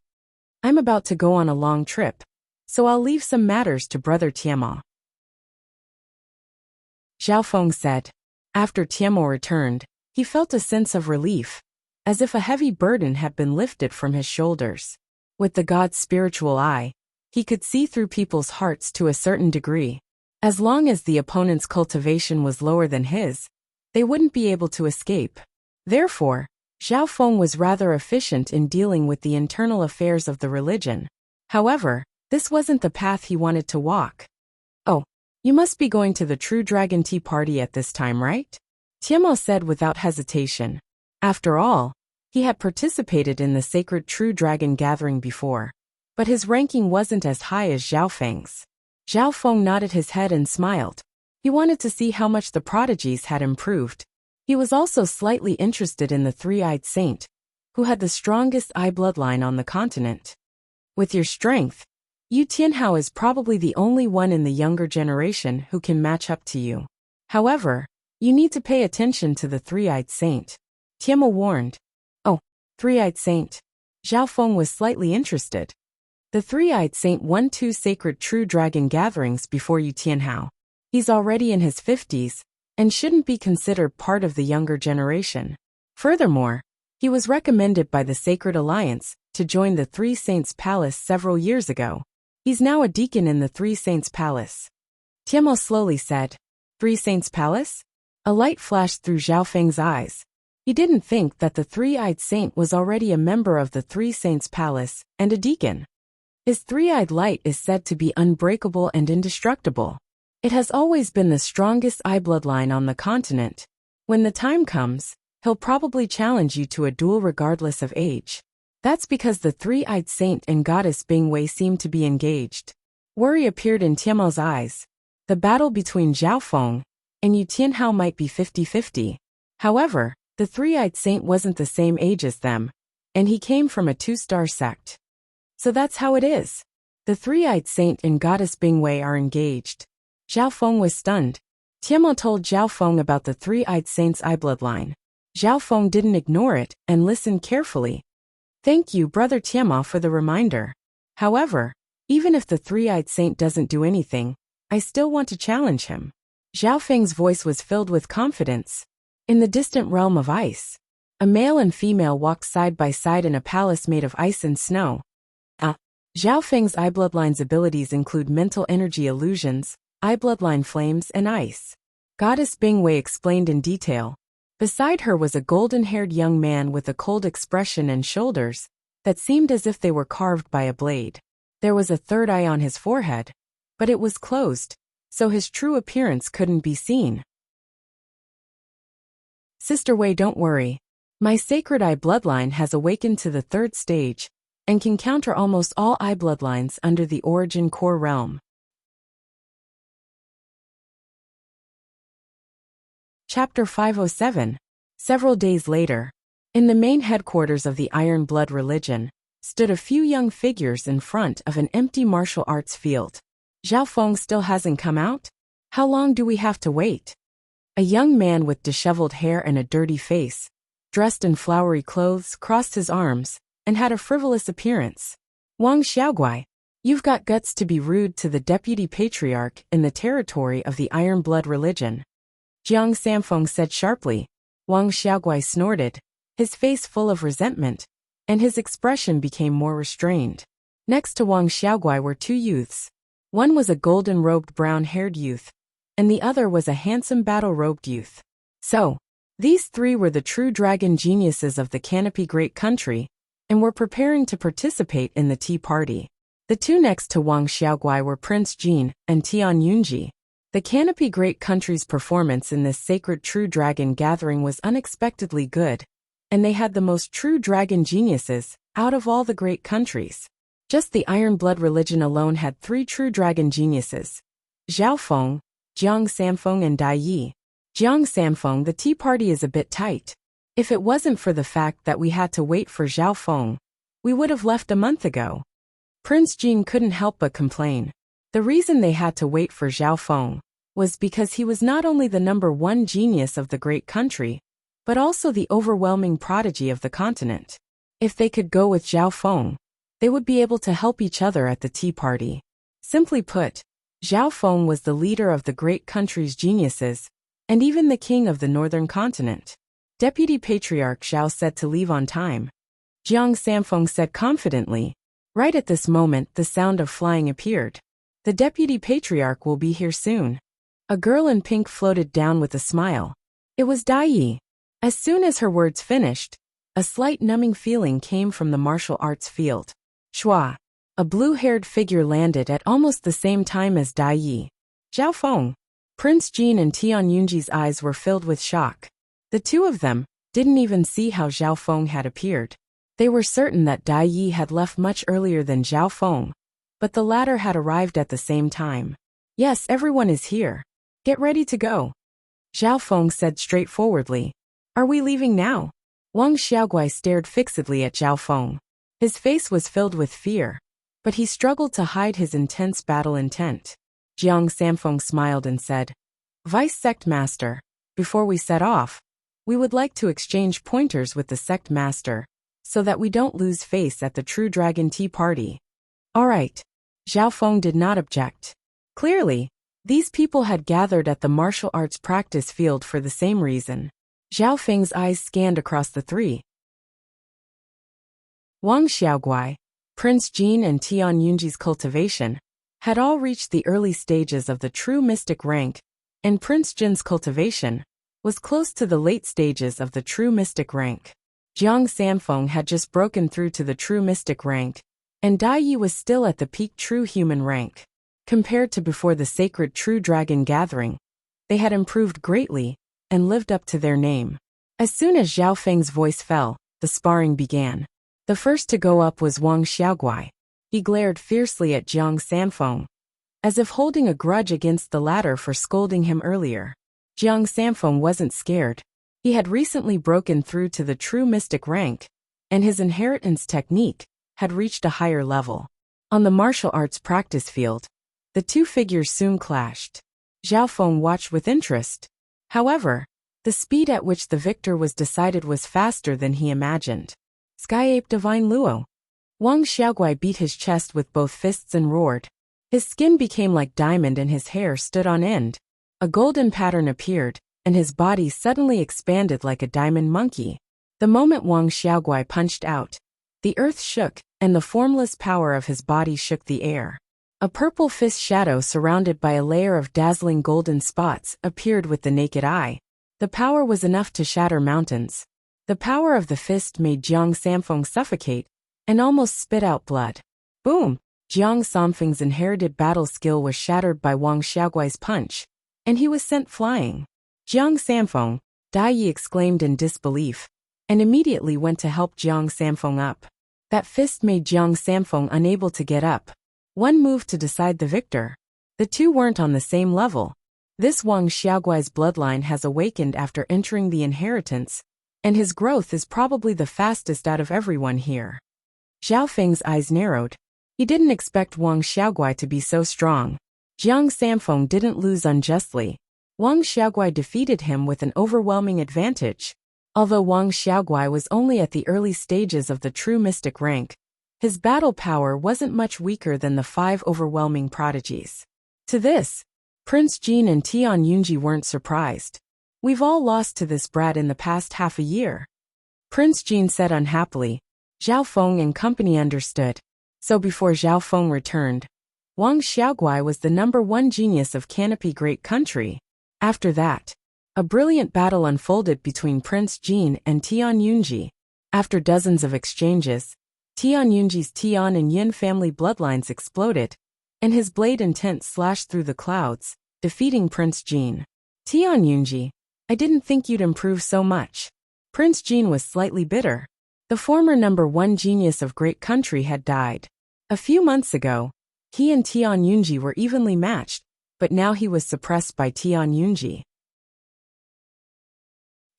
I'm about to go on a long trip, so I'll leave some matters to Brother Tiemo, Zhao Feng said. After Tiemo returned, he felt a sense of relief, as if a heavy burden had been lifted from his shoulders. With the god's spiritual eye, he could see through people's hearts to a certain degree. As long as the opponent's cultivation was lower than his, they wouldn't be able to escape. Therefore, Zhao Feng was rather efficient in dealing with the internal affairs of the religion. However, this wasn't the path he wanted to walk. "Oh, you must be going to the True Dragon Tea Party at this time, right?" Tianmo said without hesitation. After all, he had participated in the sacred True Dragon gathering before, but his ranking wasn't as high as Zhao Feng's. Zhao Feng nodded his head and smiled. He wanted to see how much the prodigies had improved. He was also slightly interested in the three-eyed saint, who had the strongest eye bloodline on the continent. "With your strength, Yu Tianhao is probably the only one in the younger generation who can match up to you. However, you need to pay attention to the three-eyed saint," Tianmo warned. "Oh, three-eyed saint." Zhao Feng was slightly interested. The three-eyed saint won 2 sacred True Dragon gatherings before Yu Tianhao. He's already in his 50s, and shouldn't be considered part of the younger generation. Furthermore, he was recommended by the Sacred Alliance to join the Three Saints Palace several years ago. He's now a deacon in the Three Saints Palace. Tianmo slowly said, "Three Saints Palace?" A light flashed through Zhao Feng's eyes. He didn't think that the three-eyed saint was already a member of the Three Saints Palace and a deacon. His three-eyed light is said to be unbreakable and indestructible. It has always been the strongest eye bloodline on the continent. When the time comes, he'll probably challenge you to a duel regardless of age. That's because the three-eyed saint and goddess Bingwei seem to be engaged. Worry appeared in Tianmo's eyes. The battle between Zhao Feng and Yu Tianhao might be 50-50. However, the three-eyed saint wasn't the same age as them, and he came from a 2-star sect. So that's how it is. The three-eyed saint and goddess Bingwei are engaged. Zhao Feng was stunned. Tianmo told Zhao Feng about the three-eyed saint's eye bloodline. Zhao Feng didn't ignore it and listened carefully. "Thank you, Brother Tianmo, for the reminder. However, even if the three-eyed saint doesn't do anything, I still want to challenge him." Zhao Feng's voice was filled with confidence. In the distant realm of ice, a male and female walked side by side in a palace made of ice and snow. Zhao Feng's eye bloodline's abilities include mental energy illusions, eye bloodline flames, and ice. Goddess Bingwei explained in detail. Beside her was a golden-haired young man with a cold expression and shoulders that seemed as if they were carved by a blade. There was a third eye on his forehead, but it was closed, so his true appearance couldn't be seen. "Sister Wei, don't worry. My sacred eye bloodline has awakened to the 3rd stage and can counter almost all eye bloodlines under the origin core realm." Chapter 507. Several days later, in the main headquarters of the Iron Blood religion, stood a few young figures in front of an empty martial arts field. "Zhao Feng still hasn't come out? How long do we have to wait?" A young man with disheveled hair and a dirty face, dressed in flowery clothes, crossed his arms and had a frivolous appearance. "Wang Xiaoguai, you've got guts to be rude to the deputy patriarch in the territory of the Iron Blood religion," Jiang Samfeng said sharply. Wang Xiaoguai snorted, his face full of resentment, and his expression became more restrained. Next to Wang Xiaoguai were 2 youths. One was a golden-robed brown-haired youth, and the other was a handsome battle-robed youth. So, these 3 were the true dragon geniuses of the Canopy Great Country, and were preparing to participate in the tea party. The 2 next to Wang Xiaoguai were Prince Jin and Tian Yunji. The Canopy Great Country's performance in this sacred true dragon gathering was unexpectedly good, and they had the most true dragon geniuses out of all the great countries. Just the Iron Blood religion alone had 3 true dragon geniuses: Zhao Feng, Jiang Samfeng, and Dai Yi. "Jiang Samfeng, the tea party is a bit tight. If it wasn't for the fact that we had to wait for Zhao Feng, we would have left a month ago." Prince Jin couldn't help but complain. The reason they had to wait for Zhao Feng was because he was not only the number 1 genius of the great country, but also the overwhelming prodigy of the continent. If they could go with Zhao Feng, they would be able to help each other at the tea party. Simply put, Zhao Feng was the leader of the great country's geniuses, and even the king of the northern continent. Deputy Patriarch Zhao said to leave on time. Jiang Samfeng said confidently. Right at this moment, the sound of flying appeared. The deputy patriarch will be here soon. A girl in pink floated down with a smile. It was Dai. As soon as her words finished, a slight numbing feeling came from the martial arts field. Shua. A blue-haired figure landed at almost the same time as Dai. Zhao Feng. Prince Jin and Tian Yunji's eyes were filled with shock. The two of them didn't even see how Zhao Feng had appeared. They were certain that Dai Yi had left much earlier than Zhao Feng, but the latter had arrived at the same time. Yes, everyone is here. Get ready to go. Zhao Feng said straightforwardly. Are we leaving now? Wang Xiaoguai stared fixedly at Zhao Feng. His face was filled with fear, but he struggled to hide his intense battle intent. Jiang Samfeng smiled and said, Vice Sect Master, before we set off, we would like to exchange pointers with the Sect Master, so that we don't lose face at the True Dragon Tea Party. All right. Zhao Feng did not object. Clearly, these people had gathered at the martial arts practice field for the same reason. Zhao Feng's eyes scanned across the three. Wang Xiaoguai, Prince Jin and Tian Yunji's cultivation had all reached the early stages of the true mystic rank, and Prince Jin's cultivation was close to the late stages of the true mystic rank. Jiang Samfeng had just broken through to the true mystic rank, and Dai Yi was still at the peak true human rank. Compared to before the sacred true dragon gathering, they had improved greatly and lived up to their name. As soon as Zhao Feng's voice fell, the sparring began. The first to go up was Wang Xiaoguai. He glared fiercely at Jiang Samfeng, as if holding a grudge against the latter for scolding him earlier. Jiang Samfeng wasn't scared. He had recently broken through to the true mystic rank, and his inheritance technique had reached a higher level. On the martial arts practice field, the two figures soon clashed. Zhao Feng watched with interest. However, the speed at which the victor was decided was faster than he imagined. Sky Ape Divine Luo. Wang Xiaoguai beat his chest with both fists and roared. His skin became like diamond and his hair stood on end. A golden pattern appeared, and his body suddenly expanded like a diamond monkey. The moment Wang Xiaoguai punched out, the earth shook, and the formless power of his body shook the air. A purple fist shadow surrounded by a layer of dazzling golden spots appeared with the naked eye. The power was enough to shatter mountains. The power of the fist made Jiang Samfeng suffocate and almost spit out blood. Boom! Jiang Samfeng's inherited battle skill was shattered by Wang Xiaoguai's punch, and he was sent flying. Jiang Samfeng, Dai Yi exclaimed in disbelief, and immediately went to help Jiang Samfeng up. That fist made Jiang Samfeng unable to get up. One move to decide the victor. The two weren't on the same level. This Wang Xiaoguai's bloodline has awakened after entering the inheritance, and his growth is probably the fastest out of everyone here. Zhao Feng's eyes narrowed. He didn't expect Wang Xiaoguai to be so strong. Jiang Samfeng didn't lose unjustly. Wang Xiaoguai defeated him with an overwhelming advantage. Although Wang Xiaoguai was only at the early stages of the true mystic rank, his battle power wasn't much weaker than the 5 overwhelming prodigies. To this, Prince Jin and Tian Yunji weren't surprised. We've all lost to this brat in the past half a year. Prince Jin said unhappily. Zhao Feng and company understood. So before Zhao Feng returned, Wang Xiaoguai was the #1 genius of Canopy Great Country. After that, a brilliant battle unfolded between Prince Jin and Tian Yunji. After dozens of exchanges, Tian Yunji's Tian and Yin family bloodlines exploded, and his blade intent slashed through the clouds, defeating Prince Jin. Tian Yunji, I didn't think you'd improve so much. Prince Jin was slightly bitter. The former #1 genius of Great Country had died. A few months ago, he and Tian Yunji were evenly matched, but now he was suppressed by Tian Yunji.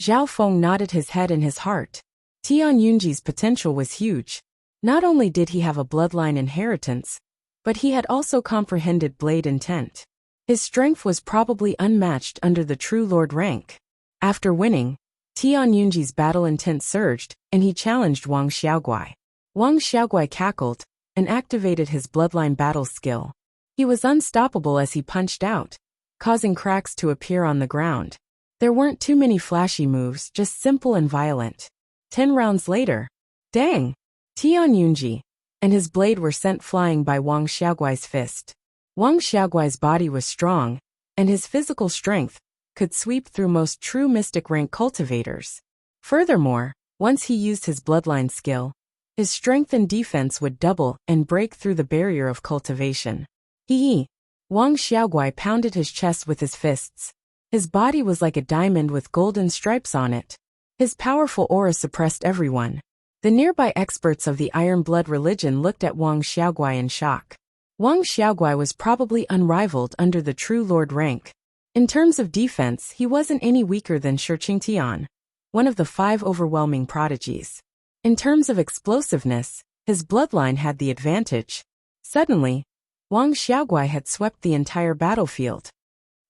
Zhao Feng nodded his head in his heart. Tian Yunji's potential was huge. Not only did he have a bloodline inheritance, but he had also comprehended blade intent. His strength was probably unmatched under the True Lord rank. After winning, Tian Yunji's battle intent surged, and he challenged Wang Xiaoguai. Wang Xiaoguai cackled and activated his bloodline battle skill. He was unstoppable as he punched out, causing cracks to appear on the ground. There weren't too many flashy moves, just simple and violent. 10 rounds later, dang! Tian Yunji and his blade were sent flying by Wang Xiaoguai's fist. Wang Xiaoguai's body was strong, and his physical strength could sweep through most true mystic rank cultivators. Furthermore, once he used his bloodline skill, his strength and defense would double and break through the barrier of cultivation. Wang Xiaoguai pounded his chest with his fists. His body was like a diamond with golden stripes on it. His powerful aura suppressed everyone. The nearby experts of the Iron Blood religion looked at Wang Xiaoguai in shock. Wang Xiaoguai was probably unrivaled under the True Lord rank. In terms of defense, he wasn't any weaker than Shi Qingtian, one of the 5 overwhelming prodigies. In terms of explosiveness, his bloodline had the advantage. Suddenly, Wang Xiaoguai had swept the entire battlefield.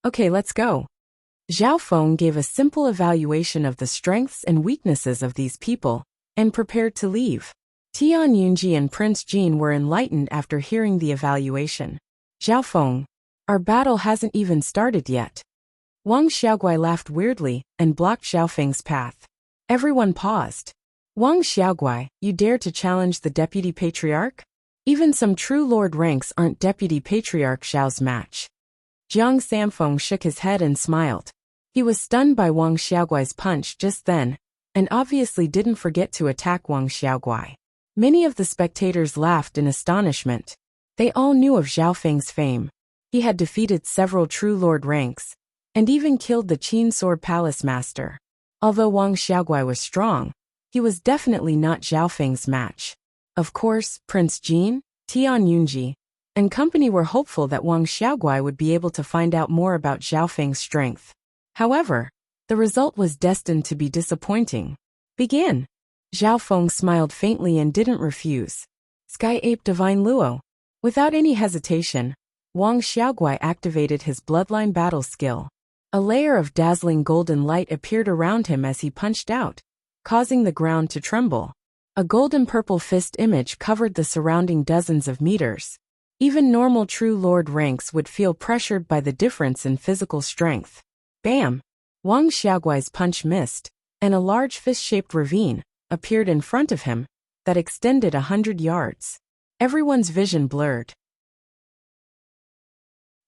Okay, let's go. Zhao Feng gave a simple evaluation of the strengths and weaknesses of these people, and prepared to leave. Tian Yunji and Prince Jin were enlightened after hearing the evaluation. Zhao Feng, our battle hasn't even started yet. Wang Xiaoguai laughed weirdly and blocked Zhao Feng's path. Everyone paused. Wang Xiaoguai, you dare to challenge the Deputy Patriarch? Even some true lord ranks aren't Deputy Patriarch Zhao's match. Jiang Samfeng shook his head and smiled. He was stunned by Wang Xiaoguai's punch just then, and obviously didn't forget to attack Wang Xiaoguai. Many of the spectators laughed in astonishment. They all knew of Zhao Feng's fame. He had defeated several true lord ranks, and even killed the Qin Sword Palace Master. Although Wang Xiaoguai was strong, he was definitely not Zhao Feng's match. Of course, Prince Jin, Tian Yunji, and company were hopeful that Wang Xiaoguai would be able to find out more about Zhao Feng's strength. However, the result was destined to be disappointing. Begin. Zhao Feng smiled faintly and didn't refuse. Sky Ape Divine Luo. Without any hesitation, Wang Xiaoguai activated his bloodline battle skill. A layer of dazzling golden light appeared around him as he punched out, causing the ground to tremble. A golden-purple fist image covered the surrounding dozens of meters. Even normal true lord ranks would feel pressured by the difference in physical strength. Bam! Wang Xiaoguai's punch missed, and a large fist-shaped ravine appeared in front of him that extended 100 yards. Everyone's vision blurred.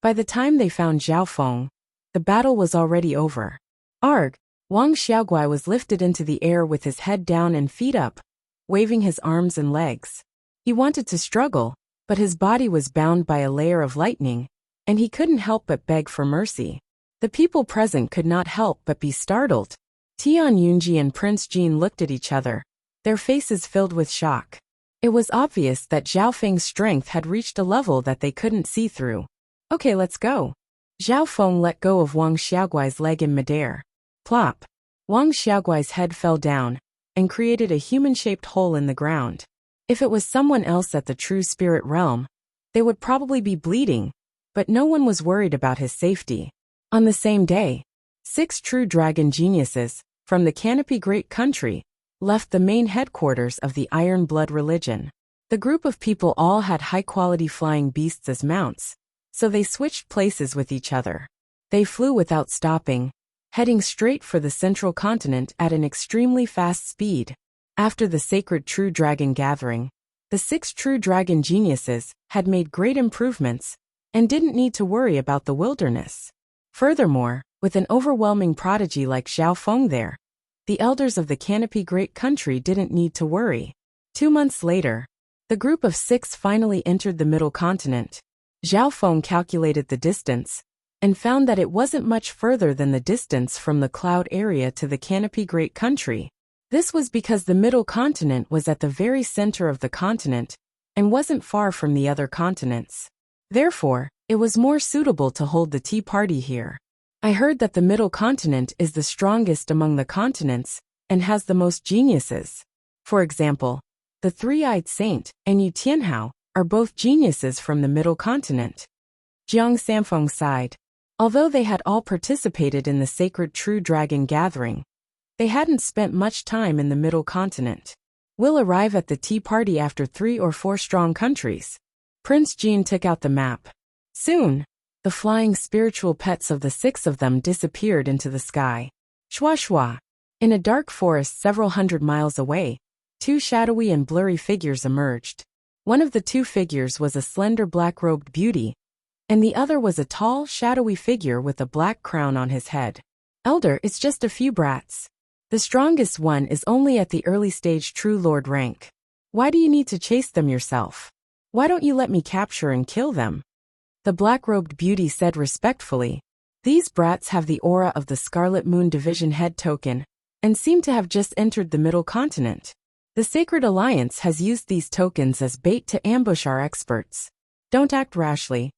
By the time they found Zhao Feng, the battle was already over. Arg! Wang Xiaoguai was lifted into the air with his head down and feet up, waving his arms and legs. He wanted to struggle, but his body was bound by a layer of lightning, and he couldn't help but beg for mercy. The people present could not help but be startled. Tian Yunji and Prince Jin looked at each other, their faces filled with shock. It was obvious that Zhao Feng's strength had reached a level that they couldn't see through. Okay, let's go. Zhao Feng let go of Wang Xiaoguai's leg in midair. Plop! Wang Xiaoguai's head fell down, and created a human-shaped hole in the ground. If it was someone else at the true spirit realm, they would probably be bleeding, but no one was worried about his safety. On the same day, 6 true dragon geniuses, from the Canopy Great Country, left the main headquarters of the Iron Blood religion. The group of people all had high-quality flying beasts as mounts, so they switched places with each other. They flew without stopping, heading straight for the central continent at an extremely fast speed. After the sacred True Dragon gathering, the 6 true dragon geniuses had made great improvements and didn't need to worry about the wilderness. Furthermore, with an overwhelming prodigy like Zhao Feng there, the elders of the Canopy Great Country didn't need to worry. 2 months later, the group of 6 finally entered the middle continent. Zhao Feng calculated the distance, and found that it wasn't much further than the distance from the cloud area to the Canopy Great Country. This was because the middle continent was at the very center of the continent, and wasn't far from the other continents. Therefore, it was more suitable to hold the tea party here. I heard that the middle continent is the strongest among the continents, and has the most geniuses. For example, the Three-Eyed Saint and Yu Tianhao are both geniuses from the middle continent. Jiang Samfeng sighed. Although they had all participated in the sacred True Dragon gathering, they hadn't spent much time in the middle continent. We'll arrive at the tea party after 3 or 4 strong countries. Prince Jin took out the map. Soon, the flying spiritual pets of the 6 of them disappeared into the sky. Shwa shwa. In a dark forest several hundred miles away, 2 shadowy and blurry figures emerged. One of the 2 figures was a slender black-robed beauty, and the other was a tall, shadowy figure with a black crown on his head. Elder, it's just a few brats. The strongest one is only at the early stage True Lord rank. Why do you need to chase them yourself? Why don't you let me capture and kill them? The black-robed beauty said respectfully. These brats have the aura of the Scarlet Moon Division head token, and seem to have just entered the Middle Continent. The Sacred Alliance has used these tokens as bait to ambush our experts. Don't act rashly.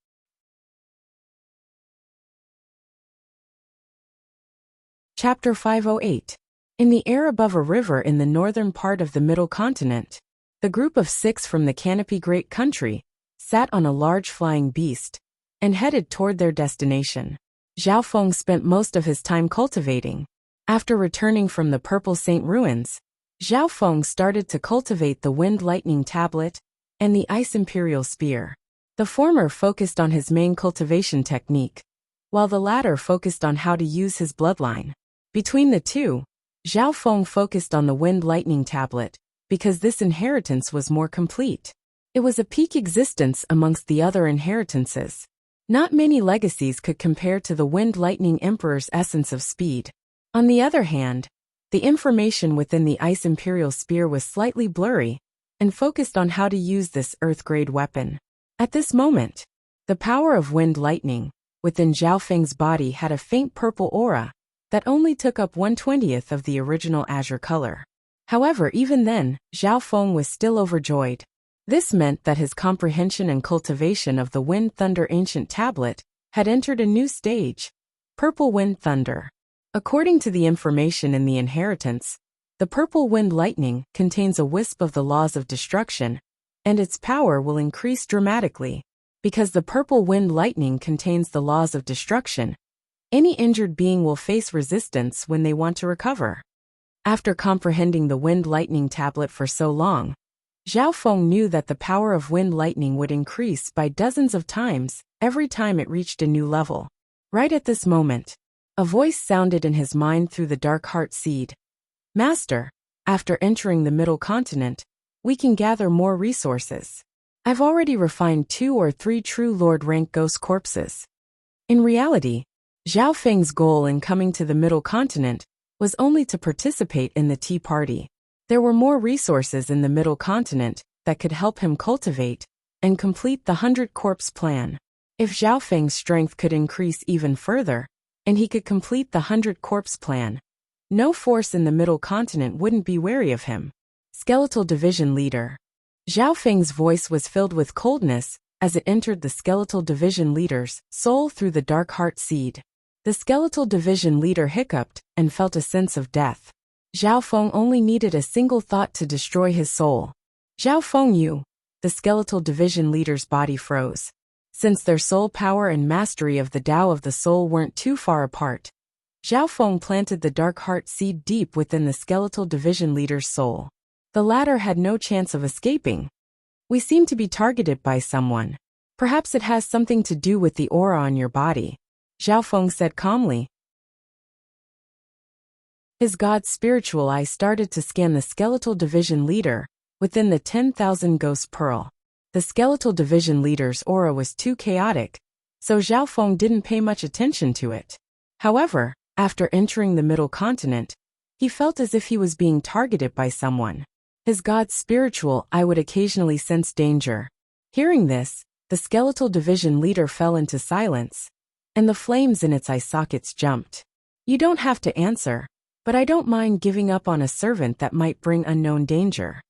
Chapter 508. In the air above a river in the northern part of the Middle Continent, the group of 6 from the Canopy Great Country sat on a large flying beast and headed toward their destination. Zhao Feng spent most of his time cultivating. After returning from the Purple Saint ruins, Zhao Feng started to cultivate the Wind Lightning Tablet and the Ice Imperial Spear. The former focused on his main cultivation technique, while the latter focused on how to use his bloodline. Between the two, Zhao Feng focused on the Wind Lightning Tablet, because this inheritance was more complete. It was a peak existence amongst the other inheritances. Not many legacies could compare to the Wind Lightning Emperor's essence of speed. On the other hand, the information within the Ice Imperial Spear was slightly blurry, and focused on how to use this Earth-grade weapon. At this moment, the power of Wind Lightning within Zhao Feng's body had a faint purple aura that only took up 1/20th of the original azure color. However, even then, Zhao Feng was still overjoyed. This meant that his comprehension and cultivation of the Wind Thunder Ancient Tablet had entered a new stage, Purple Wind Thunder. According to the information in the inheritance, the Purple Wind Lightning contains a wisp of the laws of destruction, and its power will increase dramatically. Because the Purple Wind Lightning contains the laws of destruction, any injured being will face resistance when they want to recover. After comprehending the Wind Lightning Tablet for so long, Zhao Feng knew that the power of Wind Lightning would increase by dozens of times every time it reached a new level. Right at this moment, a voice sounded in his mind through the dark heart seed. Master, after entering the Middle Continent, we can gather more resources. I've already refined 2 or 3 True Lord rank ghost corpses. In reality, Zhao Feng's goal in coming to the Middle Continent was only to participate in the tea party. There were more resources in the Middle Continent that could help him cultivate and complete the 100 Corpse plan. If Zhao Feng's strength could increase even further, and he could complete the 100 Corpse plan, no force in the Middle Continent wouldn't be wary of him. Skeletal Division Leader. Zhao Feng's voice was filled with coldness as it entered the Skeletal Division Leader's soul through the dark heart seed. The Skeletal Division Leader hiccuped and felt a sense of death. Zhao Feng only needed a single thought to destroy his soul. Zhao Feng, the Skeletal Division Leader's body froze. Since their soul power and mastery of the Tao of the soul weren't too far apart, Zhao Feng planted the dark heart seed deep within the Skeletal Division Leader's soul. The latter had no chance of escaping. We seem to be targeted by someone. Perhaps it has something to do with the aura on your body, Zhao Feng said calmly. His god's spiritual eye started to scan the Skeletal Division Leader within the 10,000 Ghost Pearl. The Skeletal Division Leader's aura was too chaotic, so Zhao Feng didn't pay much attention to it. However, after entering the Middle Continent, he felt as if he was being targeted by someone. His god's spiritual eye would occasionally sense danger. Hearing this, the Skeletal Division Leader fell into silence, and the flames in its eye sockets jumped. You don't have to answer, but I don't mind giving up on a servant that might bring unknown danger,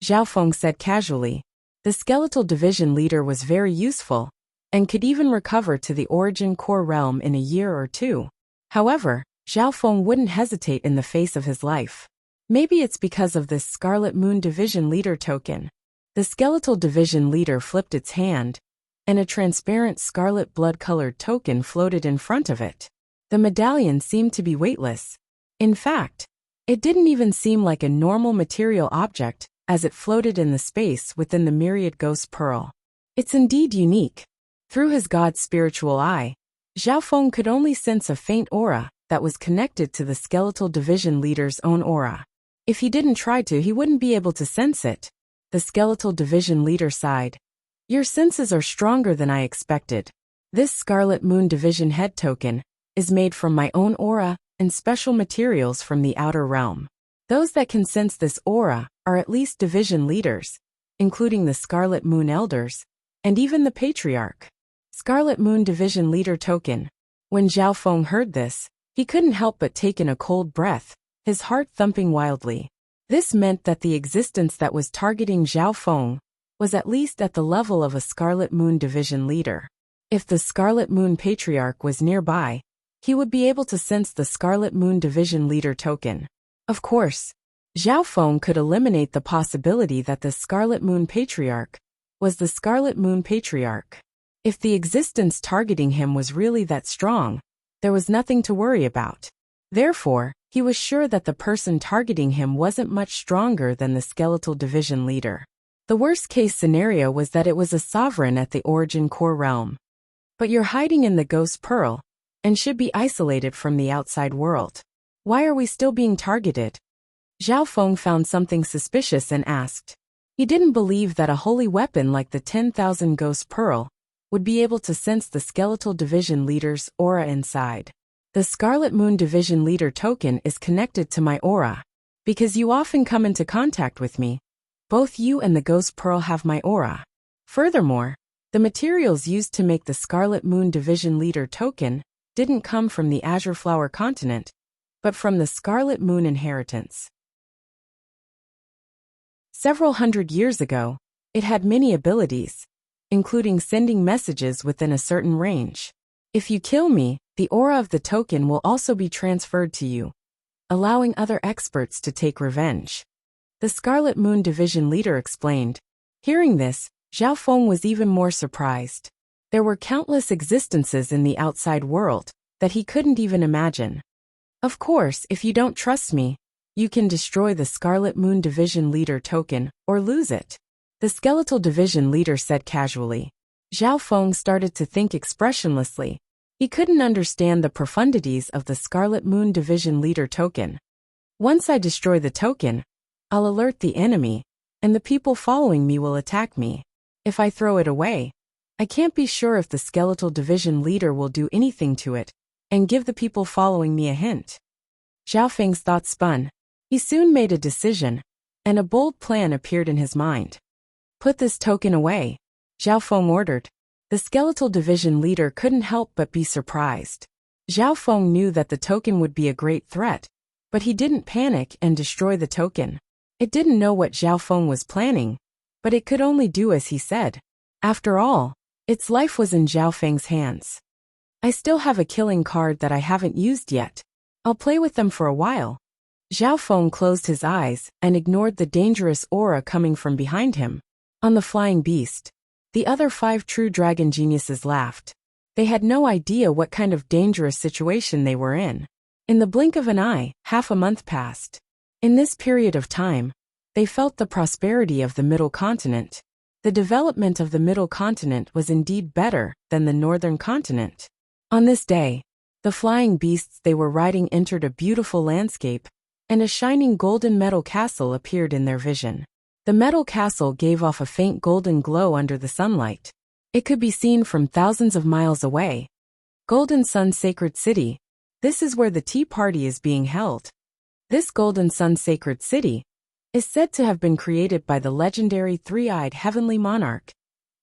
Zhao Feng said casually. The Skeletal Division Leader was very useful, and could even recover to the Origin Core realm in a year or 2. However, Zhao Feng wouldn't hesitate in the face of his life. Maybe it's because of this Scarlet Moon Division Leader token. The Skeletal Division Leader flipped its hand, and a transparent scarlet blood-colored token floated in front of it. The medallion seemed to be weightless. In fact, it didn't even seem like a normal material object as it floated in the space within the myriad Ghost Pearl. It's indeed unique. Through his god's spiritual eye, Zhao Feng could only sense a faint aura that was connected to the Skeletal Division Leader's own aura. If he didn't try to, he wouldn't be able to sense it. The Skeletal Division Leader sighed. Your senses are stronger than I expected. This Scarlet Moon Division head token is made from my own aura and special materials from the outer realm. Those that can sense this aura are at least division leaders, including the Scarlet Moon Elders, and even the Patriarch. Scarlet Moon Division Leader Token. When Zhao Feng heard this, he couldn't help but take in a cold breath, his heart thumping wildly. This meant that the existence that was targeting Zhao Feng was at least at the level of a Scarlet Moon Division leader. If the Scarlet Moon Patriarch was nearby, he would be able to sense the Scarlet Moon Division Leader Token. Of course, Zhao Feng could eliminate the possibility that the Scarlet Moon Patriarch was the Scarlet Moon Patriarch. If the existence targeting him was really that strong, there was nothing to worry about. Therefore, he was sure that the person targeting him wasn't much stronger than the Skeletal Division leader. The worst-case scenario was that it was a sovereign at the Origin Core realm. But you're hiding in the Ghost Pearl, and should be isolated from the outside world. Why are we still being targeted? Zhao Feng found something suspicious and asked. He didn't believe that a holy weapon like the 10,000 Ghost Pearl would be able to sense the Skeletal Division leader's aura inside. The Scarlet Moon Division Leader Token is connected to my aura. Because you often come into contact with me, both you and the Ghost Pearl have my aura. Furthermore, the materials used to make the Scarlet Moon Division Leader Token didn't come from the Azure Flower continent, but from the Scarlet Moon Inheritance. Several hundred years ago, it had many abilities, including sending messages within a certain range. If you kill me, the aura of the token will also be transferred to you, allowing other experts to take revenge. The Scarlet Moon Division leader explained. Hearing this, Zhao Feng was even more surprised. There were countless existences in the outside world that he couldn't even imagine. Of course, if you don't trust me, you can destroy the Scarlet Moon Division leader token or lose it. The Skeletal Division leader said casually. Zhao Feng started to think expressionlessly. He couldn't understand the profundities of the Scarlet Moon Division leader token. Once I destroy the token, I'll alert the enemy, and the people following me will attack me. If I throw it away, I can't be sure if the Skeletal Division leader will do anything to it, and give the people following me a hint. Zhao Feng's thoughts spun. He soon made a decision, and a bold plan appeared in his mind. Put this token away, Zhao Feng ordered. The Skeletal Division leader couldn't help but be surprised. Zhao Feng knew that the token would be a great threat, but he didn't panic and destroy the token. It didn't know what Zhao Feng was planning, but it could only do as he said. After all, its life was in Zhao Feng's hands. I still have a killing card that I haven't used yet. I'll play with them for a while. Zhao Feng closed his eyes and ignored the dangerous aura coming from behind him. On the flying beast, the other 5 true dragon geniuses laughed. They had no idea what kind of dangerous situation they were in. In the blink of an eye, half a month passed. In this period of time, they felt the prosperity of the Middle Continent. The development of the Middle Continent was indeed better than the Northern Continent. On this day, the flying beasts they were riding entered a beautiful landscape, and a shining golden metal castle appeared in their vision. The metal castle gave off a faint golden glow under the sunlight. It could be seen from thousands of miles away. Golden Sun Sacred City. This is where the tea party is being held. This Golden Sun Sacred City is said to have been created by the legendary three-eyed heavenly monarch,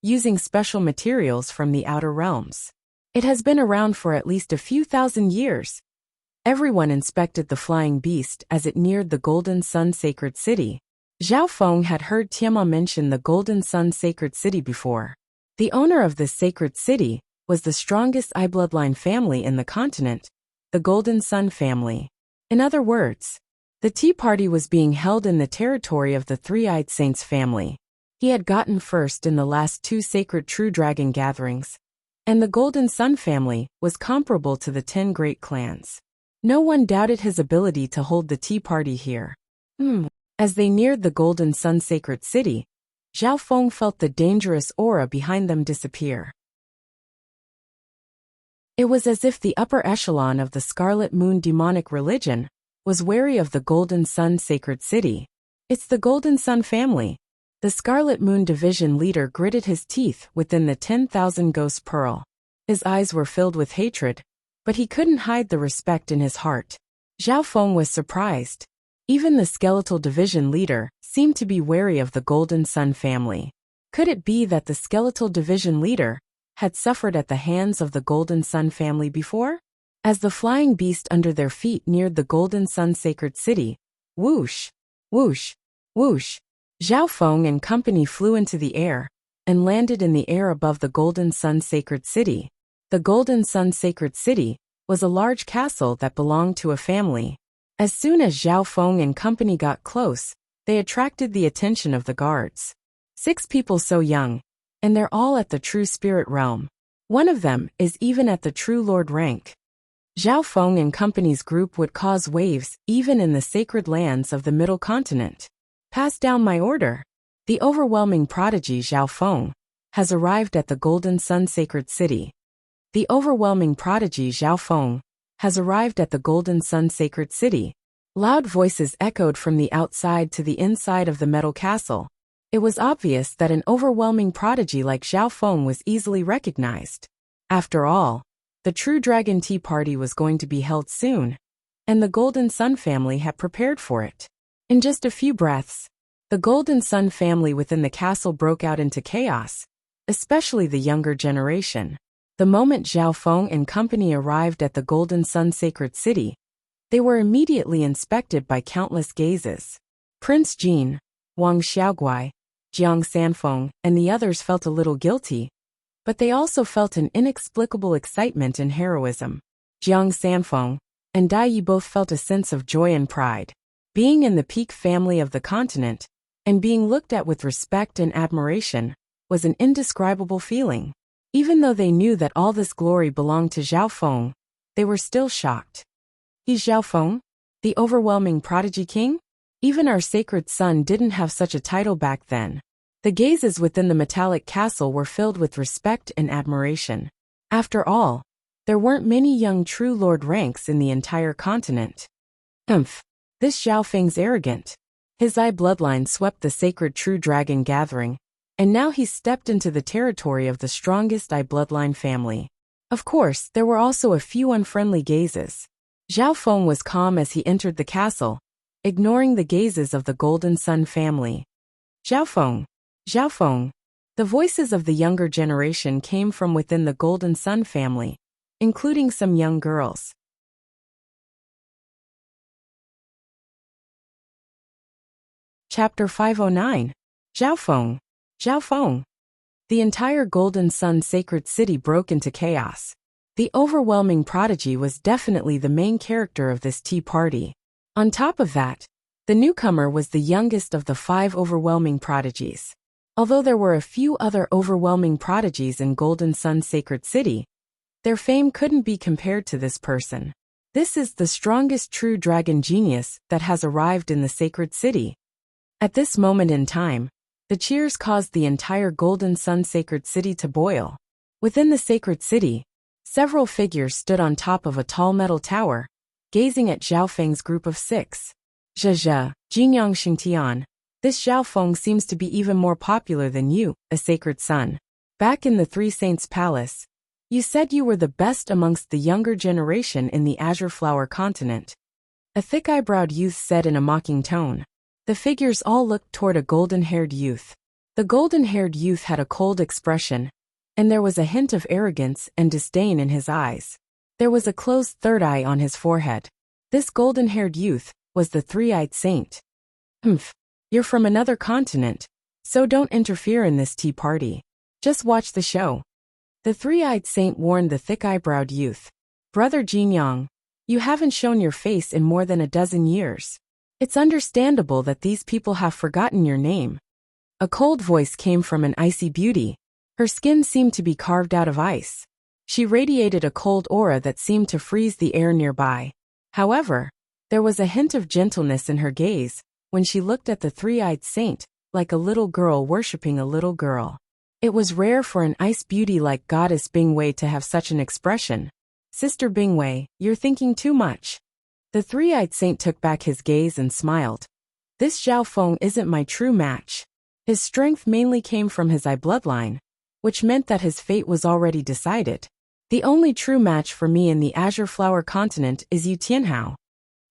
using special materials from the outer realms. It has been around for at least a few thousand years. Everyone inspected the flying beast as it neared the Golden Sun Sacred City. Zhao Feng had heard Tiamat mention the Golden Sun Sacred City before. The owner of this sacred city was the strongest eye bloodline family in the continent, the Golden Sun family. In other words, the tea party was being held in the territory of the Three-Eyed Saints family. He had gotten first in the last 2 sacred true dragon gatherings, and the Golden Sun family was comparable to the 10 great clans. No one doubted his ability to hold the tea party here. As they neared the Golden Sun Sacred City, Zhao Feng felt the dangerous aura behind them disappear. It was as if the upper echelon of the Scarlet Moon demonic religion was wary of the Golden Sun Sacred City. It's the Golden Sun family. The Scarlet Moon Division leader gritted his teeth within the 10,000 Ghost Pearl. His eyes were filled with hatred, but he couldn't hide the respect in his heart. Zhao Feng was surprised. Even the skeletal division leader seemed to be wary of the Golden Sun family. Could it be that the skeletal division leader had suffered at the hands of the Golden Sun family before? As the flying beast under their feet neared the Golden Sun sacred city, whoosh, whoosh, whoosh, Zhao Feng and company flew into the air and landed in the air above the Golden Sun sacred city. The Golden Sun sacred city was a large castle that belonged to a family. As soon as Zhao Feng and company got close, they attracted the attention of the guards. 6 people so young, and they're all at the true spirit realm. One of them is even at the true lord rank. Zhao Feng and company's group would cause waves even in the sacred lands of the middle continent. Pass down my order. The overwhelming prodigy Zhao Feng has arrived at the Golden Sun sacred city. The overwhelming prodigy Zhao Feng has arrived at the Golden Sun sacred city. Loud voices echoed from the outside to the inside of the metal castle. It was obvious that an overwhelming prodigy like Zhao Feng was easily recognized. After all, the True Dragon Tea Party was going to be held soon, and the Golden Sun family had prepared for it. In just a few breaths, the Golden Sun family within the castle broke out into chaos, especially the younger generation. The moment Zhao Feng and company arrived at the Golden Sun sacred city, they were immediately inspected by countless gazes. Prince Jin, Wang Xiaoguai, Jiang Sanfeng, and the others felt a little guilty, but they also felt an inexplicable excitement and heroism. Jiang Sanfeng and Dai Yi both felt a sense of joy and pride. Being in the peak family of the continent and being looked at with respect and admiration was an indescribable feeling. Even though they knew that all this glory belonged to Zhao Feng, they were still shocked. He's Zhao Feng, the overwhelming prodigy king? Even our sacred son didn't have such a title back then. The gazes within the metallic castle were filled with respect and admiration. After all, there weren't many young true lord ranks in the entire continent. This Zhao Feng's arrogant. His eye bloodline swept the sacred true dragon gathering, and now he stepped into the territory of the strongest eye bloodline family. Of course, there were also a few unfriendly gazes. Zhao Feng was calm as he entered the castle, ignoring the gazes of the Golden Sun family. Zhao Feng, Zhao Feng. The voices of the younger generation came from within the Golden Sun family, including some young girls. Chapter 509. Zhao Feng. Zhao Feng. The entire Golden Sun sacred city broke into chaos. The overwhelming prodigy was definitely the main character of this tea party. On top of that, the newcomer was the youngest of the 5 overwhelming prodigies. Although there were a few other overwhelming prodigies in Golden Sun sacred city, their fame couldn't be compared to this person. This is the strongest true dragon genius that has arrived in the sacred city. At this moment in time, the cheers caused the entire Golden Sun sacred city to boil. Within the sacred city, several figures stood on top of a tall metal tower, gazing at Zhao Feng's group of 6. Zhe, Jingyang Xingtian. This Zhao Feng seems to be even more popular than you, a sacred son. Back in the 3 Saints' Palace, you said you were the best amongst the younger generation in the Azure Flower continent. A thick-eyebrowed youth said in a mocking tone. The figures all looked toward a golden-haired youth. The golden-haired youth had a cold expression, and there was a hint of arrogance and disdain in his eyes. There was a closed third eye on his forehead. This golden-haired youth was the 3-eyed saint. You're from another continent, so don't interfere in this tea party. Just watch the show. The 3-eyed saint warned the thick-eyebrowed youth. Brother Jinyang, you haven't shown your face in more than a dozen years. It's understandable that these people have forgotten your name. A cold voice came from an icy beauty. Her skin seemed to be carved out of ice. She radiated a cold aura that seemed to freeze the air nearby. However, there was a hint of gentleness in her gaze when she looked at the 3-eyed saint, like a little girl worshipping a little girl. It was rare for an ice beauty like Goddess Bingwei to have such an expression. Sister Bingwei, you're thinking too much. The 3-eyed saint took back his gaze and smiled. This Zhao Feng isn't my true match. His strength mainly came from his eye bloodline, which meant that his fate was already decided. The only true match for me in the Azure Flower continent is Yu Tianhao.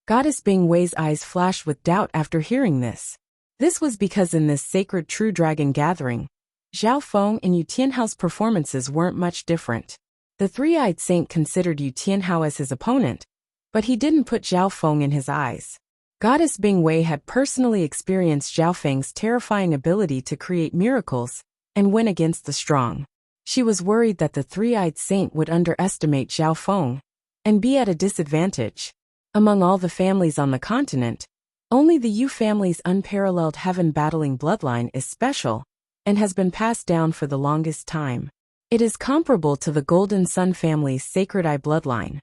Goddess Bing Wei's eyes flashed with doubt after hearing this. This was because in this sacred true dragon gathering, Zhao Feng and Yu Tianhao's performances weren't much different. The three-eyed saint considered Yu Tianhao as his opponent, but he didn't put Zhao Feng in his eyes. Goddess Bing Wei had personally experienced Zhao Feng's terrifying ability to create miracles and win against the strong. She was worried that the three-eyed saint would underestimate Zhao Feng and be at a disadvantage. Among all the families on the continent, only the Yu family's unparalleled heaven-battling bloodline is special and has been passed down for the longest time. It is comparable to the Golden Sun family's Sacred Eye bloodline.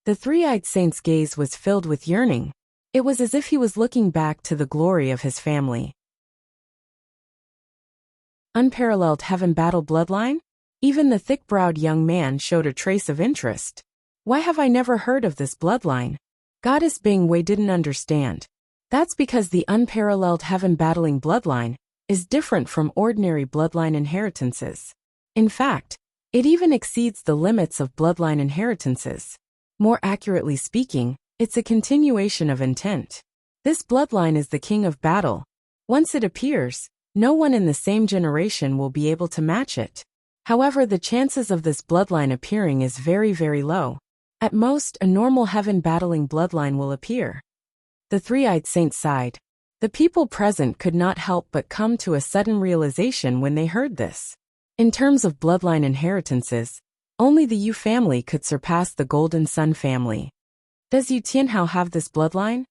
The three-eyed saint's gaze was filled with yearning. It was as if he was looking back to the glory of his family. Unparalleled heaven-battle bloodline? Even the thick-browed young man showed a trace of interest. Why have I never heard of this bloodline? Goddess Bing Wei didn't understand. That's because the unparalleled heaven-battling bloodline is different from ordinary bloodline inheritances. In fact, it even exceeds the limits of bloodline inheritances. More accurately speaking, it's a continuation of intent. This bloodline is the king of battle. Once it appears, no one in the same generation will be able to match it. However, the chances of this bloodline appearing is very, very low. At most, a normal heaven-battling bloodline will appear. The three-eyed saint sighed. The people present could not help but come to a sudden realization when they heard this. In terms of bloodline inheritances, only the Yu family could surpass the Golden Sun family. Does Yu Tianhao have this bloodline?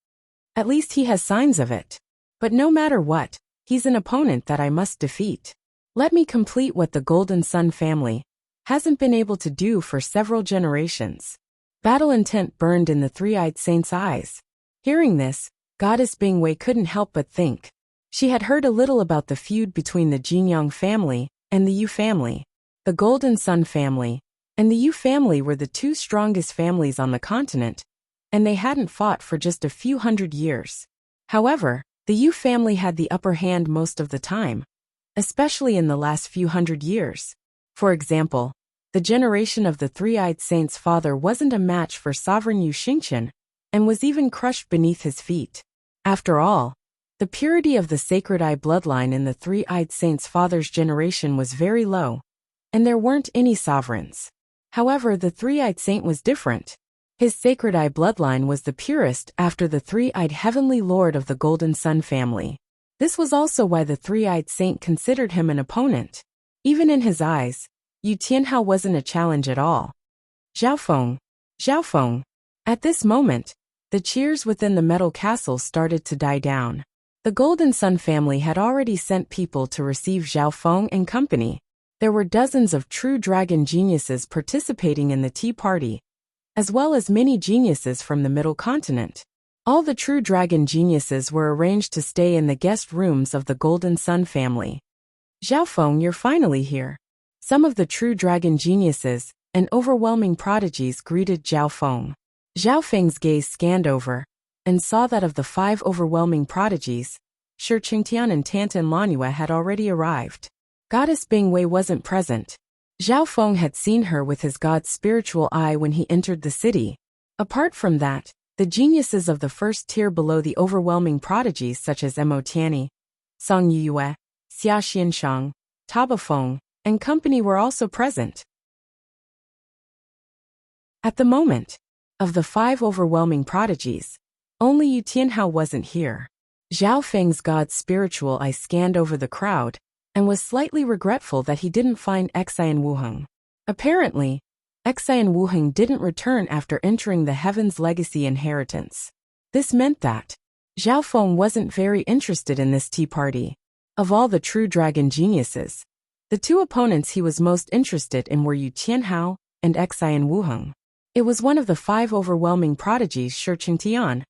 At least he has signs of it. But no matter what, he's an opponent that I must defeat. Let me complete what the Golden Sun family hasn't been able to do for several generations. Battle intent burned in the three-eyed saint's eyes. Hearing this, Goddess Bing Wei couldn't help but think. She had heard a little about the feud between the Jinyang family and the Yu family. The Golden Sun family and the Yu family were the two strongest families on the continent, and they hadn't fought for just a few hundred years. However, the Yu family had the upper hand most of the time, especially in the last few hundred years. For example, the generation of the three-eyed saint's father wasn't a match for sovereign Yu Xingqian, and was even crushed beneath his feet. After all, the purity of the Sacred Eye bloodline in the three-eyed saint's father's generation was very low, and there weren't any sovereigns. However, the three-eyed saint was different. His Sacred Eye bloodline was the purest after the three-eyed heavenly lord of the Golden Sun family. This was also why the three-eyed saint considered him an opponent. Even in his eyes, Yu Tianhao wasn't a challenge at all. Zhao Feng, Zhao Feng. At this moment, the cheers within the metal castle started to die down. The Golden Sun family had already sent people to receive Zhao Feng and company. There were dozens of true dragon geniuses participating in the tea party, as well as many geniuses from the Middle Continent. All the true dragon geniuses were arranged to stay in the guest rooms of the Golden Sun family. Zhao Feng, you're finally here. Some of the true dragon geniuses and overwhelming prodigies greeted Zhao Feng. Zhao Feng's gaze scanned over and saw that of the 5 overwhelming prodigies, Shi Qingtian and Tantan Lanue had already arrived. Goddess Bing Wei wasn't present. Zhao Feng had seen her with his god's spiritual eye when he entered the city. Apart from that, the geniuses of the first tier below the overwhelming prodigies such as Mo Tianyi, Song Yue, Xia Xianshang, Taba Feng, and company were also present. At the moment, of the 5 overwhelming prodigies, only Yu Tianhao wasn't here. Zhao Feng's god's spiritual eye scanned over the crowd and was slightly regretful that he didn't find Xian Wuheng. Apparently, Xian Wuheng didn't return after entering the Heaven's Legacy inheritance. This meant that Zhao Feng wasn't very interested in this tea party. Of all the true dragon geniuses, the 2 opponents he was most interested in were Yu Tianhao and Xian Wuheng. It was one of the 5 overwhelming prodigies, Shi Qingtian,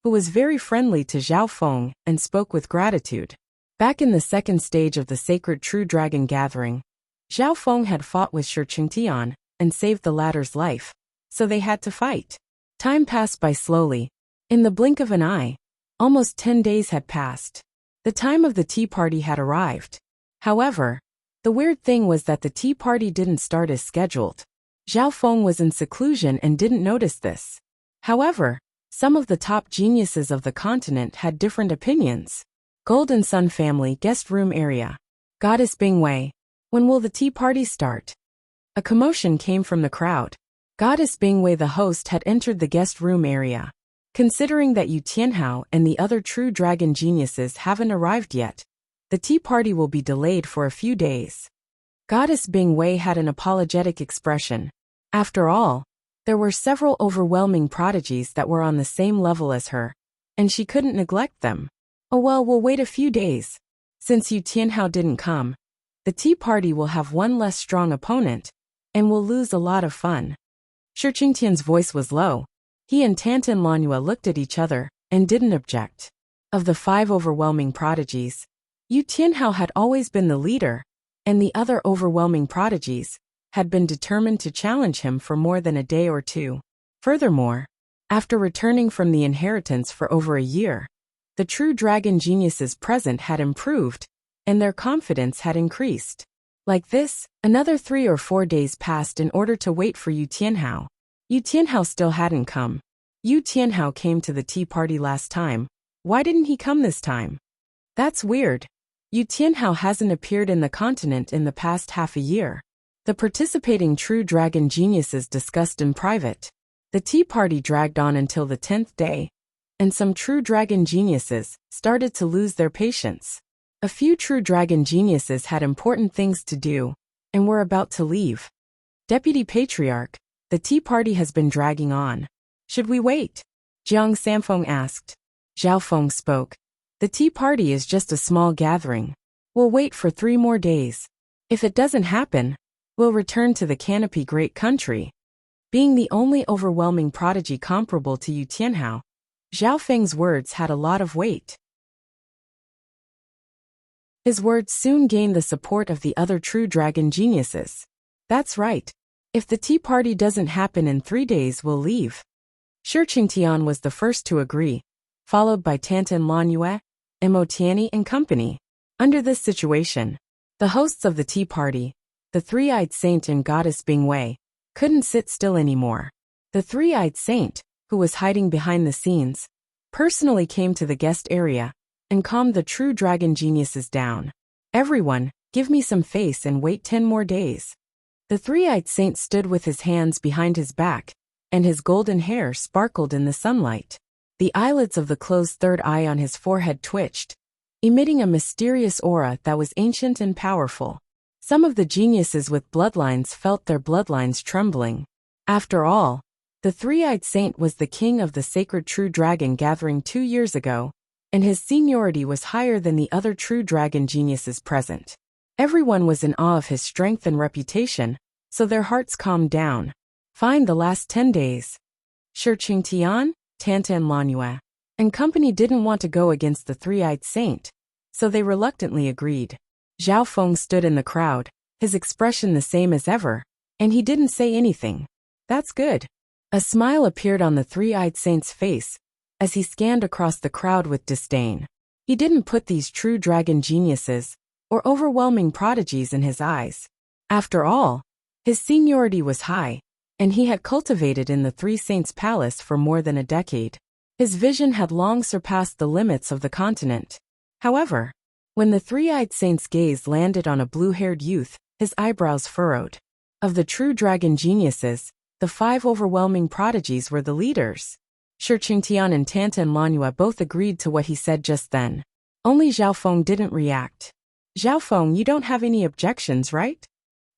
who was very friendly to Zhao Feng and spoke with gratitude. Back in the second stage of the sacred true dragon gathering, Zhao Feng had fought with Shi Qingtian and saved the latter's life, so they had to fight. Time passed by slowly. In the blink of an eye, almost 10 days had passed. The time of the tea party had arrived. However, the weird thing was that the tea party didn't start as scheduled. Zhao Feng was in seclusion and didn't notice this. However, some of the top geniuses of the continent had different opinions. Golden Sun family guest room area. Goddess Bingwei. When will the tea party start? A commotion came from the crowd. Goddess Bingwei, the host, had entered the guest room area. Considering that Yu Tianhao and the other true dragon geniuses haven't arrived yet, the tea party will be delayed for a few days. Goddess Bingwei had an apologetic expression. After all, there were several overwhelming prodigies that were on the same level as her, and she couldn't neglect them. Oh well, we'll wait a few days. Since Yu Tianhao didn't come, the tea party will have one less strong opponent, and will lose a lot of fun. Shi Qingtian's voice was low. He and Tantan Lanhua looked at each other, and didn't object. Of the 5 overwhelming prodigies, Yu Tianhao had always been the leader, and the other overwhelming prodigies had been determined to challenge him for more than a day or two. Furthermore, after returning from the inheritance for over a year, the true dragon geniuses present had improved, and their confidence had increased. Like this, another 3 or 4 days passed in order to wait for Yu Tianhao. Yu Tianhao still hadn't come. Yu Tianhao came to the tea party last time. Why didn't he come this time? That's weird. Yu Tianhao hasn't appeared in the continent in the past half a year. The participating true dragon geniuses discussed in private. The tea party dragged on until the 10th day, and some true dragon geniuses started to lose their patience. A few true dragon geniuses had important things to do, and were about to leave. Deputy Patriarch, the tea party has been dragging on. Should we wait? Jiang Samfeng asked. Zhao Feng spoke. The tea party is just a small gathering. We'll wait for 3 more days. If it doesn't happen, we'll return to the Canopy Great Country. Being the only overwhelming prodigy comparable to Yu Tianhao, Zhao Feng's words had a lot of weight. His words soon gained the support of the other true dragon geniuses. That's right. If the tea party doesn't happen in 3 days, we'll leave. Shi Qingtian was the first to agree, followed by Tantan Lanhua, Mo Tianyi and company. Under this situation, the hosts of the tea party, the three-eyed saint and goddess Bingwei, couldn't sit still anymore. The three-eyed saint, who was hiding behind the scenes, personally came to the guest area and calmed the true dragon geniuses down. Everyone, give me some face and wait 10 more days. The three-eyed saint stood with his hands behind his back, and his golden hair sparkled in the sunlight. The eyelids of the closed third eye on his forehead twitched, emitting a mysterious aura that was ancient and powerful. Some of the geniuses with bloodlines felt their bloodlines trembling. After all, the three-eyed saint was the king of the sacred true dragon gathering 2 years ago, and his seniority was higher than the other true dragon geniuses present. Everyone was in awe of his strength and reputation, so their hearts calmed down. Fine, the last 10 days. Shi Qingtian, Tantan Lanhua, and company didn't want to go against the three-eyed saint, so they reluctantly agreed. Zhao Feng stood in the crowd, his expression the same as ever, and he didn't say anything. That's good. A smile appeared on the three-eyed saint's face as he scanned across the crowd with disdain. He didn't put these true dragon geniuses or overwhelming prodigies in his eyes. After all, his seniority was high, and he had cultivated in the Three Saints' Palace for more than a decade. His vision had long surpassed the limits of the continent. However, when the three-eyed saint's gaze landed on a blue-haired youth, his eyebrows furrowed. Of the true dragon geniuses, the 5 overwhelming prodigies were the leaders. Shi Qingtian and Tantan Lanhua both agreed to what he said just then. Only Zhao Feng didn't react. Zhao Feng, you don't have any objections, right?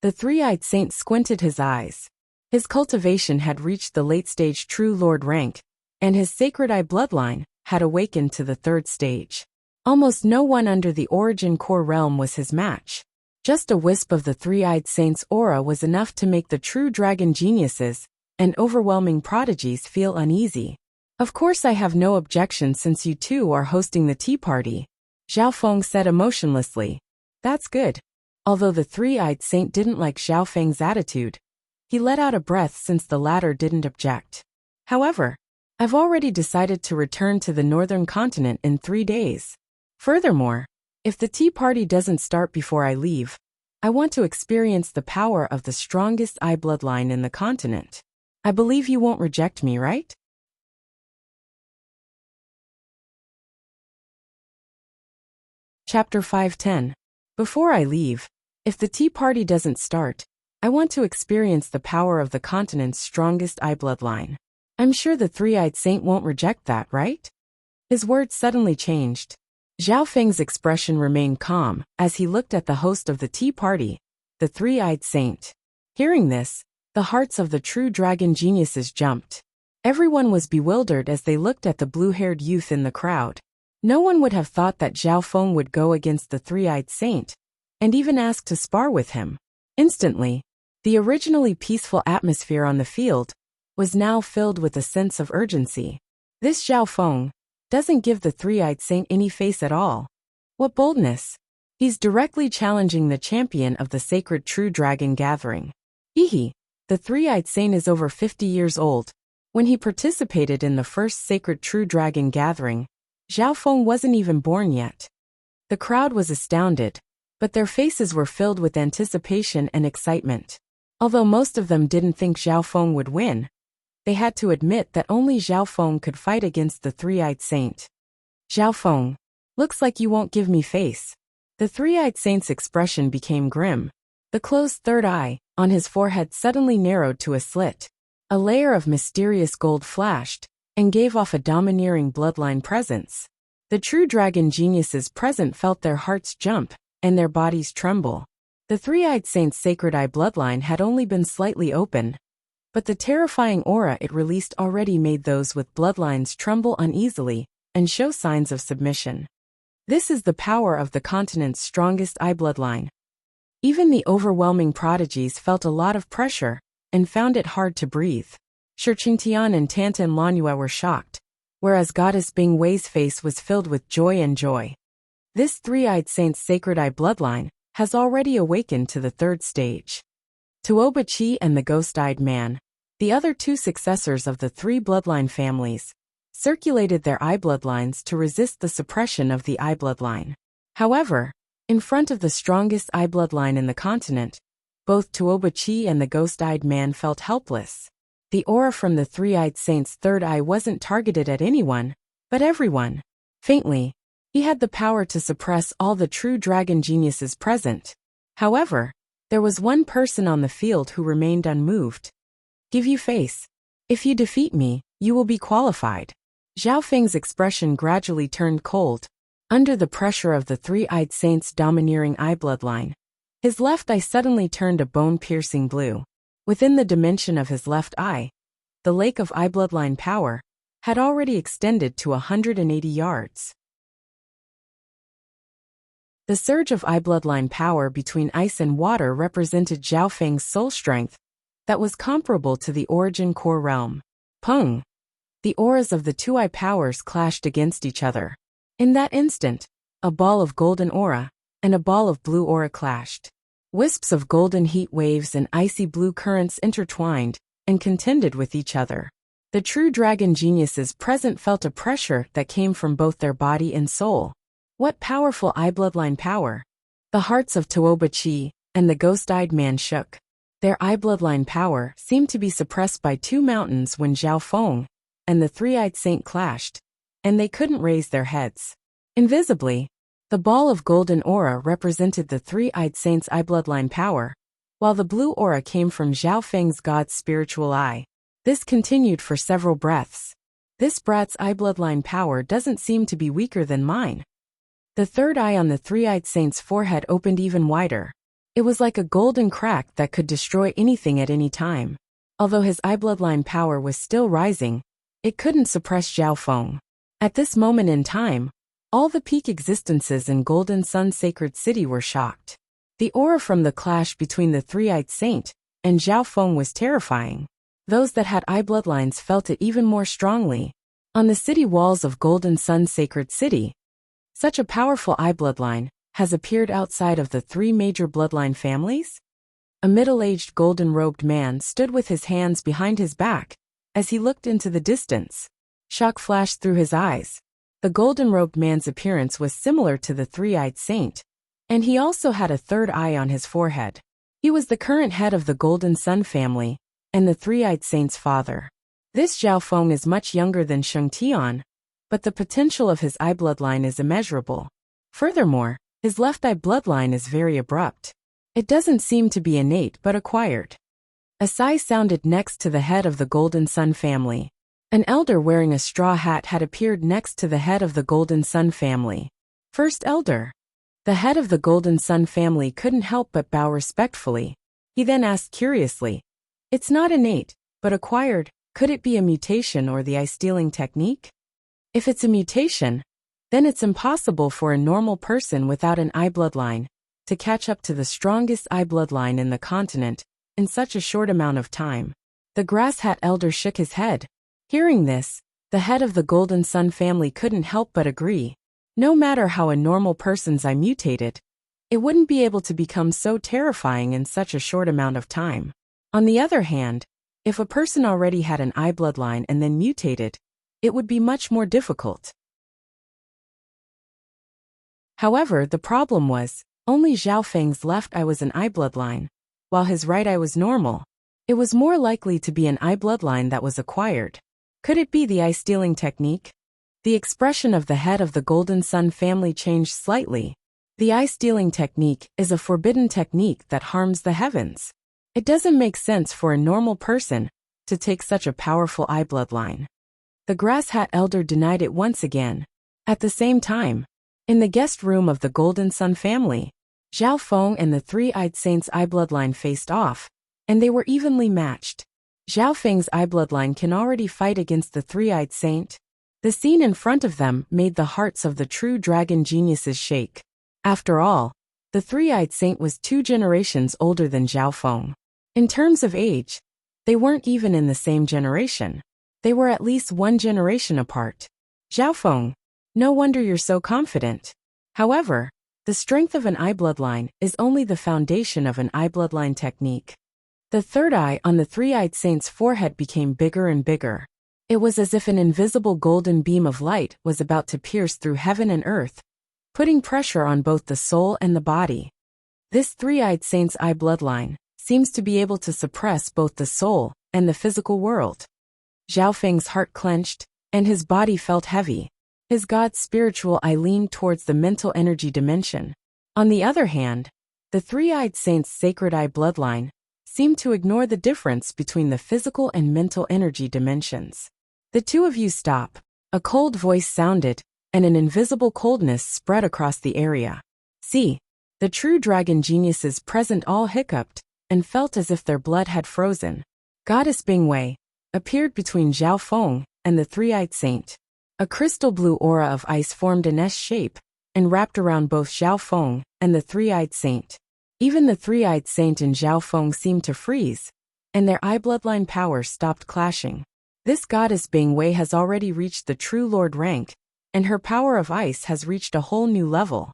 The three-eyed saint squinted his eyes. His cultivation had reached the late-stage True Lord rank, and his sacred eye bloodline had awakened to the 3rd stage. Almost no one under the Origin Core realm was his match. Just a wisp of the three-eyed saint's aura was enough to make the true dragon geniuses and overwhelming prodigies feel uneasy. Of course I have no objection since you two are hosting the tea party, Zhao Feng said emotionlessly. That's good. Although the three-eyed saint didn't like Zhao Feng's attitude, he let out a breath since the latter didn't object. However, I've already decided to return to the northern continent in 3 days. Furthermore, if the tea party doesn't start before I leave, I want to experience the power of the strongest eye bloodline in the continent. I believe you won't reject me, right? Chapter 5:10. Before I leave, if the tea party doesn't start, I want to experience the power of the continent's strongest eye bloodline. I'm sure the three-eyed saint won't reject that, right? His words suddenly changed. Zhao Feng's expression remained calm as he looked at the host of the tea party, the three-eyed saint. Hearing this, the hearts of the true dragon geniuses jumped. Everyone was bewildered as they looked at the blue-haired youth in the crowd. No one would have thought that Zhao Feng would go against the three-eyed saint, and even ask to spar with him. Instantly, the originally peaceful atmosphere on the field was now filled with a sense of urgency. This Zhao Feng doesn't give the three-eyed saint any face at all. What boldness! He's directly challenging the champion of the sacred true dragon gathering. Hehe, the three-eyed saint is over 50 years old. When he participated in the first sacred true dragon gathering, Zhao Feng wasn't even born yet. The crowd was astounded, but their faces were filled with anticipation and excitement. Although most of them didn't think Zhao Feng would win, they had to admit that only Zhao Feng could fight against the three-eyed saint. Zhao Feng, looks like you won't give me face. The three-eyed saint's expression became grim. The closed third eye on his forehead suddenly narrowed to a slit. A layer of mysterious gold flashed and gave off a domineering bloodline presence. The true dragon geniuses present felt their hearts jump and their bodies tremble. The three-eyed saint's sacred eye bloodline had only been slightly open, but the terrifying aura it released already made those with bloodlines tremble uneasily and show signs of submission. This is the power of the continent's strongest eye bloodline. Even the overwhelming prodigies felt a lot of pressure and found it hard to breathe. Shi Qingtian and Tantan Lanyue were shocked, whereas Goddess Bing Wei's face was filled with joy and joy. This three-eyed saint's sacred eye bloodline has already awakened to the third stage. Tuoba Chi and the ghost-eyed man, the other two successors of the three bloodline families, circulated their eye bloodlines to resist the suppression of the eye bloodline. However, in front of the strongest eye bloodline in the continent, both Tuoba Chi and the ghost-eyed man felt helpless. The aura from the three-eyed saint's third eye wasn't targeted at anyone, but everyone. Faintly, he had the power to suppress all the true dragon geniuses present. However, there was one person on the field who remained unmoved. Give you face. If you defeat me, you will be qualified. Zhao Feng's expression gradually turned cold. Under the pressure of the three-eyed saint's domineering eye bloodline, his left eye suddenly turned a bone-piercing blue. Within the dimension of his left eye, the lake of eye bloodline power had already extended to 180 yards. The surge of eye bloodline power between ice and water represented Zhao Feng's soul strength that was comparable to the origin core realm. Peng! The auras of the two eye powers clashed against each other. In that instant, a ball of golden aura and a ball of blue aura clashed. Wisps of golden heat waves and icy blue currents intertwined and contended with each other. The true dragon geniuses present felt a pressure that came from both their body and soul. What powerful eye bloodline power! The hearts of Tuoba Chi and the ghost-eyed man shook. Their eye bloodline power seemed to be suppressed by two mountains when Zhao Feng and the three-eyed saint clashed, and they couldn't raise their heads. Invisibly, the ball of golden aura represented the three-eyed saint's eye bloodline power, while the blue aura came from Zhao Feng's god's spiritual eye. This continued for several breaths. This brat's eye bloodline power doesn't seem to be weaker than mine. The third eye on the three-eyed saint's forehead opened even wider. It was like a golden crack that could destroy anything at any time. Although his eye bloodline power was still rising, it couldn't suppress Zhao Feng. At this moment in time, all the peak existences in Golden Sun Sacred City were shocked. The aura from the clash between the three-eyed saint and Zhao Feng was terrifying. Those that had eye bloodlines felt it even more strongly. On the city walls of Golden Sun Sacred City, such a powerful eye bloodline has appeared outside of the three major bloodline families? A middle-aged golden-robed man stood with his hands behind his back as he looked into the distance. Shock flashed through his eyes. The golden-robed man's appearance was similar to the three-eyed saint, And he also had a third eye on his forehead. He was the current head of the Golden Sun family, and the three-eyed saint's father. This Zhao Feng is much younger than Sheng Tian, but the potential of his eye bloodline is immeasurable. Furthermore, his left eye bloodline is very abrupt. It doesn't seem to be innate but acquired. A sigh sounded next to the head of the Golden Sun family. An elder wearing a straw hat had appeared next to the head of the Golden Sun family. First elder. The head of the Golden Sun family couldn't help but bow respectfully. He then asked curiously, "It's not innate, but acquired. Could it be a mutation or the eye-stealing technique? If it's a mutation, then it's impossible for a normal person without an eye bloodline to catch up to the strongest eye bloodline in the continent in such a short amount of time." The grass hat elder shook his head. Hearing this, the head of the Golden Sun family couldn't help but agree. No matter how a normal person's eye mutated, it wouldn't be able to become so terrifying in such a short amount of time. On the other hand, if a person already had an eye bloodline and then mutated, it would be much more difficult. However, the problem was, only Zhao Feng's left eye was an eye bloodline, while his right eye was normal. It was more likely to be an eye bloodline that was acquired. Could it be the eye-stealing technique? The expression of the head of the Golden Sun family changed slightly. The eye-stealing technique is a forbidden technique that harms the heavens. It doesn't make sense for a normal person to take such a powerful eye bloodline. The grass hat elder denied it once again. At the same time, in the guest room of the Golden Sun family, Zhao Feng and the three-eyed saint's eye bloodline faced off, and they were evenly matched. Zhao Feng's eye bloodline can already fight against the three-eyed saint. The scene in front of them made the hearts of the true dragon geniuses shake. After all, the three-eyed saint was 2 generations older than Zhao Feng. In terms of age, they weren't even in the same generation. They were at least 1 generation apart. Zhao Feng, no wonder you're so confident. However, the strength of an eye bloodline is only the foundation of an eye bloodline technique. The third eye on the three-eyed saint's forehead became bigger and bigger. It was as if an invisible golden beam of light was about to pierce through heaven and earth, putting pressure on both the soul and the body. This three-eyed saint's eye bloodline seems to be able to suppress both the soul and the physical world. Zhao Feng's heart clenched, and his body felt heavy. His god's spiritual eye leaned towards the mental energy dimension. On the other hand, the three-eyed saint's sacred eye bloodline seemed to ignore the difference between the physical and mental energy dimensions. "The two of you stop," a cold voice sounded, and an invisible coldness spread across the area. See, the true dragon geniuses present all hiccuped and felt as if their blood had frozen. Goddess Bingwei appeared between Zhao Feng and the three-eyed saint. A crystal blue aura of ice formed an S shape and wrapped around both Zhao Feng and the three-eyed saint. Even the three-eyed saint and Zhao Feng seemed to freeze, and their eye bloodline powers stopped clashing. This goddess Bingwei has already reached the true lord rank, and her power of ice has reached a whole new level.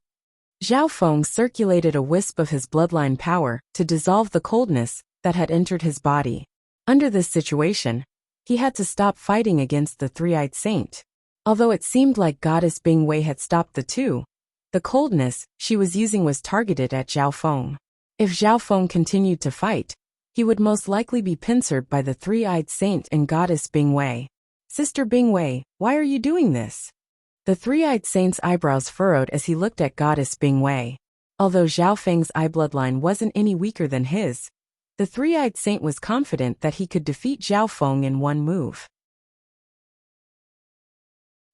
Zhao Feng circulated a wisp of his bloodline power to dissolve the coldness that had entered his body. Under this situation, he had to stop fighting against the three-eyed saint. Although it seemed like goddess Bingwei had stopped the two, the coldness she was using was targeted at Zhao Feng. If Zhao Feng continued to fight, he would most likely be pincered by the three-eyed saint and goddess Bingwei. "Sister Bingwei, why are you doing this?" The three-eyed saint's eyebrows furrowed as he looked at goddess Bingwei. Although Zhao Feng's eye bloodline wasn't any weaker than his, the three-eyed saint was confident that he could defeat Zhao Feng in one move.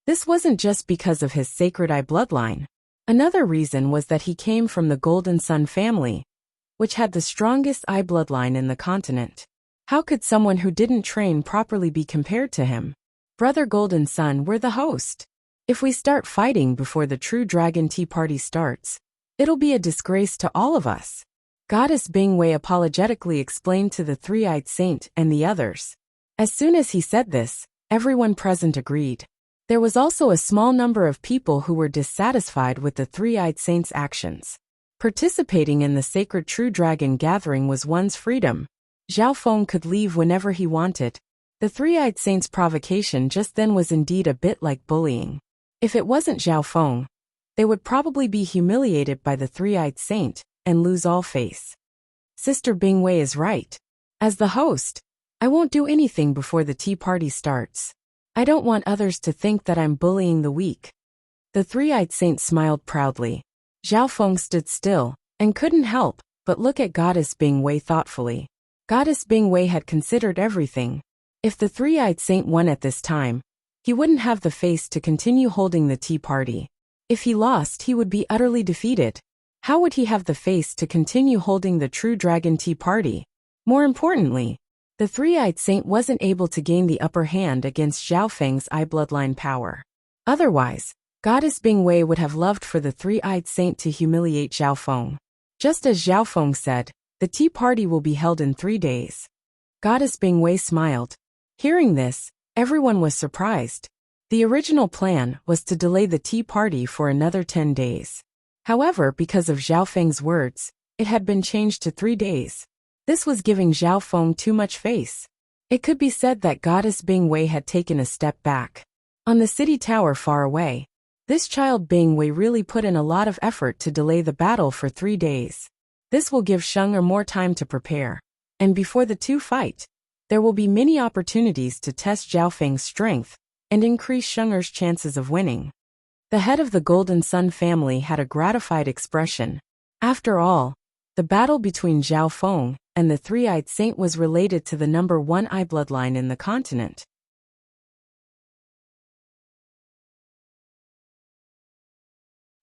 This wasn't just because of his sacred eye bloodline. Another reason was that he came from the Golden Sun family, which had the strongest eye bloodline in the continent. How could someone who didn't train properly be compared to him? Brother Golden Sun, we're the host. If we start fighting before the true dragon tea party starts, it'll be a disgrace to all of us. Goddess Bingwei apologetically explained to the three-eyed saint and the others. As soon as he said this, everyone present agreed. There was also a small number of people who were dissatisfied with the three-eyed saint's actions. Participating in the sacred true dragon gathering was one's freedom. Zhao Feng could leave whenever he wanted. The three-eyed saint's provocation just then was indeed a bit like bullying. If it wasn't Zhao Feng, They would probably be humiliated by the three-eyed saint and lose all face. Sister Bingwei is right. As the host, I won't do anything before the tea party starts. I don't want others to think that I'm bullying the weak. The three-eyed saint smiled proudly. Zhao Feng stood still and couldn't help but look at Goddess Bingwei thoughtfully. Goddess Bingwei had considered everything. If the three-eyed saint won at this time, he wouldn't have the face to continue holding the tea party. If he lost, he would be utterly defeated. How would he have the face to continue holding the True Dragon Tea Party? More importantly, the three-eyed saint wasn't able to gain the upper hand against Zhao Feng's eye bloodline power. Otherwise, Goddess Bingwei would have loved for the three-eyed saint to humiliate Zhao Feng. Just as Zhao Feng said, the tea party will be held in 3 days. Goddess Bingwei smiled. Hearing this, everyone was surprised. The original plan was to delay the tea party for another 10 days. However, because of Zhao Feng's words, it had been changed to 3 days. This was giving Zhao Feng too much face. It could be said that Goddess Bingwei had taken a step back. On the city tower far away, this child Bingwei really put in a lot of effort to delay the battle for 3 days. This will give Sheng more time to prepare. And before the two fight, there will be many opportunities to test Zhao Feng's strength and increase Sheng's chances of winning. The head of the Golden Sun family had a gratified expression. After all, the battle between Zhao Feng and the three-eyed saint was related to the number 1 eye bloodline in the continent.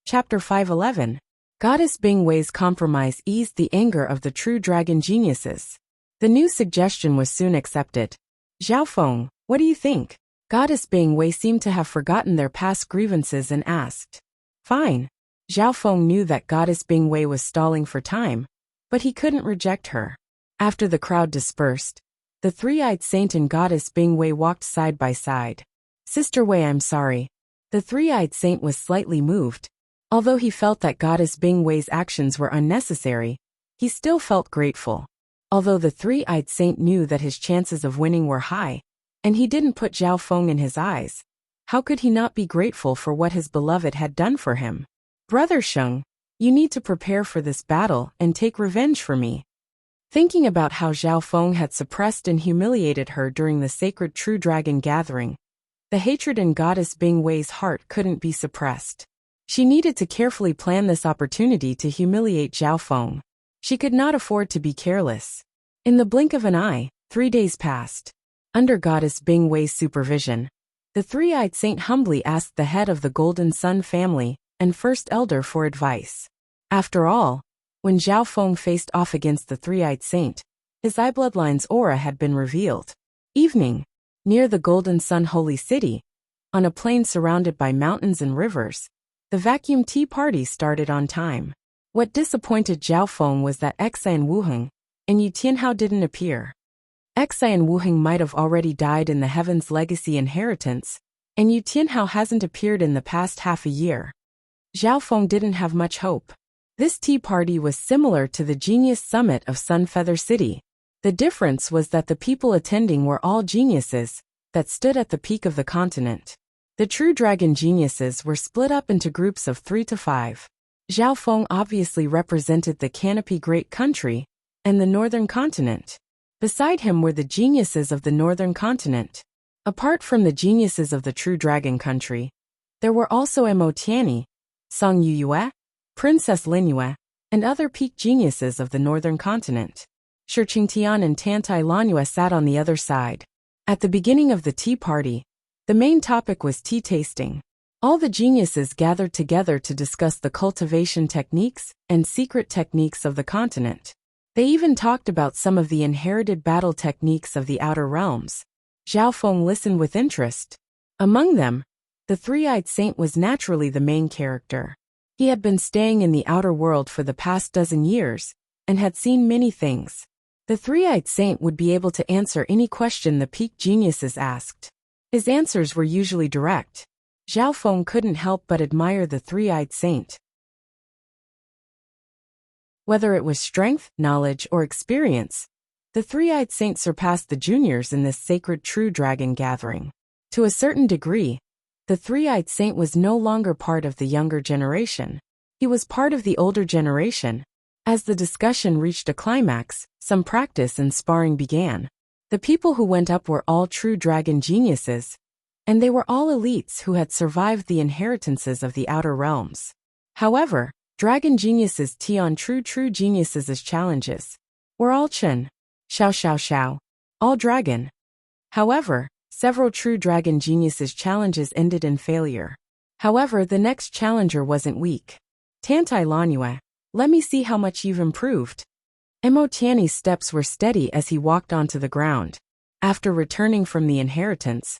Chapter 511. Goddess Bingwei's compromise eased the anger of the true dragon geniuses. The new suggestion was soon accepted. Zhao Feng, what do you think? Goddess Bingwei seemed to have forgotten their past grievances and asked. Fine. Zhao Feng knew that Goddess Bingwei was stalling for time, but he couldn't reject her. After the crowd dispersed, the three-eyed saint and Goddess Bingwei walked side by side. Sister Wei, I'm sorry. The three-eyed saint was slightly moved. Although he felt that Goddess Bingwei's actions were unnecessary, he still felt grateful. Although the three-eyed saint knew that his chances of winning were high, and he didn't put Zhao Feng in his eyes, how could he not be grateful for what his beloved had done for him? Brother Sheng, you need to prepare for this battle and take revenge for me. Thinking about how Zhao Feng had suppressed and humiliated her during the sacred True Dragon gathering, the hatred in Goddess Bingwei's heart couldn't be suppressed. She needed to carefully plan this opportunity to humiliate Zhao Feng. She could not afford to be careless. In the blink of an eye, 3 days passed. Under Goddess Bingwei's supervision, the three-eyed saint humbly asked the head of the Golden Sun family and first elder for advice. After all, when Zhao Feng faced off against the three-eyed saint, his eye bloodline's aura had been revealed. Evening, near the Golden Sun holy city, on a plain surrounded by mountains and rivers, the vacuum tea party started on time. What disappointed Zhao Feng was that Xia and Wuheng and Yu Tianhao didn't appear. Xia and Wuheng might have already died in the Heaven's Legacy inheritance, and Yu Tianhao hasn't appeared in the past half a year. Zhao Feng didn't have much hope. This tea party was similar to the Genius Summit of Sunfeather City. The difference was that the people attending were all geniuses that stood at the peak of the continent. The True Dragon geniuses were split up into groups of 3 to 5. Zhao Feng obviously represented the Canopy Great Country and the Northern Continent. Beside him were the geniuses of the Northern Continent. Apart from the geniuses of the True Dragon Country, there were also Mo Tianyi, Song Yuyue, Princess Linyue, and other peak geniuses of the Northern Continent. Shi Qingtian and Tantai Lanyue sat on the other side. At the beginning of the tea party, the main topic was tea tasting. All the geniuses gathered together to discuss the cultivation techniques and secret techniques of the continent. They even talked about some of the inherited battle techniques of the outer realms. Zhao Feng listened with interest. Among them, the three-eyed saint was naturally the main character. He had been staying in the outer world for the past dozen years and had seen many things. The three-eyed saint would be able to answer any question the peak geniuses asked. His answers were usually direct. Zhao Feng couldn't help but admire the three-eyed saint. Whether it was strength, knowledge, or experience, the three-eyed saint surpassed the juniors in this sacred True Dragon gathering. To a certain degree, The three-eyed saint was no longer part of the younger generation. He was part of the older generation. As the discussion reached a climax, some practice and sparring began. The people who went up were all true dragon geniuses, and they were all elites who had survived the inheritances of the outer realms. However, dragon geniuses on true geniuses as challenges were all Chen, Xiao, all dragon. However, several true dragon geniuses' challenges ended in failure. However, the next challenger wasn't weak. Tantai Lanyue, let me see how much you've improved. Mo Tianyi's steps were steady as he walked onto the ground. After returning from the inheritance,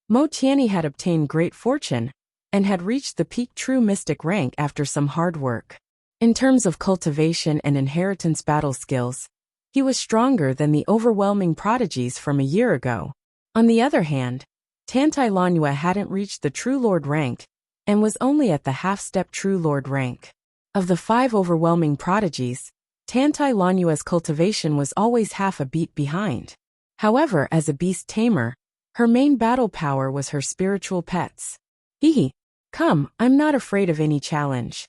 Mo Tianyi had obtained great fortune and had reached the peak true mystic rank after some hard work. In terms of cultivation and inheritance battle skills, he was stronger than the overwhelming prodigies from a year ago. On the other hand, Tantai Lanyue hadn't reached the true lord rank and was only at the half-step true lord rank. Of the 5 overwhelming prodigies, Tantai Lanyue's cultivation was always half a beat behind. However, as a beast tamer, her main battle power was her spiritual pets. Hehe. Come, I'm not afraid of any challenge.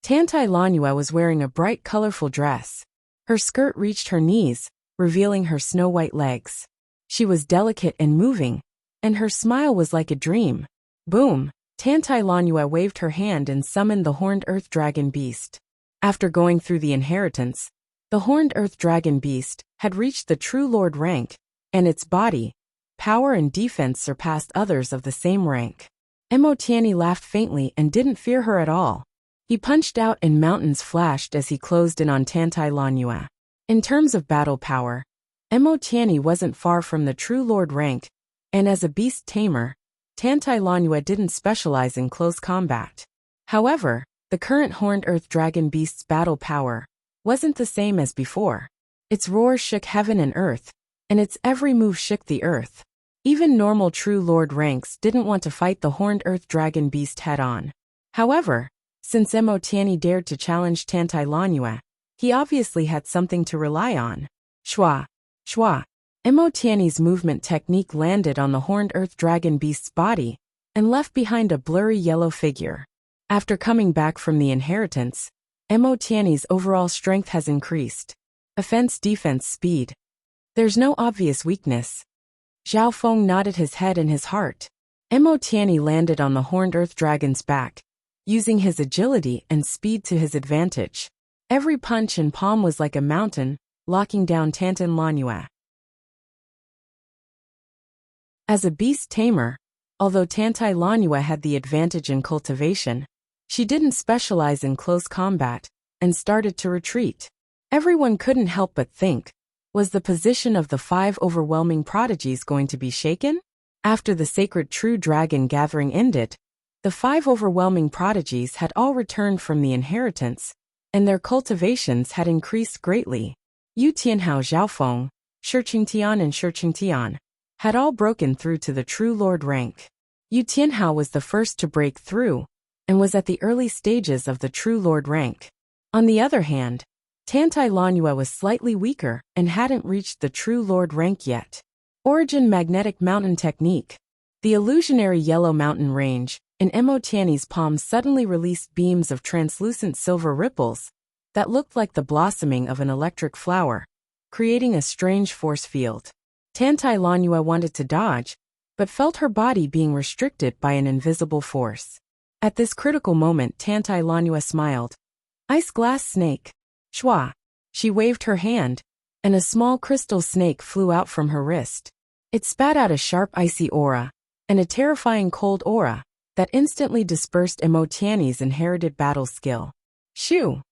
Tantai Lanyue was wearing a bright colorful dress. Her skirt reached her knees, revealing her snow-white legs. She was delicate and moving, and her smile was like a dream. Boom! Tantai Lanyue waved her hand and summoned the horned earth dragon beast. After going through the inheritance, the horned earth dragon beast had reached the true lord rank, and its body, power and defense surpassed others of the same rank. Mo Tianyi laughed faintly and didn't fear her at all. He punched out and mountains flashed as he closed in on Tantai Lanyue. In terms of battle power, Mo Tianyi wasn't far from the true lord rank, and as a beast tamer, Tantai Lanyue didn't specialize in close combat. However, the current horned earth dragon beast's battle power wasn't the same as before. Its roar shook heaven and earth, and its every move shook the earth. Even normal true lord ranks didn't want to fight the horned earth dragon beast head-on. However, since Mo Tianyi dared to challenge Tantai Lanyue, he obviously had something to rely on. Shua. Mo Tianyi's movement technique landed on the horned earth dragon beast's body and left behind a blurry yellow figure. After coming back from the inheritance, Mo Tianyi's overall strength has increased. Offense, defense, speed. There's no obvious weakness. Zhao Feng nodded his head in his heart. Mo Tianyi landed on the horned earth dragon's back, using his agility and speed to his advantage. Every punch and palm was like a mountain, locking down Tantai Lanyue. As a beast tamer, although Tantai Lanyue had the advantage in cultivation, she didn't specialize in close combat and started to retreat. Everyone couldn't help but think, was the position of the 5 overwhelming prodigies going to be shaken? After the sacred true dragon gathering ended, the 5 overwhelming prodigies had all returned from the inheritance, and their cultivations had increased greatly. Yu Tianhao, Zhao Feng, Shi Qingtian and Shi Qingtian had all broken through to the true lord rank. Yu Tianhao was the first to break through, and was at the early stages of the true lord rank. On the other hand, Tantai Lanyue was slightly weaker and hadn't reached the true lord rank yet. Origin Magnetic Mountain Technique. The illusionary yellow mountain range in Mo Tianyi's palm suddenly released beams of translucent silver ripples that looked like the blossoming of an electric flower, creating a strange force field. Tantai Lanyue wanted to dodge, but felt her body being restricted by an invisible force. At this critical moment, Tantai Lanyue smiled. Ice glass snake. Shua. She waved her hand, and a small crystal snake flew out from her wrist. It spat out a sharp icy aura, and a terrifying cold aura, that instantly dispersed Mo Tianyi's inherited battle skill. Shoo!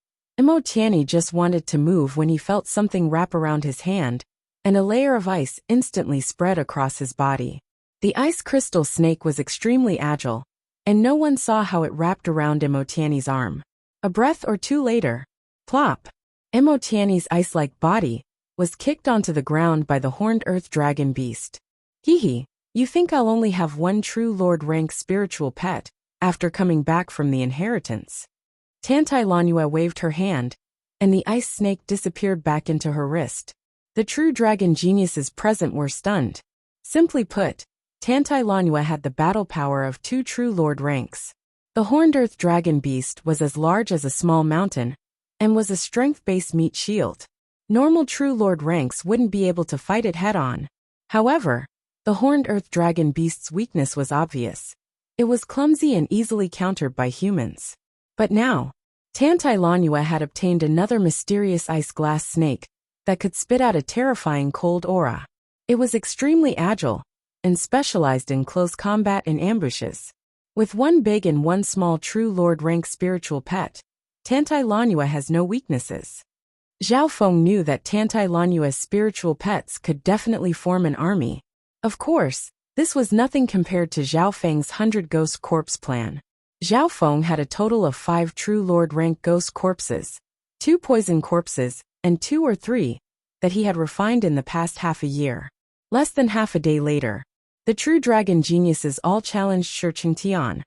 Mo Tianyi just wanted to move when he felt something wrap around his hand, and a layer of ice instantly spread across his body. The ice crystal snake was extremely agile, and no one saw how it wrapped around Mo Tianyi's arm. A breath or two later, plop! Mo Tianyi's ice-like body was kicked onto the ground by the horned earth dragon beast. Hehe, you think I'll only have one true lord rank spiritual pet after coming back from the inheritance? Tantai Lanyue waved her hand, and the ice snake disappeared back into her wrist. The true dragon geniuses present were stunned. Simply put, Tantai Lanua had the battle power of 2 true lord ranks. The horned earth dragon beast was as large as a small mountain, and was a strength-based meat shield. Normal true lord ranks wouldn't be able to fight it head-on. However, the horned earth dragon beast's weakness was obvious. It was clumsy and easily countered by humans. But now, Tantai Lanua had obtained another mysterious ice glass snake that could spit out a terrifying cold aura. It was extremely agile and specialized in close combat and ambushes. With one big and one small true lord rank spiritual pet, Tantai Lanua has no weaknesses. Zhao Feng knew that Tantai Lanua's spiritual pets could definitely form an army. Of course, this was nothing compared to Zhao Feng's 100 ghost corpse plan. Zhao Feng had a total of 5 true lord rank ghost corpses, 2 poison corpses, and 2 or 3 that he had refined in the past half a year. Less than half a day later, the true dragon geniuses all challenged Shiqing Tian,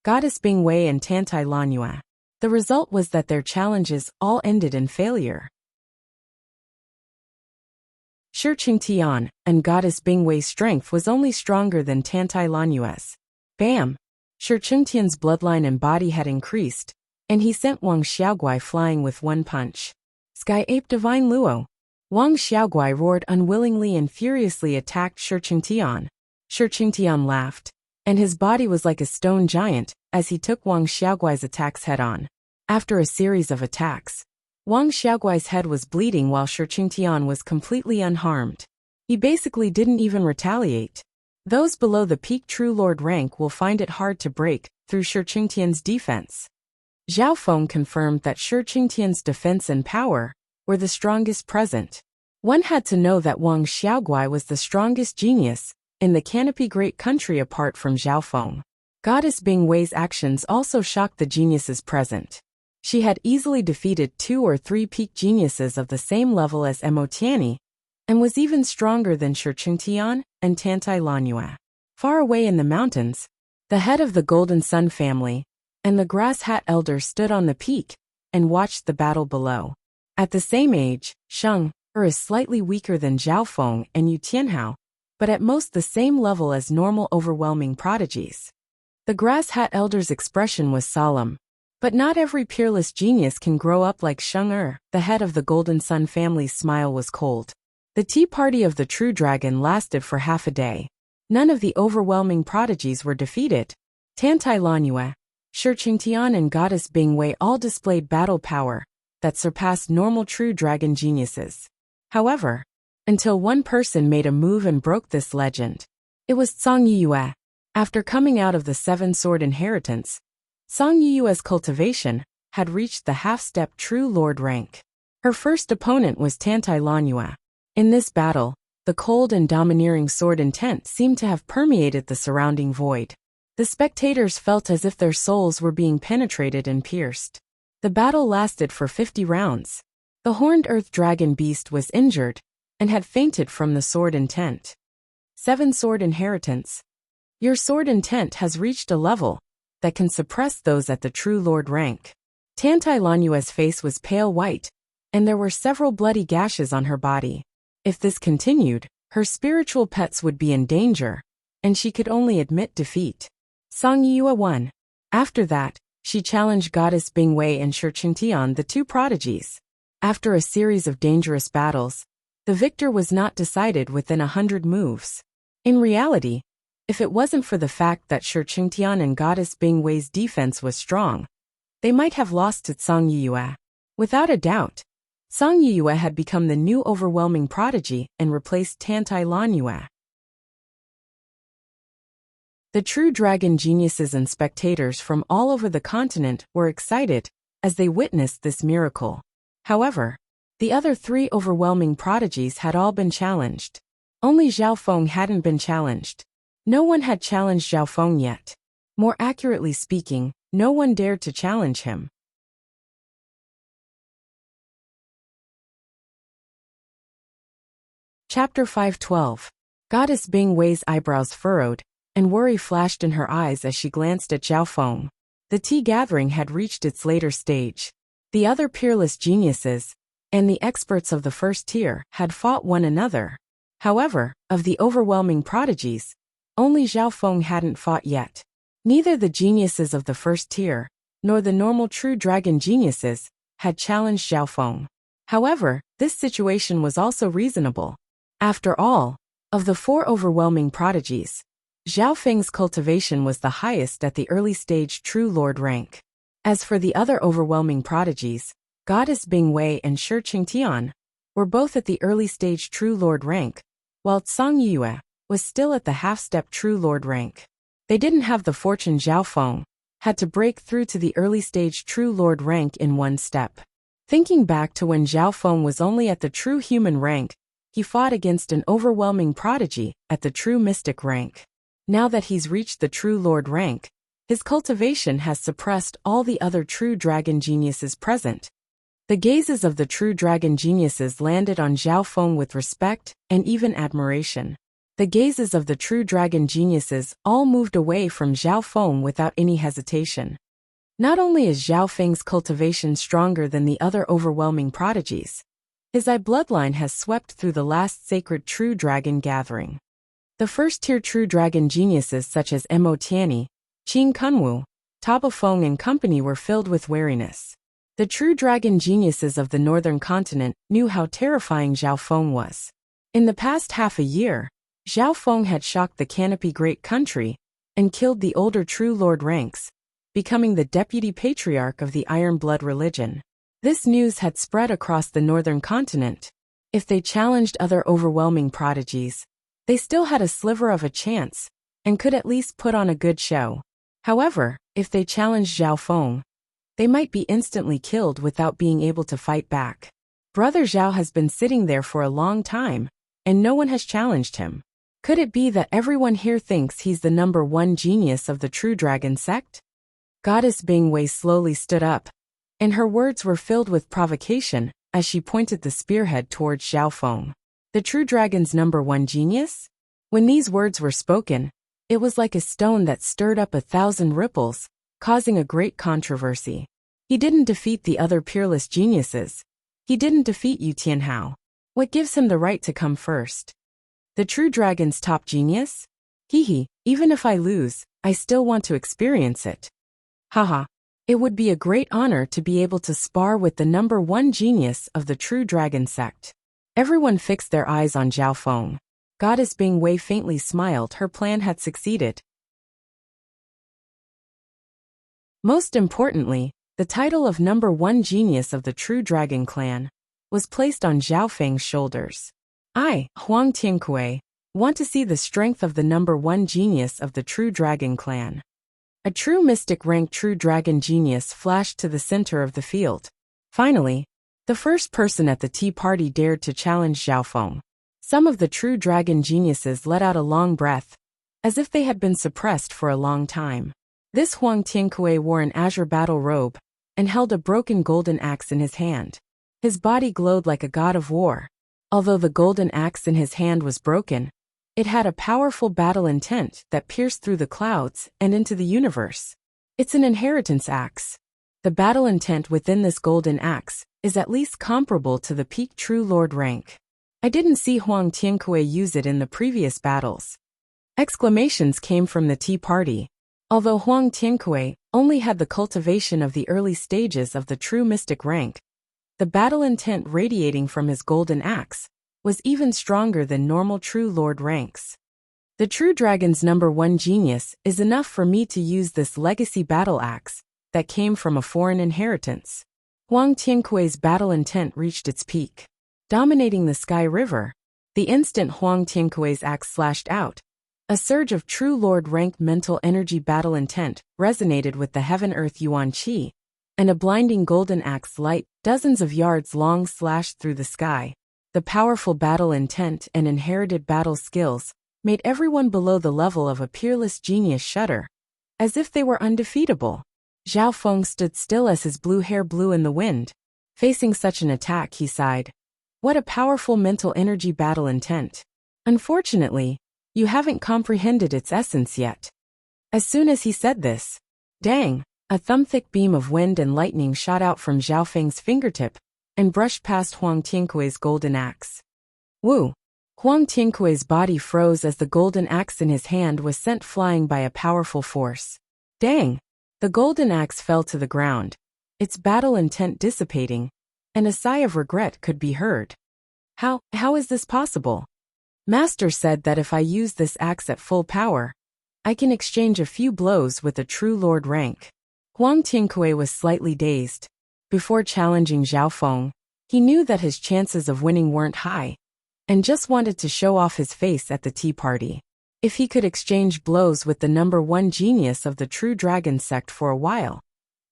Goddess Bing Wei and Tantai Lanua. The result was that their challenges all ended in failure. Shiqing Tian and Goddess Bing Wei's strength was only stronger than Tantai Lanua's. Bam! Shiqing Tian's bloodline and body had increased, and he sent Wang Xiaoguai flying with one punch. Sky Ape Divine Luo. Wang Xiaoguai roared unwillingly and furiously attacked Shiqing Tian. Shiqing Tian laughed, and his body was like a stone giant as he took Wang Xiaoguai's attacks head-on. After a series of attacks, Wang Xiaoguai's head was bleeding while Shiqing Tian was completely unharmed. He basically didn't even retaliate. Those below the peak True Lord rank will find it hard to break through Shiqing Tian's defense. Zhao Feng confirmed that Shiqing Tian's defense and power were the strongest present. One had to know that Wang Xiaoguai was the strongest genius in the Canopy Great Country apart from Zhao Feng. Goddess Bing Wei's actions also shocked the geniuses present. She had easily defeated 2 or 3 peak geniuses of the same level as Mo Tianyi, and was even stronger than Shiqing Tian and Tantai Lanua. Far away in the mountains, the head of the Golden Sun family and the Grass Hat Elder stood on the peak and watched the battle below. At the same age, Sheng is slightly weaker than Zhao Feng and Yu Tianhao, but at most the same level as normal overwhelming prodigies. The Grass Hat Elder's expression was solemn. But not every peerless genius can grow up like Sheng the head of the Golden Sun family's smile was cold. The tea party of the True Dragon lasted for half a day. None of the overwhelming prodigies were defeated. Tantai Lanua, Shiqing Tian and Goddess Bing Wei all displayed battle power that surpassed normal True Dragon geniuses. However, until one person made a move and broke this legend. It was Zhang Yiyue. After coming out of the 7-sword inheritance, Zhang Yiyue's cultivation had reached the half-step True Lord rank. Her first opponent was Tantai Lanua. In this battle, the cold and domineering sword intent seemed to have permeated the surrounding void. The spectators felt as if their souls were being penetrated and pierced. The battle lasted for 50 rounds. The horned earth dragon beast was injured and had fainted from the sword intent. 7-sword inheritance. Your sword intent has reached a level that can suppress those at the True Lord rank. Tantai Lanua's face was pale white, and there were several bloody gashes on her body. If this continued, her spiritual pets would be in danger, and she could only admit defeat. Zhang Yiyue won. After that, she challenged Goddess Bing Wei and Shiqing Tian, the 2 prodigies. After a series of dangerous battles, the victor was not decided within 100 moves. In reality, if it wasn't for the fact that Shiqing Tian and Goddess Bing Wei's defense was strong, they might have lost to Zhang Yiyue. Without a doubt, Zhang Yiyue had become the new overwhelming prodigy and replaced Tantai Lanua. The True Dragon geniuses and spectators from all over the continent were excited as they witnessed this miracle. However, the other 3 overwhelming prodigies had all been challenged. Only Zhao Feng hadn't been challenged. No one had challenged Zhao Feng yet. More accurately speaking, no one dared to challenge him. Chapter 512. Goddess Bing Wei's eyebrows furrowed, and worry flashed in her eyes as she glanced at Zhao Feng. The tea gathering had reached its later stage. The other peerless geniuses, and the experts of the first tier, had fought one another. However, of the overwhelming prodigies, Only Zhao Feng hadn't fought yet. Neither the geniuses of the first tier, nor the normal true dragon geniuses, had challenged Zhao Feng. However, this situation was also reasonable. After all, of the 4 overwhelming prodigies, Zhao Feng's cultivation was the highest at the early stage True Lord rank. As for the other overwhelming prodigies, Goddess Bing Wei and Shi Qingtian were both at the early stage True Lord rank, while Tsang Yue was still at the half-step True Lord rank. They didn't have the fortune Zhao Feng had to break through to the early stage True Lord rank in one step. Thinking back to when Zhao Feng was only at the True Human rank, he fought against an overwhelming prodigy at the True Mystic rank. Now that he's reached the True Lord rank, his cultivation has suppressed all the other True Dragon geniuses present. The gazes of the True Dragon geniuses landed on Zhao Feng with respect and even admiration. The gazes of the True Dragon geniuses all moved away from Zhao Feng without any hesitation. Not only is Zhao Feng's cultivation stronger than the other overwhelming prodigies, his eye bloodline has swept through the last sacred True Dragon gathering. The first-tier True Dragon geniuses such as Mo Tianyi, Qing Kunwu, Taba Feng and company were filled with wariness. The True Dragon geniuses of the northern continent knew how terrifying Zhao Feng was. In the past half a year, Zhao Feng had shocked the Canopy Great Country and killed the older True Lord ranks, becoming the deputy patriarch of the Iron Blood religion. This news had spread across the northern continent. If they challenged other overwhelming prodigies, they still had a sliver of a chance and could at least put on a good show. However, if they challenged Zhao Feng, they might be instantly killed without being able to fight back. Brother Zhao has been sitting there for a long time, and no one has challenged him. Could it be that everyone here thinks he's the number 1 genius of the True Dragon sect? Goddess Bing Wei slowly stood up, and her words were filled with provocation as she pointed the spearhead towards Zhao Feng. The True Dragon's number 1 genius? When these words were spoken, it was like a stone that stirred up 1,000 ripples, causing a great controversy. He didn't defeat the other peerless geniuses. He didn't defeat Yu Tianhao. What gives him the right to come first? The True Dragon's top genius? Even if I lose, I still want to experience it. Haha. It would be a great honor to be able to spar with the number 1 genius of the True Dragon sect. Everyone fixed their eyes on Zhao Feng. Goddess Bing Wei faintly smiled. Her plan had succeeded. Most importantly, the title of number 1 genius of the True Dragon clan was placed on Zhao Feng's shoulders. I, Huang Tiankui, want to see the strength of the number 1 genius of the True Dragon clan. A true mystic rank True Dragon genius flashed to the center of the field. Finally, the first person at the tea party dared to challenge Zhao Feng. Some of the True Dragon geniuses let out a long breath, as if they had been suppressed for a long time. This Huang Tiankui wore an azure battle robe and held a broken golden axe in his hand. His body glowed like a god of war. Although the golden axe in his hand was broken, it had a powerful battle intent that pierced through the clouds and into the universe. It's an inheritance axe. The battle intent within this golden axe is at least comparable to the peak True Lord rank. I didn't see Huang Tiankui use it in the previous battles. Exclamations came from the tea party. Although Huang Tiankui only had the cultivation of the early stages of the true mystic rank, the battle intent radiating from his golden axe was even stronger than normal True Lord ranks. The True Dragon's number 1 genius is enough for me to use this legacy battle axe that came from a foreign inheritance. Huang Tiankui's battle intent reached its peak, dominating the Sky River. The instant Huang Tiankui's axe slashed out, a surge of True Lord ranked mental energy battle intent resonated with the Heaven-Earth Yuan Qi, and a blinding golden axe light, dozens of yards long, slashed through the sky. The powerful battle intent and inherited battle skills made everyone below the level of a peerless genius shudder, as if they were undefeatable. Zhao Feng stood still as his blue hair blew in the wind. Facing such an attack, he sighed. What a powerful mental energy battle intent. Unfortunately, you haven't comprehended its essence yet. As soon as he said this, dang, a thumb-thick beam of wind and lightning shot out from Zhao Feng's fingertip and brushed past Huang Tiankui's golden axe. Woo! Huang Tiankui's body froze as the golden axe in his hand was sent flying by a powerful force. Dang! The golden axe fell to the ground, its battle intent dissipating, and a sigh of regret could be heard. How is this possible? Master said that if I use this axe at full power, I can exchange a few blows with a true lord rank. Huang Tiankui was slightly dazed. Before challenging Zhao Feng, he knew that his chances of winning weren't high, and just wanted to show off his face at the tea party. If he could exchange blows with the #1 genius of the true dragon sect for a while,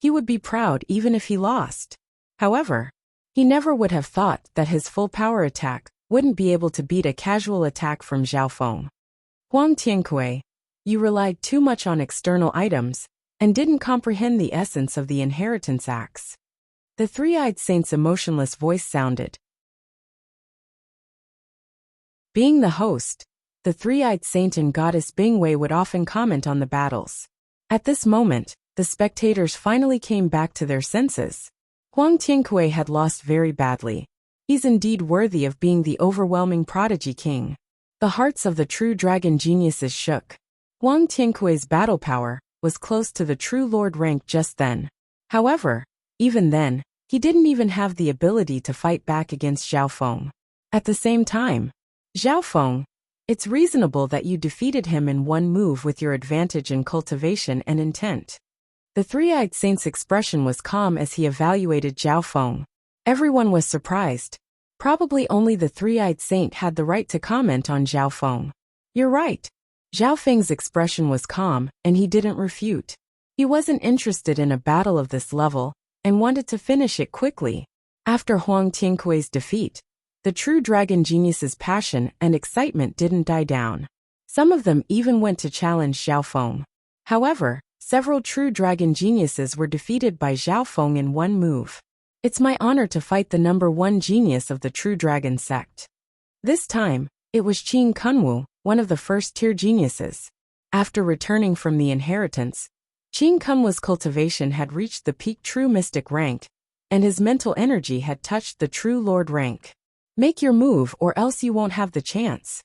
he would be proud even if he lost. However, he never would have thought that his full power attack wouldn't be able to beat a casual attack from Zhao Feng. Huang Tiankui, you relied too much on external items and didn't comprehend the essence of the inheritance axe. The three-eyed saint's emotionless voice sounded. Being the host, the three-eyed saint and goddess Bingwei would often comment on the battles. At this moment, the spectators finally came back to their senses. Huang Tiankui had lost very badly. He's indeed worthy of being the overwhelming prodigy king. The hearts of the true dragon geniuses shook. Huang Tiankui's battle power was close to the true lord rank just then. However, even then, he didn't even have the ability to fight back against Zhao Feng. At the same time, Zhao Feng, it's reasonable that you defeated him in one move with your advantage in cultivation and intent. The three-eyed saint's expression was calm as he evaluated Zhao Feng. Everyone was surprised. Probably only the three-eyed saint had the right to comment on Zhao Feng. You're right. Zhao Feng's expression was calm, and he didn't refute. He wasn't interested in a battle of this level, and wanted to finish it quickly. After Huang Tiankui's defeat, the true dragon genius's passion and excitement didn't die down. Some of them even went to challenge Zhao Feng. However, several true dragon geniuses were defeated by Zhao Feng in one move. It's my honor to fight the #1 genius of the true dragon sect. This time, it was Qin Kunwu, one of the first-tier geniuses. After returning from the inheritance, Qin Kunwu's cultivation had reached the peak true mystic rank, and his mental energy had touched the true lord rank. Make your move or else you won't have the chance.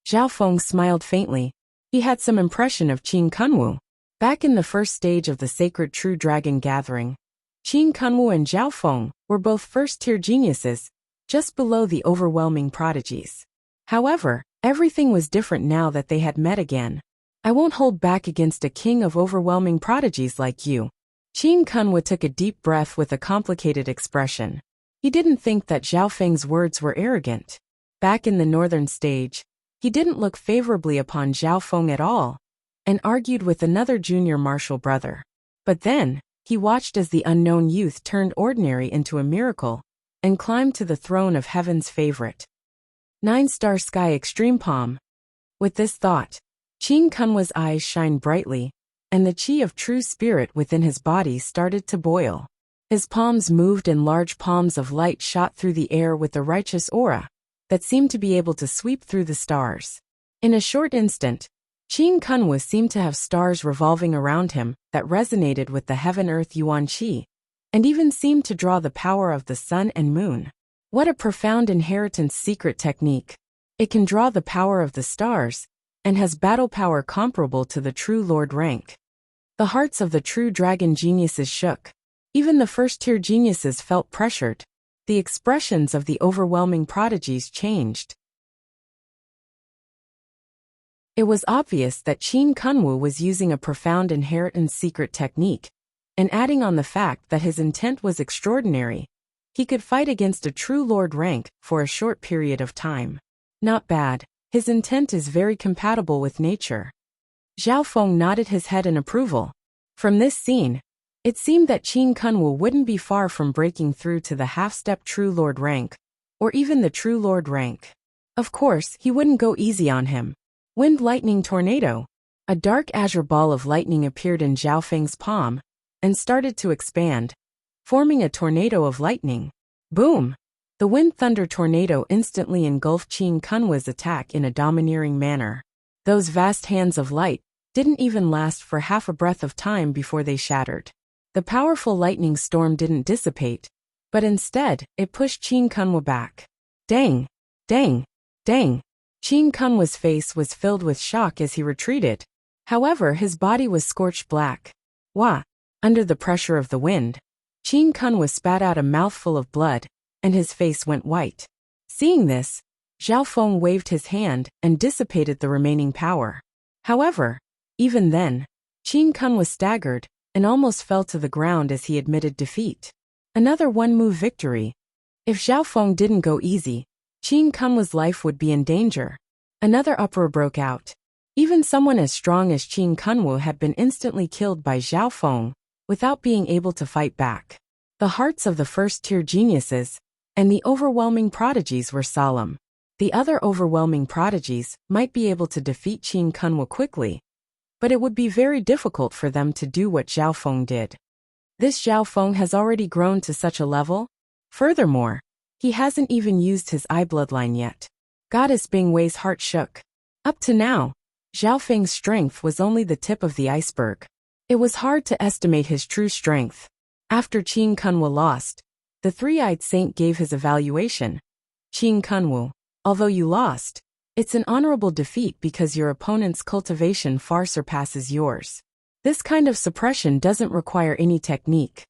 Zhao Feng smiled faintly. He had some impression of Qin Kunwu. Back in the first stage of the sacred true dragon gathering, Qin Kunwu and Zhao Feng were both first-tier geniuses, just below the overwhelming prodigies. However, everything was different now that they had met again. I won't hold back against a king of overwhelming prodigies like you. Qin Kunwu took a deep breath with a complicated expression. He didn't think that Zhao Feng's words were arrogant. Back in the northern stage, he didn't look favorably upon Zhao Feng at all, and argued with another junior martial brother. But then, he watched as the unknown youth turned ordinary into a miracle, and climbed to the throne of heaven's favorite. 9-star sky extreme palm. With this thought, Qin Kunwa's eyes shined brightly, and the chi of true spirit within his body started to boil. His palms moved and large palms of light shot through the air with a righteous aura that seemed to be able to sweep through the stars. In a short instant, Qin Kunwa seemed to have stars revolving around him that resonated with the heaven-earth yuan qi, and even seemed to draw the power of the sun and moon. What a profound inheritance secret technique. It can draw the power of the stars, and has battle power comparable to the true lord rank. The hearts of the true dragon geniuses shook. Even the first-tier geniuses felt pressured. The expressions of the overwhelming prodigies changed. It was obvious that Qin Kunwu was using a profound inheritance secret technique, and adding on the fact that his intent was extraordinary, he could fight against a true lord rank for a short period of time. Not bad. His intent is very compatible with nature. Zhao Feng nodded his head in approval. From this scene, it seemed that Qin Kunwu wouldn't be far from breaking through to the half-step true lord rank, or even the true lord rank. Of course, he wouldn't go easy on him. Wind lightning tornado. A dark azure ball of lightning appeared in Zhao Feng's palm, and started to expand, forming a tornado of lightning. Boom! The wind thunder tornado instantly engulfed Qin Kunwa's attack in a domineering manner. Those vast hands of light didn't even last for half a breath of time before they shattered. The powerful lightning storm didn't dissipate, but instead, it pushed Qin Kunwa back. Dang! Dang! Dang! Qin Kunwa's face was filled with shock as he retreated. However, his body was scorched black. Wah! Under the pressure of the wind, Qin Kunwa spat out a mouthful of blood, and his face went white. Seeing this, Zhao Feng waved his hand and dissipated the remaining power. However, even then, Qin Kunwa staggered and almost fell to the ground as he admitted defeat. Another one-move victory. If Zhao Feng didn't go easy, Qin Kunwa's life would be in danger. Another uproar broke out. Even someone as strong as Qin Kunwa had been instantly killed by Zhao Feng, without being able to fight back. The hearts of the first-tier geniuses and the overwhelming prodigies were solemn. The other overwhelming prodigies might be able to defeat Qin Kunwa quickly, but it would be very difficult for them to do what Zhao Feng did. This Zhao Feng has already grown to such a level. Furthermore, he hasn't even used his eye bloodline yet. Goddess Bingwei's heart shook. Up to now, Zhao Feng's strength was only the tip of the iceberg. It was hard to estimate his true strength. After Qin Kunwa lost, the three-eyed saint gave his evaluation. Qin Kunwa, although you lost, it's an honorable defeat because your opponent's cultivation far surpasses yours. This kind of suppression doesn't require any technique.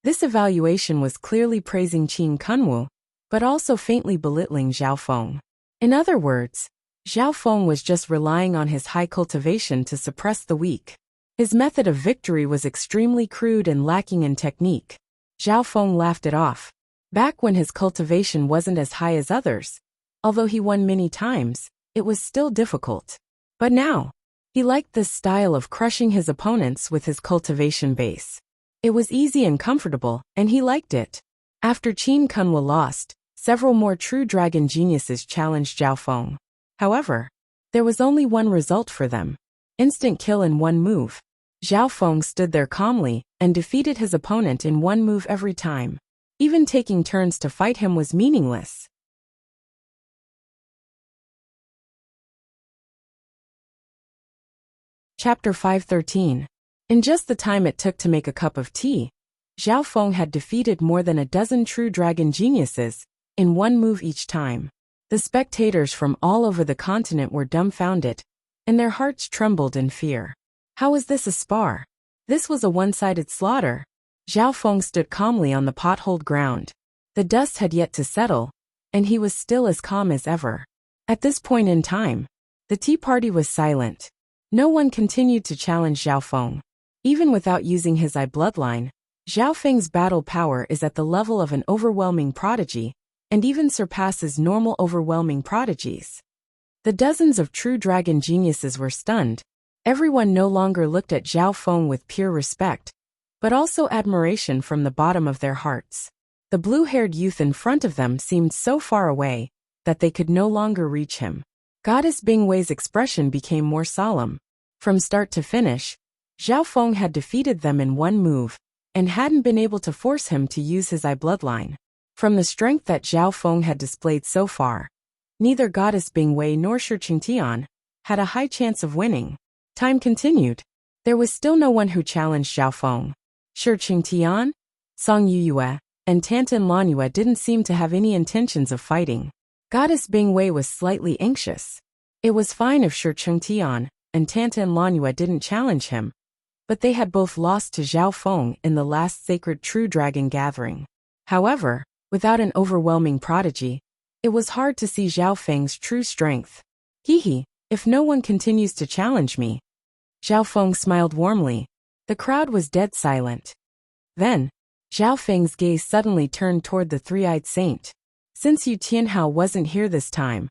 This evaluation was clearly praising Qin Kunwa, but also faintly belittling Zhao Feng. In other words, Zhao Feng was just relying on his high cultivation to suppress the weak. His method of victory was extremely crude and lacking in technique. Zhao Feng laughed it off. Back when his cultivation wasn't as high as others, although he won many times, it was still difficult. But now, he liked this style of crushing his opponents with his cultivation base. It was easy and comfortable, and he liked it. After Qin Kunwa lost, several more true dragon geniuses challenged Zhao Feng. However, there was only one result for them. Instant kill in one move. Zhao Feng stood there calmly and defeated his opponent in one move every time. Even taking turns to fight him was meaningless. Chapter 513. In just the time it took to make a cup of tea, Zhao Feng had defeated more than a dozen true dragon geniuses, in one move each time. The spectators from all over the continent were dumbfounded, and their hearts trembled in fear. How was this a spar? This was a one-sided slaughter. Zhao Feng stood calmly on the potholed ground. The dust had yet to settle, and he was still as calm as ever. At this point in time, the tea party was silent. No one continued to challenge Zhao Feng. Even without using his eye bloodline, Zhao Feng's battle power is at the level of an overwhelming prodigy, and even surpasses normal overwhelming prodigies. The dozens of true dragon geniuses were stunned. Everyone no longer looked at Zhao Feng with pure respect, but also admiration from the bottom of their hearts. The blue-haired youth in front of them seemed so far away that they could no longer reach him. Goddess Bingwei's expression became more solemn. From start to finish, Zhao Feng had defeated them in one move, and hadn't been able to force him to use his eye bloodline. From the strength that Zhao Feng had displayed so far, neither Goddess Bingwei nor Shi Qingtian had a high chance of winning. Time continued. There was still no one who challenged Zhao Feng. Shi Qingtian, Song Yuyue, and Tantan Lanyue didn't seem to have any intentions of fighting. Goddess Bingwei was slightly anxious. It was fine if Shi Qingtian and Tantan Lanyue didn't challenge him, but they had both lost to Zhao Feng in the last sacred true dragon gathering. However, without an overwhelming prodigy, it was hard to see Zhao Feng's true strength. Hehe, if no one continues to challenge me. Zhao Feng smiled warmly. The crowd was dead silent. Then, Zhao Feng's gaze suddenly turned toward the three-eyed saint. Since Yu Tianhao wasn't here this time,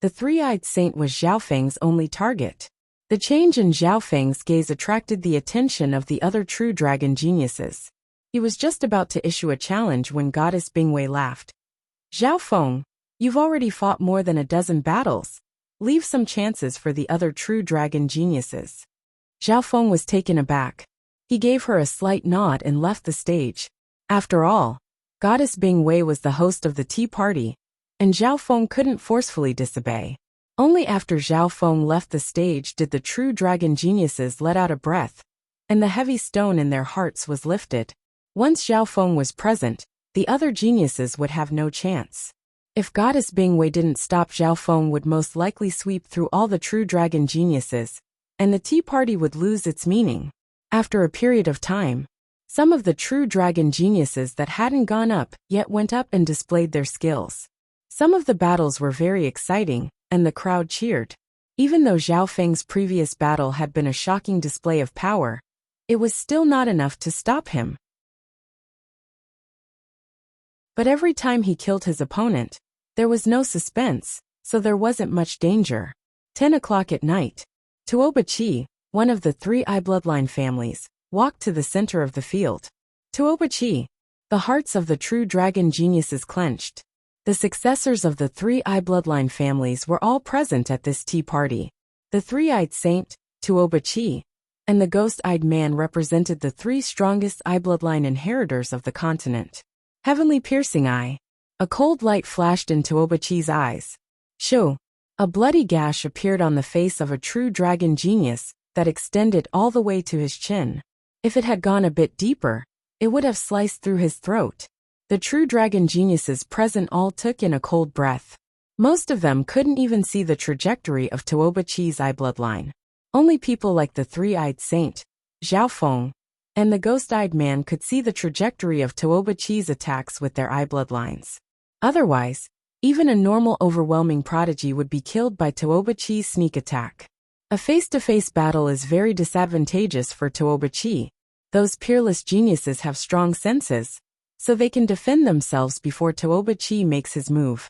the three-eyed saint was Zhao Feng's only target. The change in Zhao Feng's gaze attracted the attention of the other true dragon geniuses. He was just about to issue a challenge when Goddess Bingwei laughed. Zhao Feng, you've already fought more than a dozen battles. Leave some chances for the other true dragon geniuses. Zhao Feng was taken aback. He gave her a slight nod and left the stage. After all, Goddess Bingwei was the host of the tea party, and Zhao Feng couldn't forcefully disobey. Only after Zhao Feng left the stage did the true dragon geniuses let out a breath, and the heavy stone in their hearts was lifted. Once Zhao Feng was present, the other geniuses would have no chance. If Goddess Bingwei didn't stop, Zhao Feng would most likely sweep through all the true dragon geniuses, and the tea party would lose its meaning. After a period of time, some of the true dragon geniuses that hadn't gone up yet went up and displayed their skills. Some of the battles were very exciting, and the crowd cheered. Even though Zhao Feng's previous battle had been a shocking display of power, it was still not enough to stop him. But every time he killed his opponent, there was no suspense, so there wasn't much danger. 10 o'clock at night. Tuoba Chi, one of the 3 Eye bloodline families, walked to the center of the field. Tuoba Chi. The hearts of the true dragon geniuses clenched. The successors of the 3 Eye bloodline families were all present at this tea party. The 3-eyed saint, Tuoba Chi, and the ghost-eyed man represented the 3 strongest Eye bloodline inheritors of the continent. Heavenly piercing eye. A cold light flashed in Tuoba Chi's eyes. Shoo! A bloody gash appeared on the face of a true dragon genius that extended all the way to his chin. If it had gone a bit deeper, it would have sliced through his throat. The true dragon geniuses present all took in a cold breath. Most of them couldn't even see the trajectory of Tuoba Chi's eye bloodline. Only people like the 3-eyed saint, Zhao Feng, and the ghost-eyed man could see the trajectory of Tuoba Chi's attacks with their eye bloodlines. Otherwise, even a normal overwhelming prodigy would be killed by Tuoba Chi's sneak attack. A face-to-face battle is very disadvantageous for Tuoba Chi. Those peerless geniuses have strong senses, so they can defend themselves before Tuoba Chi makes his move.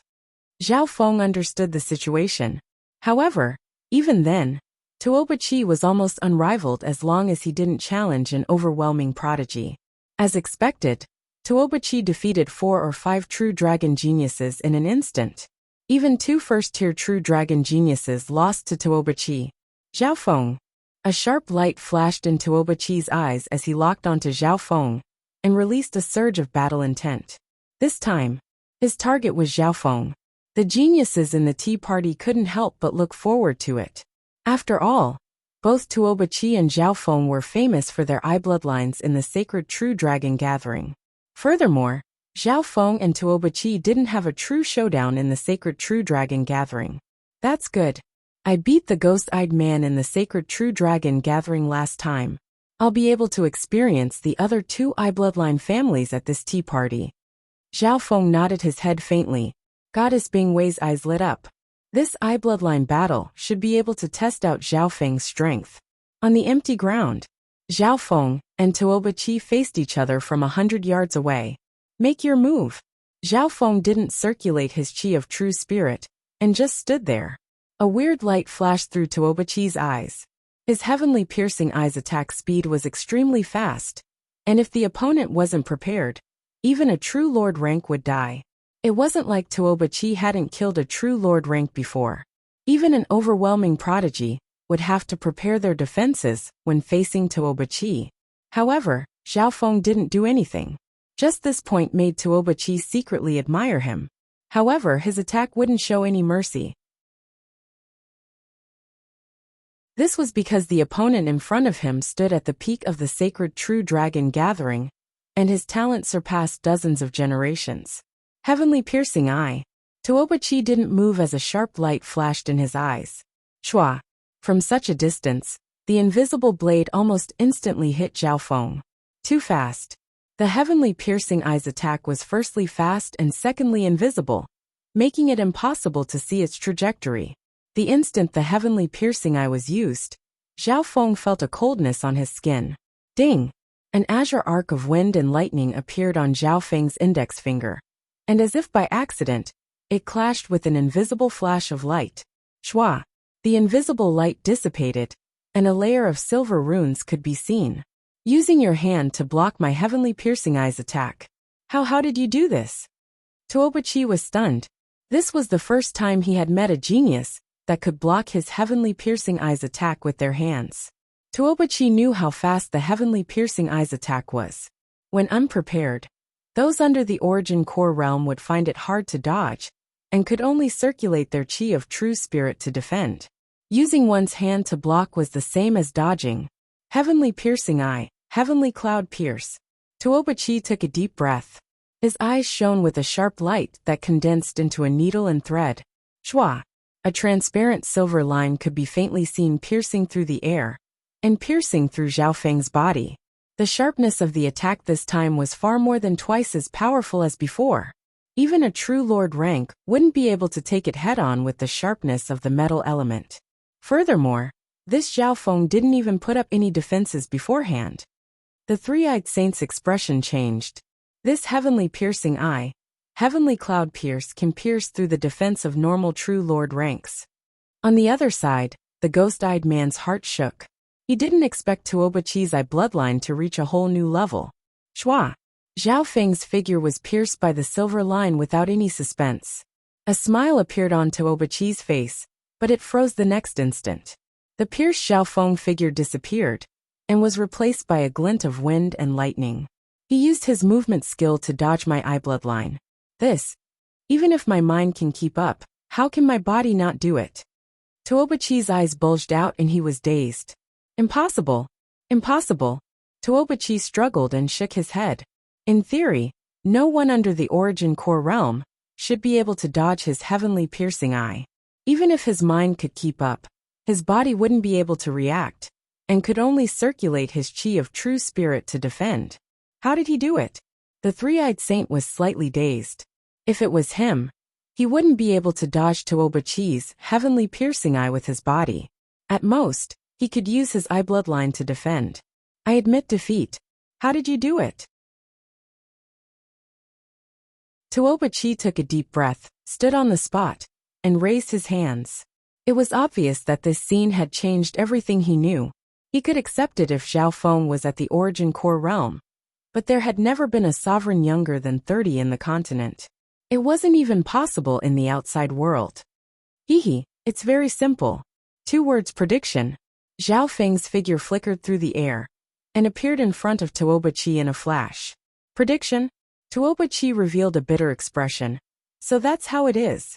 Zhao Feng understood the situation. However, even then, Tuoba Chi was almost unrivaled as long as he didn't challenge an overwhelming prodigy. As expected, Tuoba Chi defeated 4 or 5 true dragon geniuses in an instant. Even 2 first-tier true dragon geniuses lost to Tuoba Chi. Zhao Feng. A sharp light flashed in Tuoba Chi's eyes as he locked onto Zhao Feng and released a surge of battle intent. This time, his target was Zhao Feng. The geniuses in the tea party couldn't help but look forward to it. After all, both Tuoba Chi and Zhao Feng were famous for their eye bloodlines in the sacred True Dragon Gathering. Furthermore, Zhao Feng and Tuoba Chi didn't have a true showdown in the sacred True Dragon Gathering. That's good. I beat the ghost-eyed man in the sacred True Dragon Gathering last time. I'll be able to experience the other 2 eye bloodline families at this tea party. Zhao Feng nodded his head faintly. Goddess Bingwei's eyes lit up. This eye bloodline battle should be able to test out Zhao Feng's strength. On the empty ground, Zhao Feng and Tuoba Chi faced each other from 100 yards away. Make your move. Zhao Feng didn't circulate his chi of true spirit, and just stood there. A weird light flashed through Tuoba Chi's eyes. His heavenly piercing eyes attack speed was extremely fast, and if the opponent wasn't prepared, even a true lord rank would die. It wasn't like Tuoba Chi hadn't killed a true lord rank before. Even an overwhelming prodigy would have to prepare their defenses when facing Tuoba Chi. However, Zhao Feng didn't do anything. Just this point made Tuoba Chi secretly admire him. However, his attack wouldn't show any mercy. This was because the opponent in front of him stood at the peak of the sacred True Dragon Gathering, and his talent surpassed dozens of generations. Heavenly piercing eye. Tuoba Chi didn't move as a sharp light flashed in his eyes. Shua. From such a distance, the invisible blade almost instantly hit Zhao Feng. Too fast. The heavenly piercing eyes attack was firstly fast and secondly invisible, making it impossible to see its trajectory. The instant the heavenly piercing eye was used, Zhao Feng felt a coldness on his skin. Ding! An azure arc of wind and lightning appeared on Zhao Feng's index finger, and as if by accident, it clashed with an invisible flash of light. Shua! The invisible light dissipated, and a layer of silver runes could be seen. Using your hand to block my heavenly piercing eyes attack. How did you do this? Tuoba Chi was stunned. This was the first time he had met a genius that could block his heavenly piercing eyes attack with their hands. Tuoba Chi knew how fast the heavenly piercing eyes attack was. When unprepared, those under the origin core realm would find it hard to dodge, and could only circulate their chi of true spirit to defend. Using one's hand to block was the same as dodging. Heavenly piercing eye, heavenly cloud pierce. Tuoba Chi took a deep breath. His eyes shone with a sharp light that condensed into a needle and thread. Shua! A transparent silver line could be faintly seen piercing through the air and piercing through Zhao Feng's body. The sharpness of the attack this time was far more than twice as powerful as before. Even a true lord rank wouldn't be able to take it head-on with the sharpness of the metal element. Furthermore, this Zhao Feng didn't even put up any defenses beforehand. The three-eyed saint's expression changed. This heavenly piercing eye, heavenly cloud pierce, can pierce through the defense of normal true lord ranks. On the other side, the ghost-eyed man's heart shook. He didn't expect Tuobachi's eye bloodline to reach a whole new level. Shua! Zhao Feng's figure was pierced by the silver line without any suspense. A smile appeared on Tuobachi's face, but it froze the next instant. The pierced Zhao Feng figure disappeared and was replaced by a glint of wind and lightning. He used his movement skill to dodge my eye bloodline. Even if my mind can keep up, how can my body not do it? Tuobachi's eyes bulged out and he was dazed. Impossible! Impossible! Tuobachi struggled and shook his head. In theory, no one under the Origin Core realm should be able to dodge his heavenly piercing eye. Even if his mind could keep up, his body wouldn't be able to react, and could only circulate his chi of true spirit to defend. How did he do it? The three-eyed saint was slightly dazed. If it was him, he wouldn't be able to dodge Tuobachi's heavenly piercing eye with his body. At most, he could use his eye bloodline to defend. I admit defeat. How did you do it? Tuobachi took a deep breath, stood on the spot, and raised his hands. It was obvious that this scene had changed everything he knew. He could accept it if Zhao Feng was at the Origin Core realm, but there had never been a sovereign younger than 30 in the continent. It wasn't even possible in the outside world. It's very simple. 2 words: prediction. Zhao Feng's figure flickered through the air and appeared in front of Tuobachi in a flash. Prediction? Tuobachi revealed a bitter expression. So that's how it is.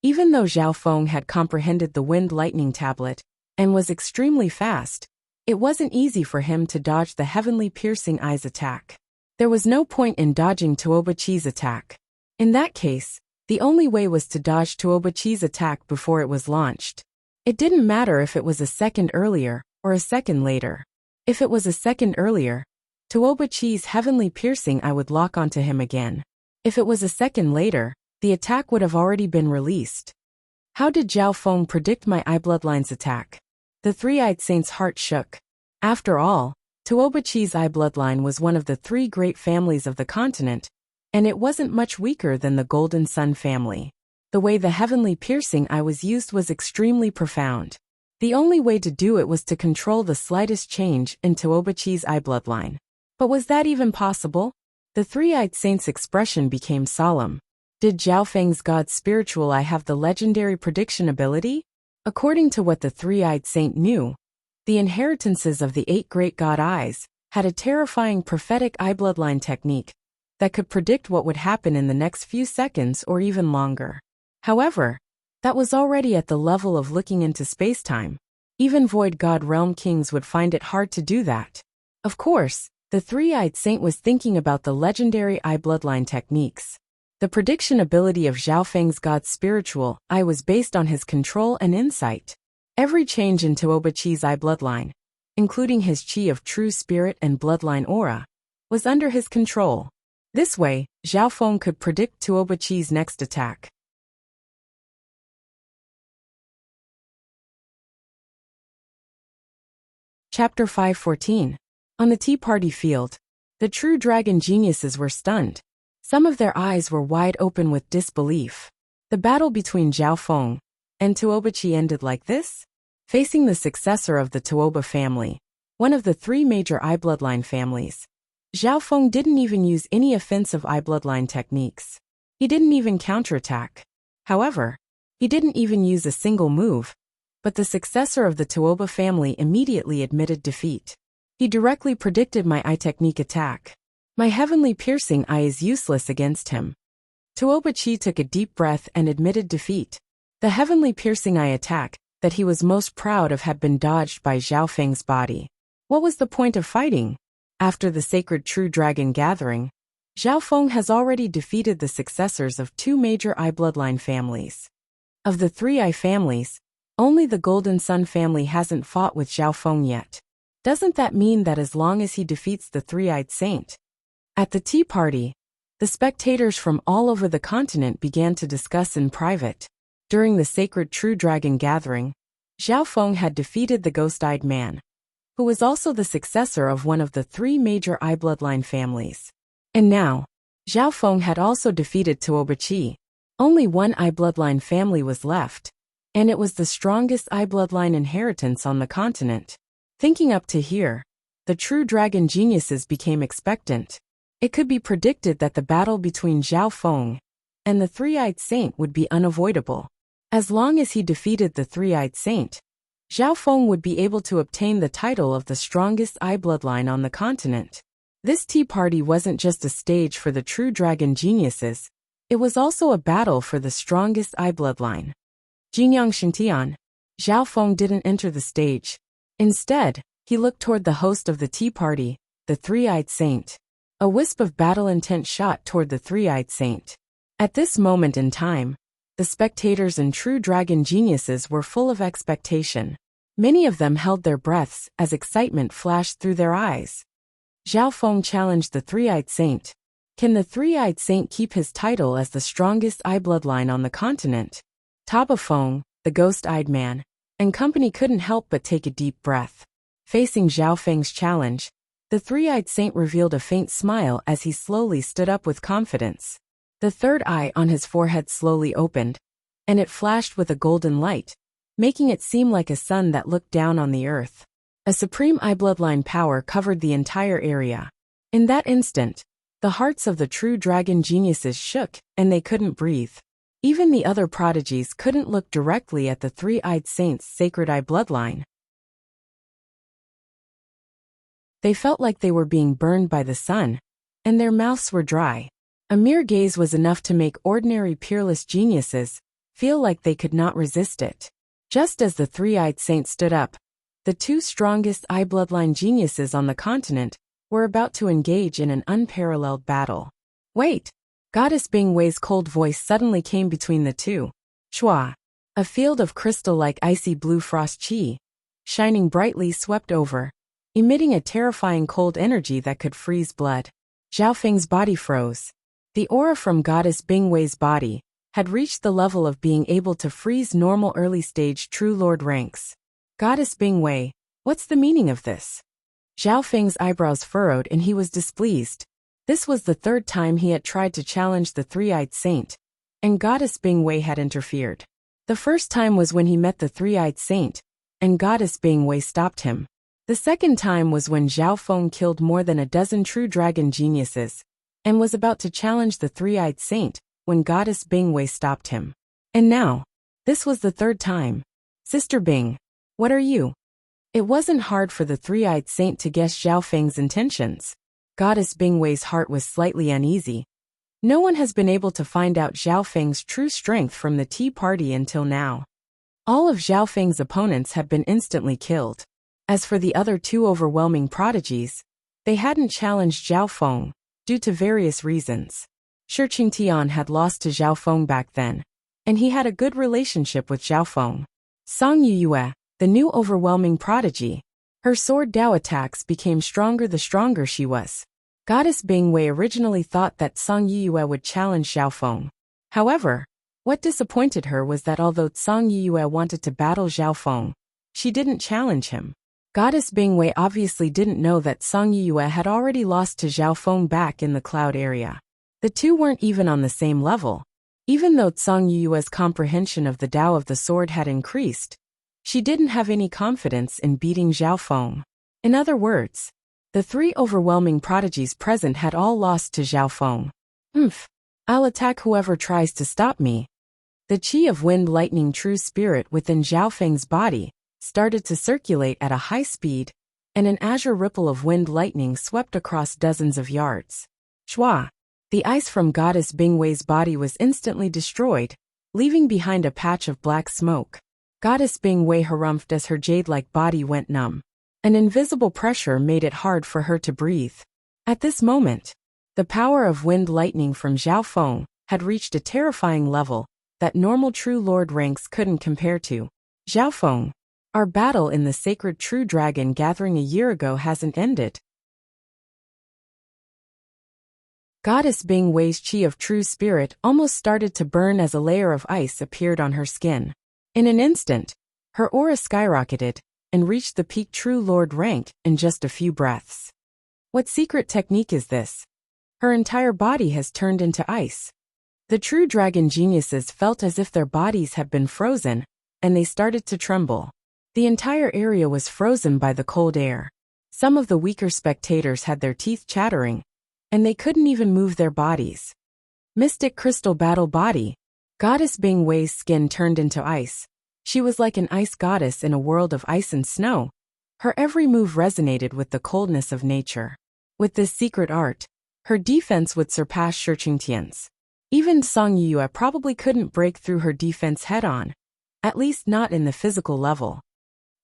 Even though Zhao Feng had comprehended the wind lightning tablet and was extremely fast, it wasn't easy for him to dodge the heavenly piercing eyes attack. There was no point in dodging Tuobachi's attack. In that case, the only way was to dodge Tuobachi's attack before it was launched. It didn't matter if it was a second earlier or a second later. If it was a second earlier, Tuobachi's heavenly piercing eye would lock onto him again. If it was a second later, the attack would have already been released. How did Zhao Feng predict my eye bloodline's attack? The three-eyed saint's heart shook. After all, Tuobachi's eye bloodline was one of the 3 great families of the continent, and it wasn't much weaker than the Golden Sun family. The way the heavenly piercing eye was used was extremely profound. The only way to do it was to control the slightest change in Tuobachi's eye bloodline. But was that even possible? The three-eyed saint's expression became solemn. Did Zhao Feng's god spiritual eye have the legendary prediction ability? According to what the three-eyed saint knew, the inheritances of the 8 great god eyes had a terrifying prophetic eye bloodline technique that could predict what would happen in the next few seconds or even longer. However, that was already at the level of looking into space-time. Even Void God Realm kings would find it hard to do that. Of course, the three-eyed saint was thinking about the legendary eye bloodline techniques. The prediction ability of Zhao Feng's god spiritual eye was based on his control and insight. Every change in Tuobachi's eye bloodline, including his chi of true spirit and bloodline aura, was under his control. This way, Zhao Feng could predict Tuobachi's next attack. Chapter 514. On the tea party field, the true dragon geniuses were stunned. Some of their eyes were wide open with disbelief. The battle between Zhao Feng and Tuobachi ended like this? Facing the successor of the Tuoba family, one of the 3 major eye bloodline families, Zhao Feng didn't even use any offensive eye bloodline techniques. He didn't even counterattack. However, he didn't even use a single move, but the successor of the Tuoba family immediately admitted defeat. He directly predicted my eye technique attack. My heavenly piercing eye is useless against him. Tuobachi took a deep breath and admitted defeat. The heavenly piercing eye attack that he was most proud of had been dodged by Zhao Feng's body. What was the point of fighting? After the sacred true dragon gathering, Zhao Feng has already defeated the successors of two major Ai bloodline families. Of the three Ai families, only the Golden Sun family hasn't fought with Zhao Feng yet. Doesn't that mean that as long as he defeats the three-eyed saint? At the tea party, the spectators from all over the continent began to discuss in private. During the sacred True Dragon gathering, Zhao Feng had defeated the ghost-eyed man, who was also the successor of one of the three major Ai bloodline families. And now, Zhao Feng had also defeated Tuobachi. Only one Ai bloodline family was left, and it was the strongest Ai bloodline inheritance on the continent. Thinking up to here, the True Dragon geniuses became expectant. It could be predicted that the battle between Zhao Feng and the three-eyed saint would be unavoidable. As long as he defeated the three-eyed saint, Zhao Feng would be able to obtain the title of the strongest Ai bloodline on the continent. This tea party wasn't just a stage for the True Dragon geniuses, it was also a battle for the strongest Ai bloodline. Jinyang Xingtian, Zhao Feng didn't enter the stage. Instead, he looked toward the host of the tea party, the three-eyed saint. A wisp of battle intent shot toward the three-eyed saint. At this moment in time, the spectators and True Dragon geniuses were full of expectation. Many of them held their breaths as excitement flashed through their eyes. Zhao Feng challenged the three-eyed saint. Can the three-eyed saint keep his title as the strongest Ai bloodline on the continent? Taba Feng, the ghost-eyed man, and company couldn't help but take a deep breath. Facing Zhao Feng's challenge, the three-eyed saint revealed a faint smile as he slowly stood up with confidence. The third eye on his forehead slowly opened, and it flashed with a golden light, making it seem like a sun that looked down on the earth. A supreme Ai bloodline power covered the entire area. In that instant, the hearts of the True Dragon geniuses shook, and they couldn't breathe. Even the other prodigies couldn't look directly at the three-eyed saint's sacred Ai bloodline. They felt like they were being burned by the sun, and their mouths were dry. A mere gaze was enough to make ordinary peerless geniuses feel like they could not resist it. Just as the three-eyed saint stood up, the two strongest Ai bloodline geniuses on the continent were about to engage in an unparalleled battle. Wait! Goddess Bingwei's cold voice suddenly came between the two. Shua! A field of crystal-like icy blue frost chi, shining brightly, swept over, emitting a terrifying cold energy that could freeze blood. Zhao Feng's body froze. The aura from Goddess Bingwei's body had reached the level of being able to freeze normal early-stage True Lord ranks. Goddess Bingwei, what's the meaning of this? Zhao Feng's eyebrows furrowed and he was displeased. This was the third time he had tried to challenge the three-eyed saint, and Goddess Bingwei had interfered. The first time was when he met the three-eyed saint, and Goddess Bingwei stopped him. The second time was when Zhao Feng killed more than a dozen True Dragon geniuses, and was about to challenge the three-eyed saint, when Goddess Bingwei stopped him. And now, this was the third time. Sister Bing, what are you? It wasn't hard for the three-eyed saint to guess Zhao Feng's intentions. Goddess Bingwei's heart was slightly uneasy. No one has been able to find out Zhao Feng's true strength from the tea party until now. All of Zhao Feng's opponents had been instantly killed. As for the other two overwhelming prodigies, they hadn't challenged Zhao Feng, due to various reasons. Shi Qingtian had lost to Zhao Feng back then, and he had a good relationship with Zhao Feng. Song Yuyue, the new overwhelming prodigy, her sword Dao attacks became stronger the stronger she was. Goddess Bingwei originally thought that Song Yuyue would challenge Zhao Feng. However, what disappointed her was that although Song Yuyue wanted to battle Zhao Feng, she didn't challenge him. Goddess Bingwei obviously didn't know that Song Yuyue had already lost to Zhao Feng back in the cloud area. The two weren't even on the same level. Even though Song Yuyue's comprehension of the Dao of the sword had increased, she didn't have any confidence in beating Zhao Feng. In other words, the three overwhelming prodigies present had all lost to Zhao Feng. I'll attack whoever tries to stop me. The chi of wind lightning true spirit within Zhao Feng's body started to circulate at a high speed, and an azure ripple of wind lightning swept across dozens of yards. Shua! The ice from Goddess Bingwei's body was instantly destroyed, leaving behind a patch of black smoke. Goddess Bingwei harumphed as her jade-like body went numb. An invisible pressure made it hard for her to breathe. At this moment, The power of wind lightning from Zhao Feng had reached a terrifying level that normal True Lord ranks couldn't compare to. Zhao Feng, our battle in the sacred True Dragon gathering a year ago hasn't ended. Goddess Bing Wei's chi of true spirit almost started to burn as a layer of ice appeared on her skin. In an instant, her aura skyrocketed and reached the peak True Lord rank in just a few breaths. What secret technique is this? Her entire body has turned into ice. The True Dragon geniuses felt as if their bodies had been frozen, and they started to tremble. The entire area was frozen by the cold air. Some of the weaker spectators had their teeth chattering, and they couldn't even move their bodies. Mystic Crystal Battle Body. Goddess Bing Wei's skin turned into ice. She was like an ice goddess in a world of ice and snow. Her every move resonated with the coldness of nature. With this secret art, her defense would surpass Shi Qingtian's. Even Song Yue probably couldn't break through her defense head-on, at least not in the physical level.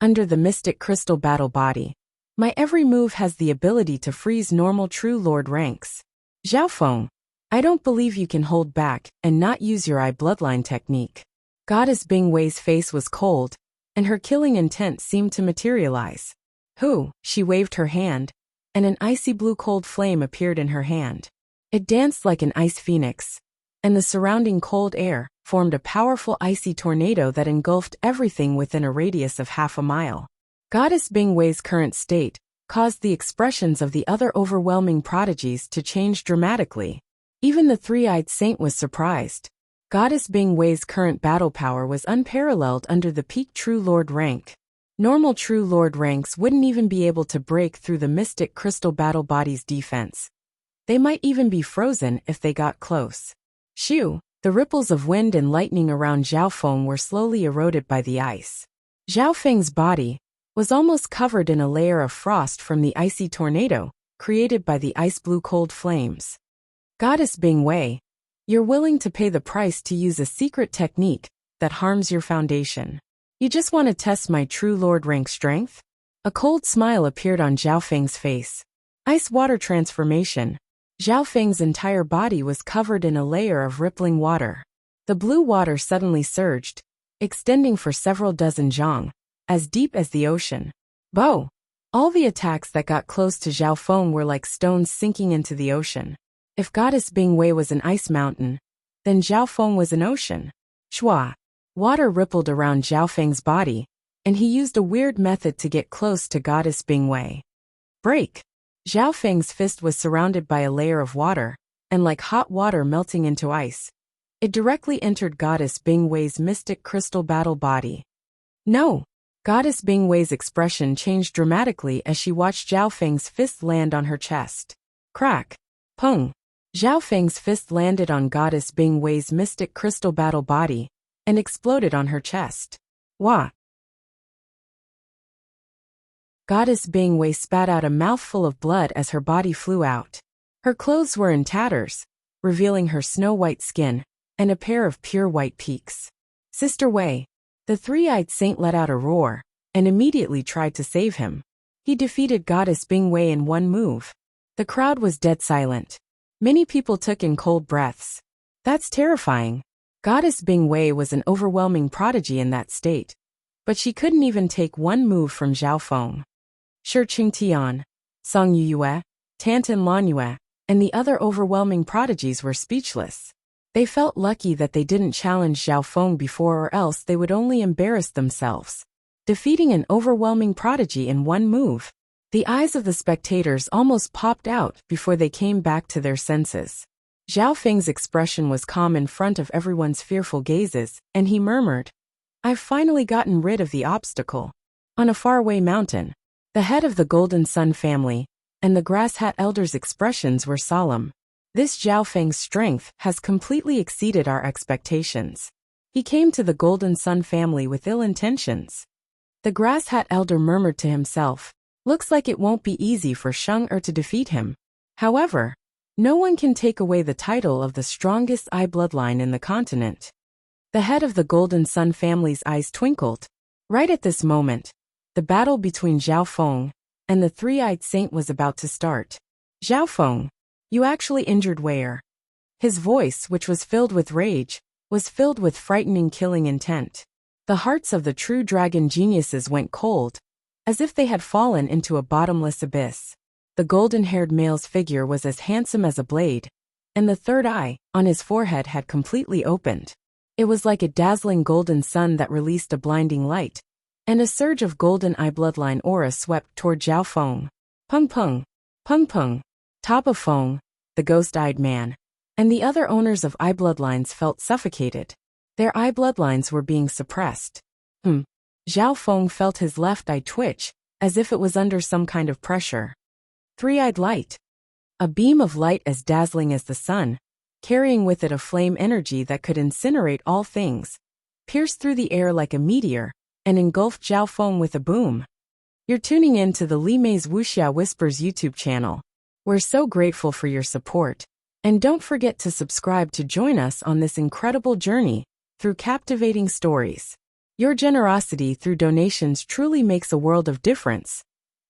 Under the Mystic Crystal Battle Body, my every move has the ability to freeze normal True Lord ranks. Zhao Feng, I don't believe you can hold back and not use your eye bloodline technique. Goddess Bing Wei's face was cold, and her killing intent seemed to materialize. Who? She waved her hand, and an icy blue cold flame appeared in her hand. It danced like an ice phoenix, and the surrounding cold air formed a powerful icy tornado that engulfed everything within a radius of half a mile. Goddess Bing Wei's current state caused the expressions of the other overwhelming prodigies to change dramatically. Even the three-eyed saint was surprised. Goddess Bing Wei's current battle power was unparalleled under the peak True Lord rank. Normal True Lord ranks wouldn't even be able to break through the Mystic Crystal Battle Body's defense. They might even be frozen if they got close. Shoo! The ripples of wind and lightning around Zhao Feng were slowly eroded by the ice. Zhao Feng's body was almost covered in a layer of frost from the icy tornado created by the ice blue cold flames. Goddess Bing Wei, you're willing to pay the price to use a secret technique that harms your foundation. You just want to test my True Lord rank strength? A cold smile appeared on Zhao Feng's face. Ice water transformation. Zhao Feng's entire body was covered in a layer of rippling water. The blue water suddenly surged, extending for several dozen zhang, as deep as the ocean. Bo! All the attacks that got close to Zhao Feng were like stones sinking into the ocean. If Goddess Bing Wei was an ice mountain, then Zhao Feng was an ocean. Shua! Water rippled around Zhao Feng's body, and he used a weird method to get close to Goddess Bing Wei. Break! Zhao Feng's fist was surrounded by a layer of water, and like hot water melting into ice, it directly entered Goddess Bing Wei's Mystic Crystal Battle Body. No! Goddess Bing Wei's expression changed dramatically as she watched Zhao Feng's fist land on her chest. Crack! Pung! Zhao Feng's fist landed on Goddess Bing Wei's Mystic Crystal Battle Body and exploded on her chest. Wah! Goddess Bing Wei spat out a mouthful of blood as her body flew out. Her clothes were in tatters, revealing her snow-white skin and a pair of pure white peaks. Sister Wei, the three-eyed saint let out a roar and immediately tried to save him. He defeated Goddess Bing Wei in one move. The crowd was dead silent. Many people took in cold breaths. That's terrifying. Goddess Bing Wei was an overwhelming prodigy in that state, but she couldn't even take one move from Zhao Feng. Shi Qingtian, Song Yue, Tantan Lanyue, and the other overwhelming prodigies were speechless. They felt lucky that they didn't challenge Zhao Feng before, or else they would only embarrass themselves. Defeating an overwhelming prodigy in one move. The eyes of the spectators almost popped out before they came back to their senses. Zhao Feng's expression was calm in front of everyone's fearful gazes, and he murmured, "I've finally gotten rid of the obstacle." On a faraway mountain, the head of the Golden Sun family and the Grass Hat Elder's expressions were solemn. This Zhao Feng's strength has completely exceeded our expectations. He came to the Golden Sun family with ill intentions. The Grass Hat Elder murmured to himself, "Looks like it won't be easy for Sheng Er to defeat him." However, no one can take away the title of the strongest eye bloodline in the continent. The head of the Golden Sun family's eyes twinkled. Right at this moment, the battle between Zhao Feng and the three-eyed saint was about to start. Zhao Feng, You actually injured Ware. His voice, which was filled with rage, was filled with frightening killing intent. The hearts of the true dragon geniuses went cold, as if they had fallen into a bottomless abyss. The golden-haired male's figure was as handsome as a blade, and the third eye, on his forehead, had completely opened. It was like a dazzling golden sun that released a blinding light, and a surge of golden eye bloodline aura swept toward Zhao Feng. Peng Peng, Peng Peng, top of Feng, the ghost-eyed man, and the other owners of eye bloodlines felt suffocated. Their eye bloodlines were being suppressed. Zhao Feng felt his left eye twitch, as if it was under some kind of pressure. Three-eyed light. A beam of light as dazzling as the sun, carrying with it a flame energy that could incinerate all things, pierced through the air like a meteor, and engulfed Zhao Feng with a boom. You're tuning in to the Li Mei's Wuxia Whispers YouTube channel. We're so grateful for your support, and don't forget to subscribe to join us on this incredible journey through captivating stories. Your generosity through donations truly makes a world of difference,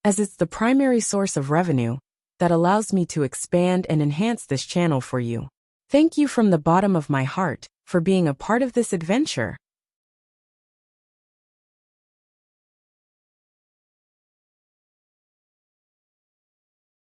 as it's the primary source of revenue that allows me to expand and enhance this channel for you. Thank you from the bottom of my heart for being a part of this adventure.